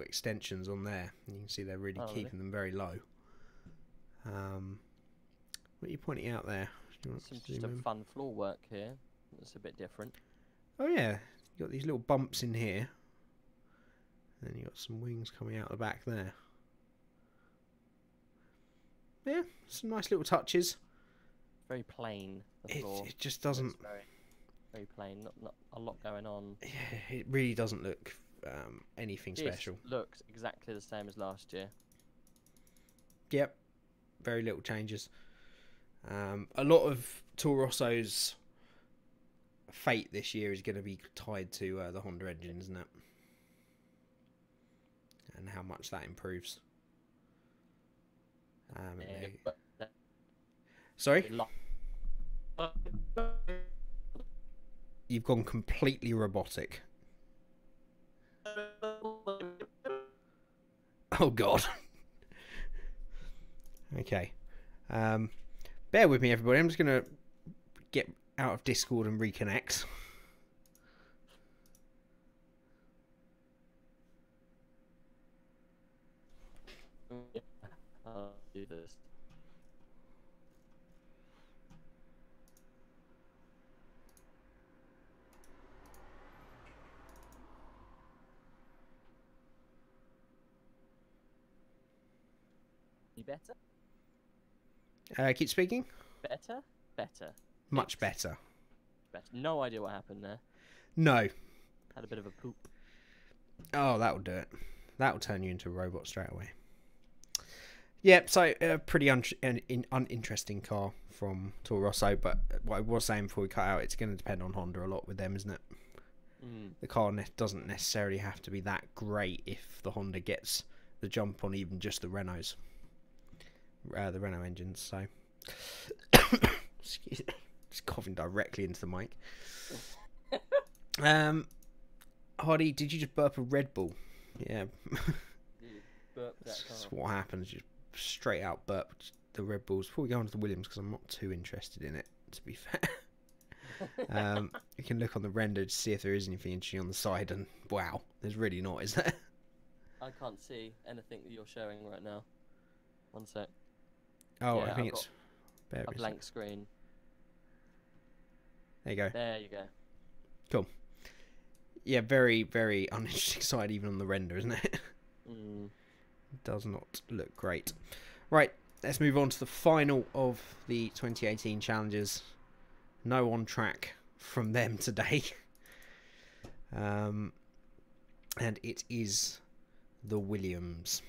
extensions on there, and you can see they're really keeping them very low. What are you pointing out there? Just a fun floor work here. That's a bit different. Oh yeah, you got these little bumps in here. Then you got some wings coming out the back there. Yeah, some nice little touches. Very plain. The floor. It just doesn't. Very, very plain. Not a lot going on. Yeah, it really doesn't look anything special. Looks exactly the same as last year. Yep, very little changes. A lot of Toro Rosso's fate this year is going to be tied to the Honda engine, isn't it? And how much that improves. Sorry? You've gone completely robotic. Oh god. Okay. Bear with me, everybody. I'm just going to get out of Discord and reconnect. I'll do this. You better? Keep speaking. Better? Better. Much better. Better. No idea what happened there. No. Had a bit of a poop. Oh, that'll do it. That'll turn you into a robot straight away. Yep, so a pretty uninteresting car from Toro Rosso, but what I was saying before we cut out, it's going to depend on Honda a lot with them, isn't it? The car doesn't necessarily have to be that great if the Honda gets the jump on even just the Renaults. The Renault engines, so... Excuse me. Just coughing directly into the mic. Hardy, did you just burp a Red Bull? Yeah. That's what happens. Just straight out burp the Red Bulls. Before we go on to the Williams, because I'm not too interested in it, to be fair. You can look on the render to see if there is anything interesting on the side, and wow, there's really not, is there? I can't see anything that you're showing right now. One sec. Oh, yeah, I think it's a blank screen. There you go. There you go. Cool. Yeah, very, very uninteresting side even on the render, isn't it? Does not look great. Right, let's move on to the final of the 2018 challenges. No on track from them today. And it is the Williams.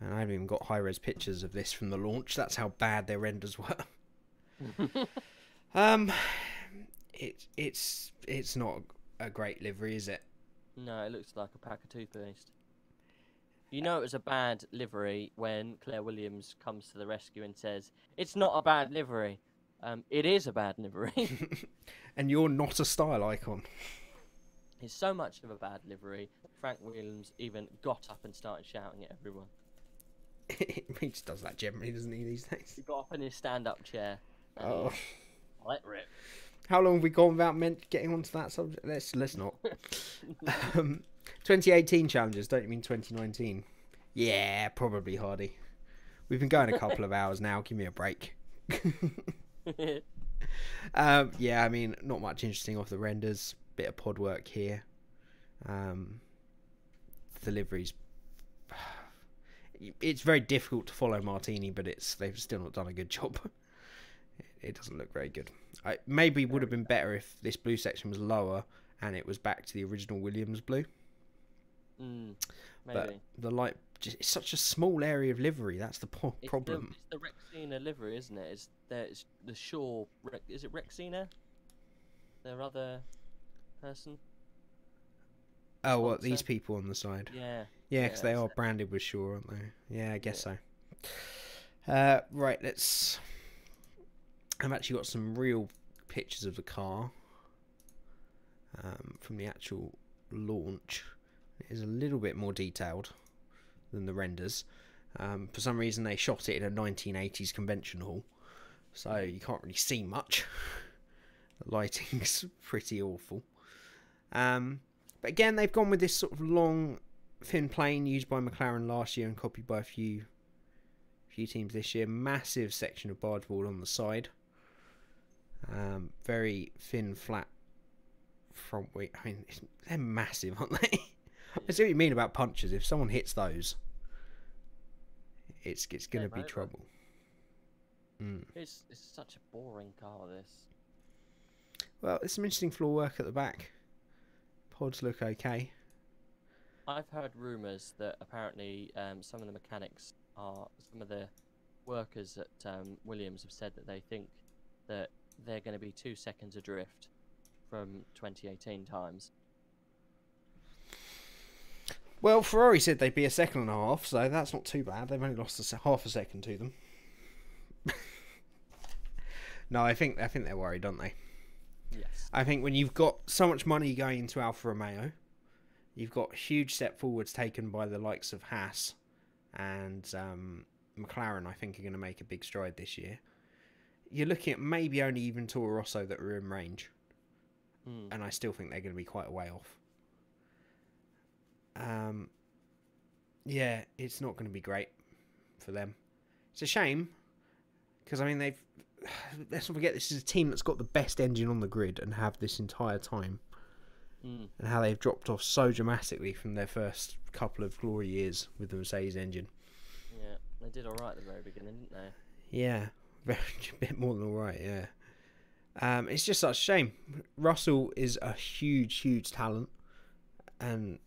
And I haven't even got high-res pictures of this from the launch. That's how bad their renders were. It's not a great livery, is it? No, it looks like a pack of toothpaste. You know it was a bad livery when Claire Williams comes to the rescue and says, "It's not a bad livery." It is a bad livery. And you're not a style icon. It's so much of a bad livery. Frank Williams even got up and started shouting at everyone. He just does that generally, doesn't he, these days? He got up in his stand-up chair. Oh. Let rip. How long have we gone without getting onto that subject? Let's not. 2018 challenges, don't you mean 2019? Yeah, probably, Hardy. We've been going a couple of hours now. Give me a break. Yeah, I mean, not much interesting off the renders. Bit of pod work here. Deliveries. It's very difficult to follow Martini, but they've still not done a good job. It doesn't look very good. Maybe would have been better if this blue section was lower and it was back to the original Williams blue. Maybe. But the light, it's such a small area of livery. That's the problem. It's the Rexina livery, isn't it? It's the Shaw. Is it Rexina? Their other person? Oh, what, these people on the side? Yeah. Yeah, because they are branded with Shaw, aren't they? Yeah, I guess so. Right, let's... I've actually got some real pictures of the car from the actual launch. It is a little bit more detailed than the renders. For some reason they shot it in a 1980s convention hall, so you can't really see much. The lighting's pretty awful. But again, they've gone with this sort of long, thin plane used by McLaren last year and copied by a few teams this year. Massive section of bargeboard on the side. Very thin, flat front wheel. I mean, they're massive, aren't they? I see what you mean about punches. If someone hits those, it's going to be trouble. It's such a boring car, this. Well, there's some interesting floor work at the back. Pods look okay. I've heard rumours that apparently some of the mechanics some of the workers at Williams have said that they think that they're going to be 2 seconds adrift from 2018 times. Well, Ferrari said they'd be a second and a half, so that's not too bad. They've only lost half a second to them. No, I think they're worried, don't they? Yes. I think when you've got so much money going into Alfa Romeo, you've got huge step forwards taken by the likes of Haas and McLaren. I think are going to make a big stride this year. You're looking at maybe only even Toro Rosso that are in range, and I still think they're going to be quite a way off. Yeah, it's not going to be great for them. It's a shame because I mean let's not forget this is a team that's got the best engine on the grid and have this entire time, and how they've dropped off so dramatically from their first couple of glory years with the Mercedes engine. Yeah, they did all right at the very beginning, didn't they? Yeah, a bit more than all right. Yeah, it's just such a shame. Russell is a huge talent, and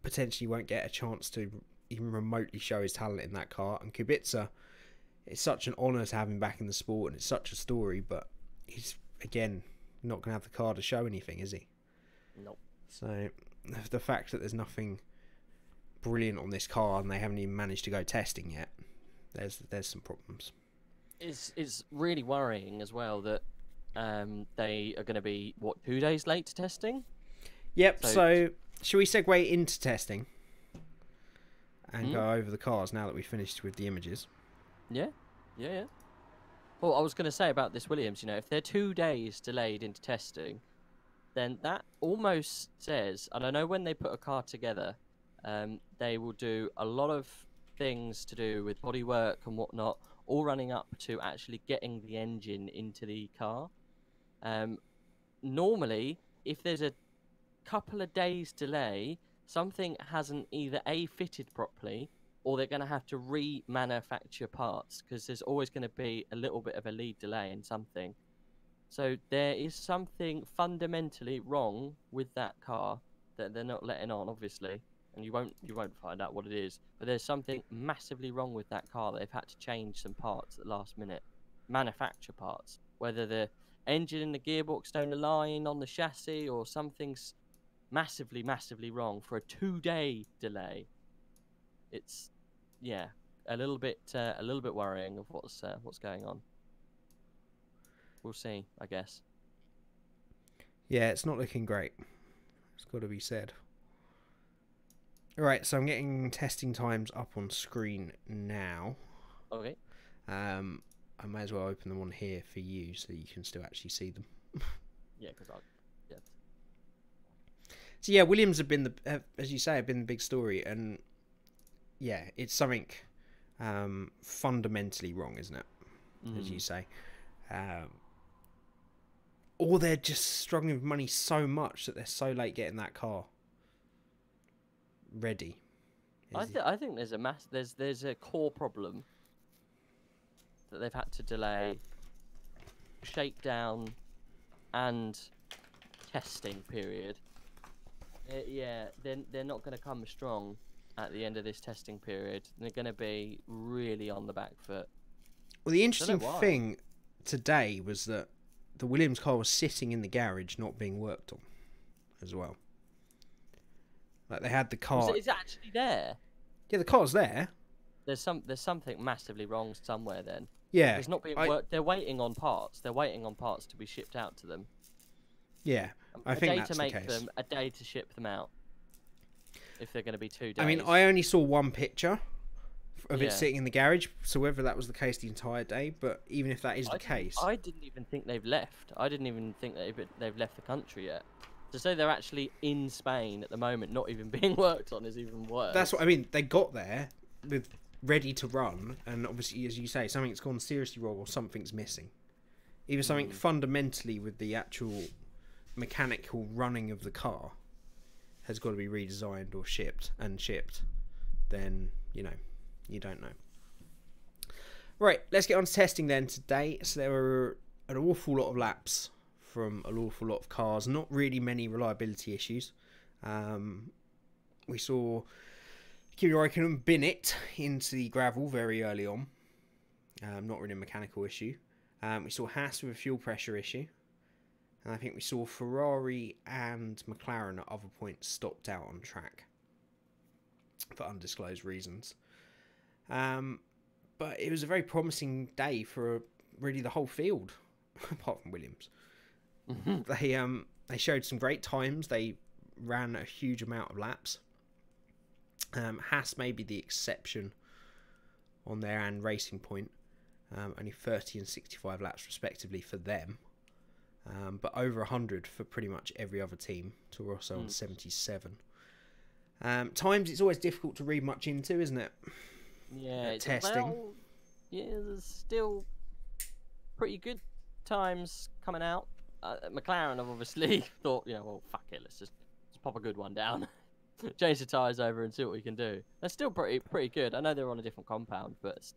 potentially won't get a chance to even remotely show his talent in that car. And Kubica, it's such an honour to have him back in the sport, and it's such a story, but he's, again, not going to have the car to show anything, is he? Nope. So, the fact that there's nothing brilliant on this car and they haven't even managed to go testing yet, there's some problems. It's really worrying as well that they are going to be, 2 days late to testing? Yep, so shall we segue into testing and go over the cars now that we've finished with the images? Yeah. Well, I was going to say about this Williams, if they're 2 days delayed into testing, then that almost says, and I know when they put a car together, they will do a lot of things to do with bodywork and whatnot, all running up to actually getting the engine into the car. Normally, if there's a couple of days delay, something hasn't either fitted properly, or they're going to have to remanufacture parts, because there's always going to be a little bit of a lead delay in something. So there is something fundamentally wrong with that car that they're not letting on, obviously, and you won't find out what it is. But there's something massively wrong with that car. They've had to change some parts at the last minute, manufacture parts, whether the engine and the gearbox don't align on the chassis or something's massively wrong for a 2-day delay. It's a little bit worrying of what's going on. We'll see, I guess. Yeah, it's not looking great. It's got to be said. Alright, so I'm getting testing times up on screen now. Okay. I may as well open them on here for you so you can still actually see them. Yeah, because So yeah, Williams have been as you say, have been the big story, and yeah, it's something fundamentally wrong, isn't it? As you say. Or they're just struggling with money so much that they're so late getting that car ready. I think there's a core problem that they've had to delay shakedown and testing period. They're not going to come strong at the end of this testing period. They're going to be really on the back foot. Well, the interesting thing today was that the Williams car was sitting in the garage, not being worked on, as well. Like they had the car. Is it actually there? Yeah, the car's there. There's something massively wrong somewhere. Then. Yeah. It's not being worked. They're waiting on parts. They're waiting on parts to be shipped out to them. Yeah, I think that's the case. A day to make them, a day to ship them out. If they're going to be 2 days. I mean, I only saw one picture of it sitting in the garage, so whether that was the case the entire day, but even if that is the case... I didn't even think they've left. I didn't even think they've left the country yet. To say they're actually in Spain at the moment, not even being worked on, is even worse. That's what I mean. They got there with ready to run, and obviously, as you say, something's gone seriously wrong or something's missing. Either something fundamentally with the actual mechanical running of the car has got to be redesigned or shipped, then, you don't know. Right, let's get on to testing then today. So there were an awful lot of laps from an awful lot of cars, not really many reliability issues. We saw Kimi Räikkönen bin it into the gravel very early on. Not really a mechanical issue. We saw Haas with a fuel pressure issue. And I think we saw Ferrari and McLaren at other points stopped out on track for undisclosed reasons. But it was a very promising day for really the whole field, apart from Williams. They showed some great times. They ran a huge amount of laps. Haas may be the exception on their and Racing Point. Only 30 and 65 laps respectively for them. But over 100 for pretty much every other team. Toro Rosso on 77. Times it's always difficult to read much into, isn't it? Yeah, testing. Well, yeah, there's still pretty good times coming out. McLaren have obviously thought, well, fuck it, let's pop a good one down, change the tyres over, and see what we can do. They're still pretty good. I know they're on a different compound, but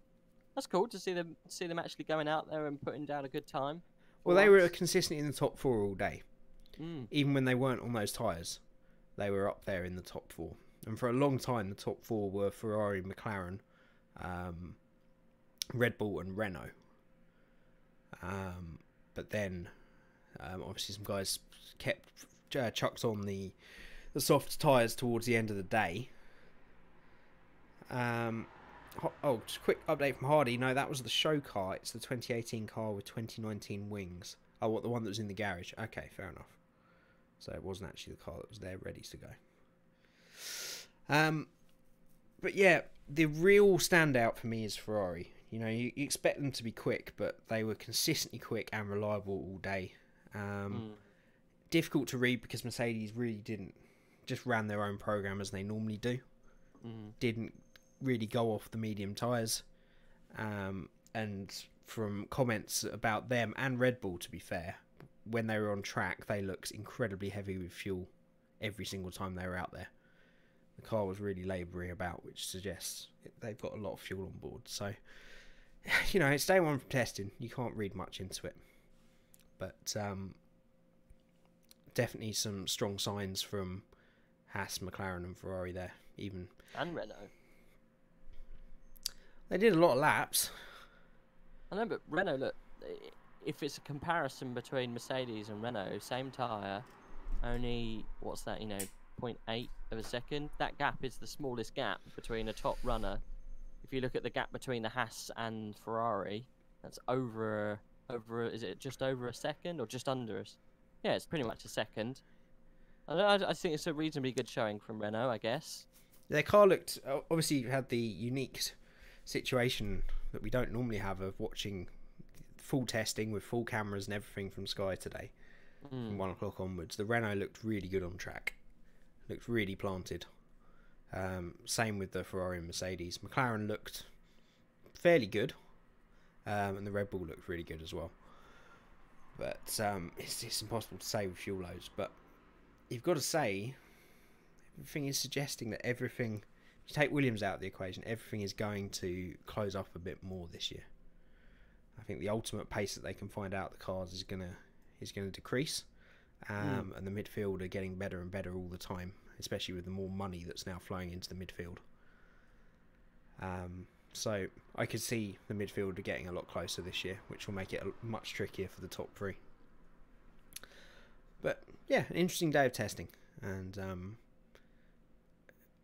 that's cool to see them actually going out there and putting down a good time. Well, they were consistently in the top 4 all day. Even when they weren't on those tyres, they were up there in the top 4. And for a long time, the top 4 were Ferrari, McLaren, Red Bull and Renault. But then, obviously, some guys kept chucked on the soft tyres towards the end of the day. Just a quick update from Hardy. No, that was the show car. It's the 2018 car with 2019 wings. Oh, what, the one that was in the garage? Okay, fair enough. So it wasn't actually the car that was there ready to go. But yeah, the real standout for me is Ferrari. You expect them to be quick, but they were consistently quick and reliable all day. Difficult to read because Mercedes really just ran their own program as they normally do. Didn't really go off the medium tyres. And from comments about them and Red Bull, to be fair, when they were on track, they looked incredibly heavy with fuel every single time they were out there. The car was really labouring about, which suggests they've got a lot of fuel on board. So, it's day one from testing. You can't read much into it. But definitely some strong signs from Haas, McLaren, and Ferrari there. Even And Renault. they did a lot of laps. I know, but Renault, look, if it's a comparison between Mercedes and Renault, same tyre, only, what's that, 0.8 of a second. That gap is the smallest gap between a top runner. If you look at the gap between the Haas and Ferrari, that's is it just over a second or just under us? Yeah, it's pretty much a second. I think it's a reasonably good showing from Renault, I guess. Their car looked, obviously you had the unique situation that we don't normally have of watching full testing with full cameras and everything from Sky today from 1 o'clock onwards. The Renault looked really good on track, looked really planted. Same with the Ferrari and Mercedes. McLaren looked fairly good, and the Red Bull looked really good as well. But it's impossible to say with fuel loads, but you've got to say everything is suggesting that everything, if you take Williams out of the equation, everything is going to close up a bit more this year. I think the ultimate pace that they can find out the cars is gonna decrease, and the midfield are getting better and better all the time, especially with the more money that's now flowing into the midfield. So I could see the midfield getting a lot closer this year, which will make it much trickier for the top three. But yeah, an interesting day of testing, and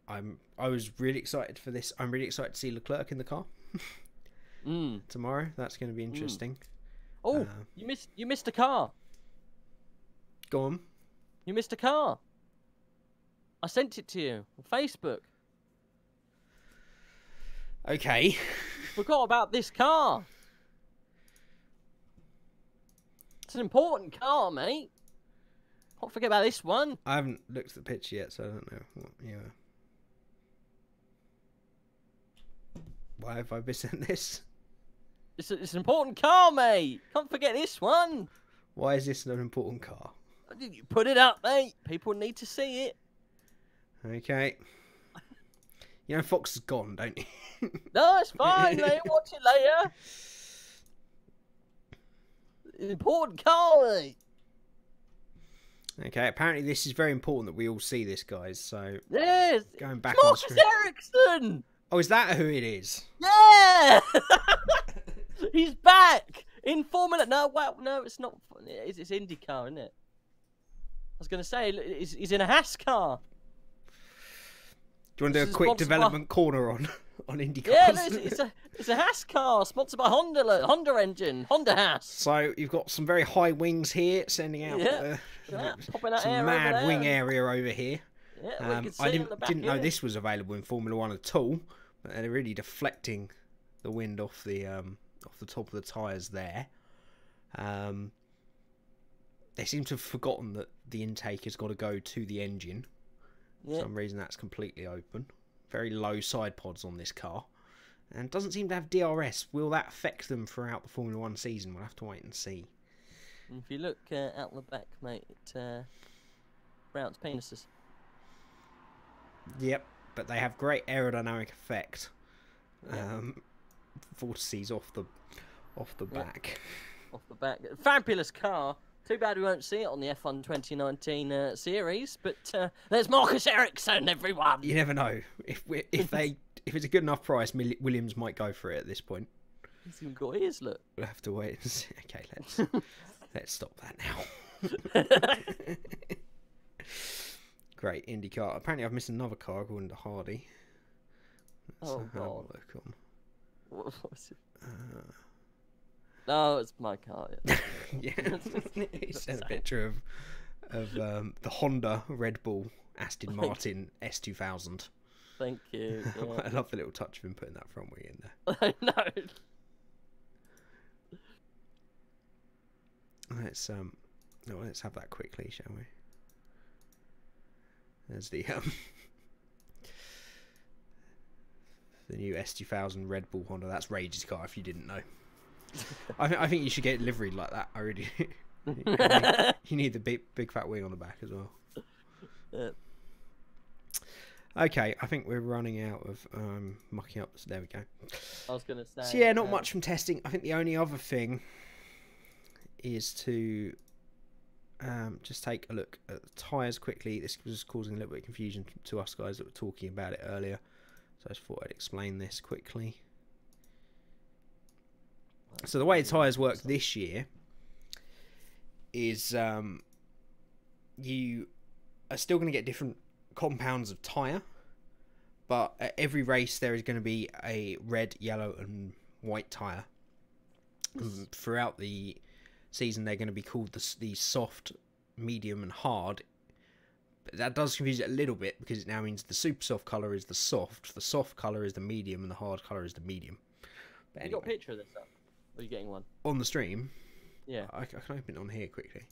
I was really excited for this. I'm really excited to see Leclerc in the car tomorrow. That's going to be interesting. Oh, you missed a car. Go on. You missed a car. I sent it to you on Facebook. Okay. Forgot about this car. It's an important car, mate. Can't forget about this one. I haven't looked at the picture yet, so I don't know what. Yeah. Why have I missed this? It's an important car, mate. Can't forget this one. Why is this an important car? You put it up, mate. People need to see it. Okay. You know Fox is gone, don't you? No, it's fine, mate. Watch it later. Important car, mate. Okay, apparently this is very important that we all see this, guys. So yes, going back it's on Marcus screen. Ericsson. Oh, is that who it is? Yeah, he's back in Formula. No, well, no, it's not. It's IndyCar, isn't it? I was going to say he's in a Haas car. Do you want to do a quick development corner on IndyCar? Yeah, no, it's a Haas car sponsored by Honda engine, Honda Haas. So you've got some very high wings here, sending out popping out some air mad over wing there. area over here. Yeah, I didn't know this was available in Formula One at all. But they're really deflecting the wind off the top of the tyres there. They seem to have forgotten that the intake has got to go to the engine. For some reason that's completely open. Very low side pods on this car. And doesn't seem to have DRS. Will that affect them throughout the Formula One season? We'll have to wait and see. If you look out the back, mate, it rounds penises. Yep, but they have great aerodynamic effect. Vortices off the back. Off the back. Fabulous car. Too bad we won't see it on the F1 2019 series, but there's Marcus Ericsson, everyone. You never know. If it's a good enough price, Williams might go for it at this point. He's even got ears, look. We'll have to wait and see. Okay, let's stop that now. Great, IndyCar. Apparently I've missed another car according to Hardy. Let's have a look on. What was it? No, it's my car. Yeah. Yeah, he sent a picture of the Honda Red Bull Aston Martin S2000. Thank you. Yeah. I love the little touch of him putting that front wing in there. I know. Let's have that quickly, shall we? There's the new S2000 Red Bull Honda. That's Rage's car, if you didn't know. I think you should get it liveried like that. I really. You need the big fat wing on the back as well. Okay, I think we're running out of mucking up. So there we go. I was gonna say. So yeah, not much from testing. I think the only other thing is to just take a look at the tyres quickly. This was causing a little bit of confusion to us guys that were talking about it earlier. So I just thought I'd explain this quickly. So the way the tyres work this year is you are still going to get different compounds of tyre, but at every race there is going to be a red, yellow and white tyre. Throughout the season they're going to be called the soft, medium and hard. But that does confuse it a little bit because it now means the super soft colour is the soft colour is the medium, and the hard colour is the medium. But You got a picture of this up? Or are you getting one? on the stream? Yeah. I can open it on here quickly.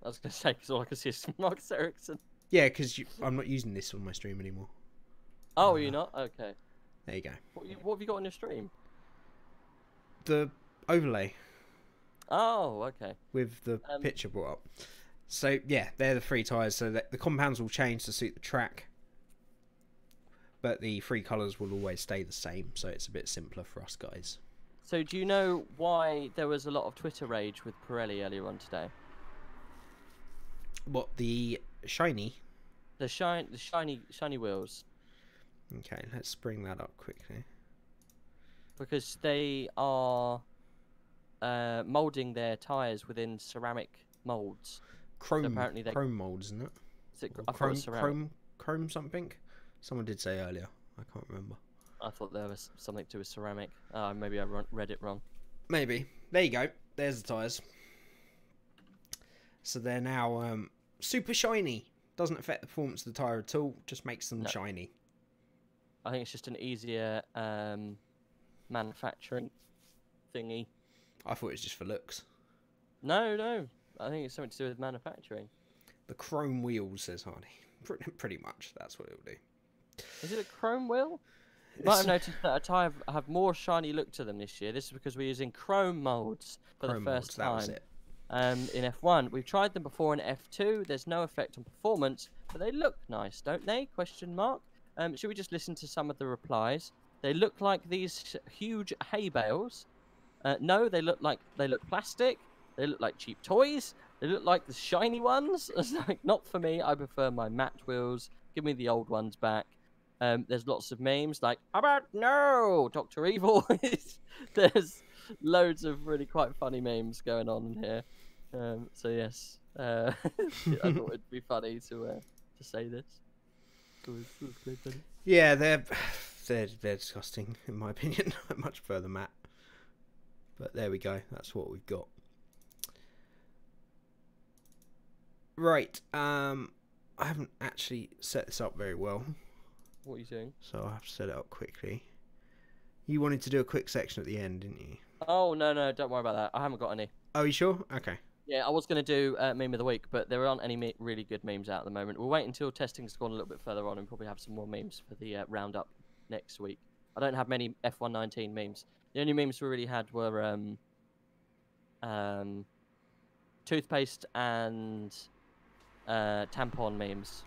I was going to say, because all I can see is Marcus Ericsson. Yeah, because I'm not using this on my stream anymore. Oh, are you not? Okay. There you go. What have you got on your stream? The overlay Oh, okay. with the picture brought up. So yeah, they're the three tyres. So the compounds will change to suit the track, but the three colours will always stay the same. So it's a bit simpler for us guys. So do you know why there was a lot of Twitter rage with Pirelli earlier on today? What, the shiny? The shiny wheels. Okay, let's bring that up quickly. Because they are moulding their tyres within ceramic moulds. Chrome, So apparently they... chrome mould, isn't it? Is it Or I thought it was ceramic. chrome something? Someone did say earlier. I can't remember. I thought there was something to do with ceramic. Maybe I read it wrong. Maybe. There you go. There's the tyres. So they're now super shiny. Doesn't affect the performance of the tyre at all. Just makes them shiny. I think it's just an easier manufacturing thingy. I thought it was just for looks. No. I think it's something to do with manufacturing. The chrome wheels, says Hardy. Pretty much, that's what it'll do. Is it a chrome wheel? You might have noticed that a tyre have more shiny look to them this year. This is because we're using chrome moulds for the first time. That was it. In F1. We've tried them before in F2. There's no effect on performance, but they look nice, don't they? Question mark. Should we just listen to some of the replies? They look like these huge hay bales. No, they look plastic. They look like cheap toys. They look like the shiny ones. It's like, not for me. I prefer my matte wheels. Give me the old ones back. There's lots of memes like, how about no, Dr. Evil? There's loads of really quite funny memes going on in here. So yes, I thought it'd be funny to say this. Yeah, they're disgusting in my opinion. I much prefer the matte. But there we go. That's what we've got. Right. I haven't actually set this up very well. What are you doing? So I have to set it up quickly. You wanted to do a quick section at the end, didn't you? Oh, no, don't worry about that. I haven't got any. Oh, you sure? Okay. Yeah, I was going to do meme of the week, but there aren't any really good memes out at the moment. We'll wait until testing's gone a little bit further on and probably have some more memes for the roundup next week. I don't have many F119 memes. The only memes we really had were toothpaste and tampon memes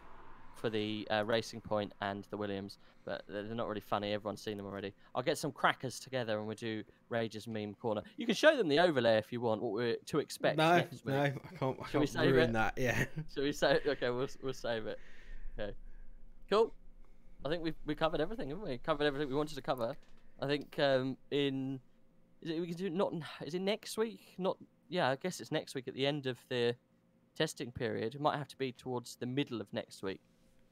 for the Racing Point and the Williams, but they're not really funny. Everyone's seen them already. I'll get some crackers together and we'll do Rage's meme corner. You can show them the overlay if you want, what we're to expect next week. No, I can't we save ruin it? that, yeah. Shall we say? Okay, we'll save it. Okay, cool. I think we covered everything, haven't we? Covered everything we wanted to cover. I think we can do is it next week? I guess it's next week at the end of the testing period. It might have to be towards the middle of next week.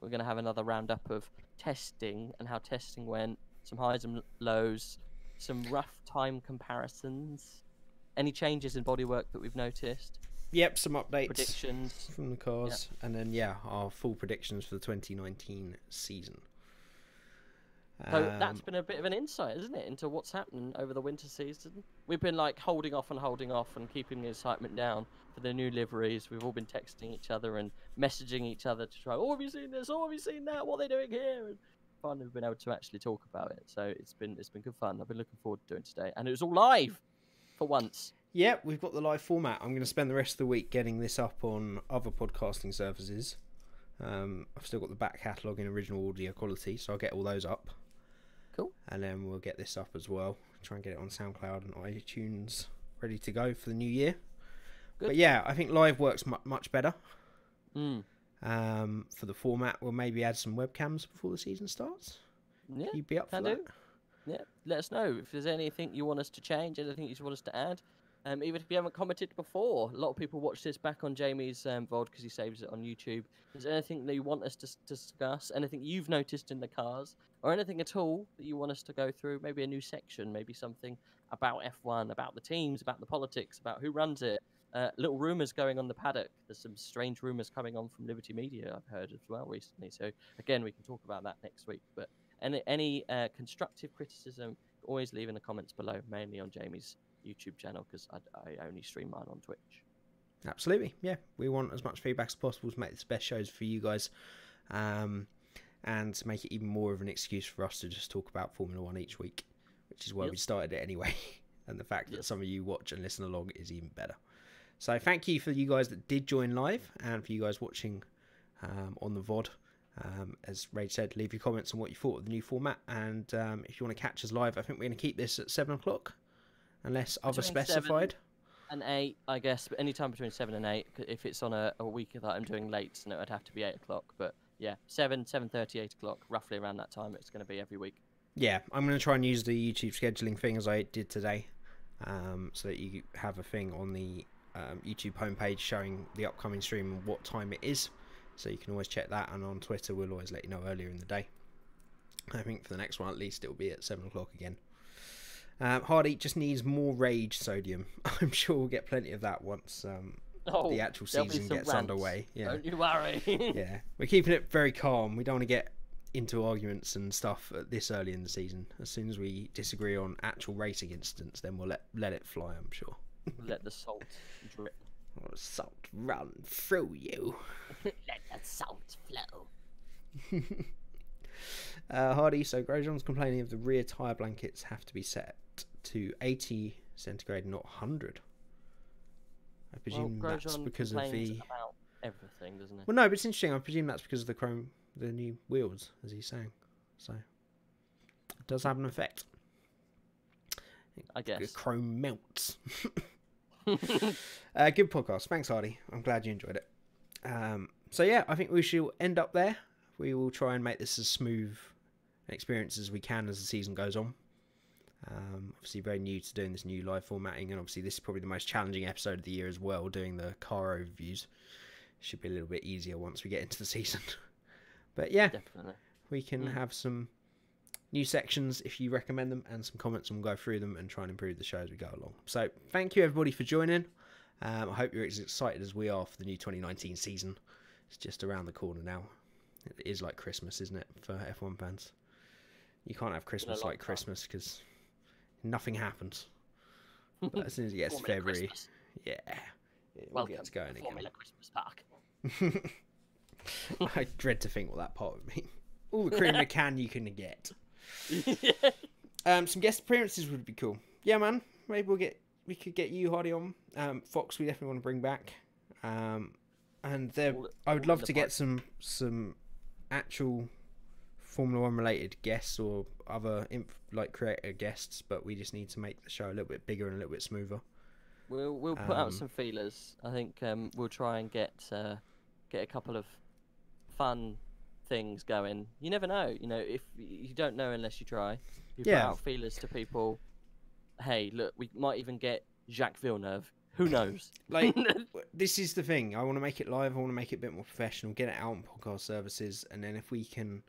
We're going to have another roundup of testing and how testing went, some highs and lows, some rough time comparisons, any changes in bodywork that we've noticed. Yep, some updates. Predictions. From the cars. Yep. And then, our full predictions for the 2019 season. So that's been a bit of an insight, isn't it, into what's happening over the winter season. We've been holding off and keeping the excitement down for the new liveries. We've all been texting each other and messaging each other to try, have you seen this? Have you seen that? What are they doing here? And finally we've been able to actually talk about it. So it's been good fun. I've been looking forward to doing today. And it was all live for once. Yeah, we've got the live format. I'm going to spend the rest of the week getting this up on other podcasting services. I've still got the back catalogue in original audio quality, so I'll get all those up. Cool. And then we'll get this up as well. Try and get it on SoundCloud and iTunes ready to go for the new year. Good. But yeah, I think live works much better. Mm. For the format, we'll maybe add some webcams before the season starts. Yeah, You'd be up for that? Yeah, let us know if there's anything you want us to change, anything you want us to add. Even if you haven't commented before, a lot of people watch this back on Jamie's VOD because he saves it on YouTube. Is there anything that you want us to discuss? Anything you've noticed in the cars? Or anything at all that you want us to go through? Maybe a new section, maybe something about F1, about the teams, about the politics, about who runs it. Little rumours going on the paddock. There's some strange rumours coming on from Liberty Media, I've heard as well recently. So, again, we can talk about that next week. But any constructive criticism, always leave in the comments below, mainly on Jamie's YouTube channel, because I only stream mine on Twitch. Absolutely, yeah. We want as much feedback as possible to make this best shows for you guys, and to make it even more of an excuse for us to just talk about Formula 1 each week, which is why we started it anyway. And the fact that some of you watch and listen along is even better. So thank you for you guys that did join live, and for you guys watching on the VOD. As Ray said, leave your comments on what you thought of the new format, and if you want to catch us live, I think we're going to keep this at 7 o'clock, unless other specified. 7 and 8, I guess, but any time between 7 and 8. If it's on a week that I'm doing late, then it would have to be 8 o'clock. But yeah, 7, 7:30, 8 o'clock, roughly around that time. It's going to be every week. Yeah, I'm going to try and use the YouTube scheduling thing as I did today, so that you have a thing on the YouTube homepage showing the upcoming stream and what time it is. So you can always check that, and on Twitter we'll always let you know earlier in the day. I think for the next one at least it will be at 7 o'clock again. Hardy just needs more rage sodium. I'm sure we'll get plenty of that once the actual season gets underway. Yeah. Don't you worry. Yeah, we're keeping it very calm. We don't want to get into arguments and stuff this early in the season. As soon as we disagree on actual racing incidents, then we'll let it fly, I'm sure. Let the salt drip. Let the salt run through you. Let the salt flow. Hardy, so Grosjean's complaining of the rear tyre blankets have to be set to 80 centigrade, not 100. I presume that's because of the... about everything, doesn't it? Well, no, but it's interesting. I presume that's because of the new wheels, as he's saying. So, it does have an effect. I guess. The chrome melts. Good podcast. Thanks, Hardy. I'm glad you enjoyed it. So yeah, I think we should end up there. We will try and make this as smooth an experience as we can as the season goes on. Obviously very new to doing this new live formatting, and obviously this is probably the most challenging episode of the year as well, doing the car overviews. Should be a little bit easier once we get into the season. But yeah, definitely. We can have some new sections if you recommend them, and some comments, and we'll go through them and try and improve the show as we go along. So thank you everybody for joining. I hope you're as excited as we are for the new 2019 season. It's just around the corner now. It is like Christmas, isn't it, for F1 fans? You can't have Christmas like Christmas because nothing happens. But as soon as it gets to February, yeah, it all gets going again. Formula Christmas Park. I dread to think what that part would mean. All the cream in a can you can get. Some guest appearances would be cool. Yeah, man. Maybe we could get you, Hardy, on. Fox, we definitely want to bring back. And I would love to get some actual Formula 1 related guests or other creator guests, but we just need to make the show a little bit bigger and a little bit smoother. We'll put out some feelers. I think we'll try and get a couple of fun things going. You never know. If you don't know unless you try. You put out feelers to people. Hey, look, we might even get Jacques Villeneuve. Who knows? This is the thing. I want to make it live. I want to make it a bit more professional. Get it out on podcast services, and then if we can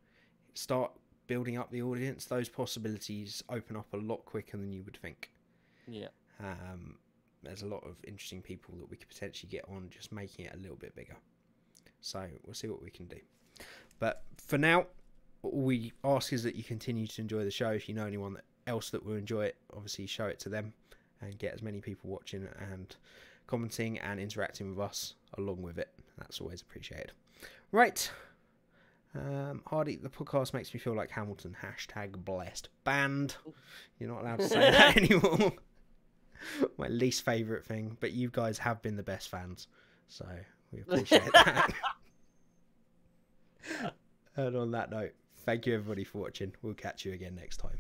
start building up the audience, those possibilities open up a lot quicker than you would think. Yeah. There's a lot of interesting people that we could potentially get on, just making it a little bit bigger. So we'll see what we can do. But for now, all we ask is that you continue to enjoy the show. If you know anyone else that will enjoy it, obviously show it to them and get as many people watching and commenting and interacting with us along with it. That's always appreciated. Right. Hardy, the podcast makes me feel like Hamilton. #blessed. Banned. You're not allowed to say that anymore. My least favourite thing. But you guys have been the best fans. So we appreciate that. And on that note, thank you everybody for watching. We'll catch you again next time.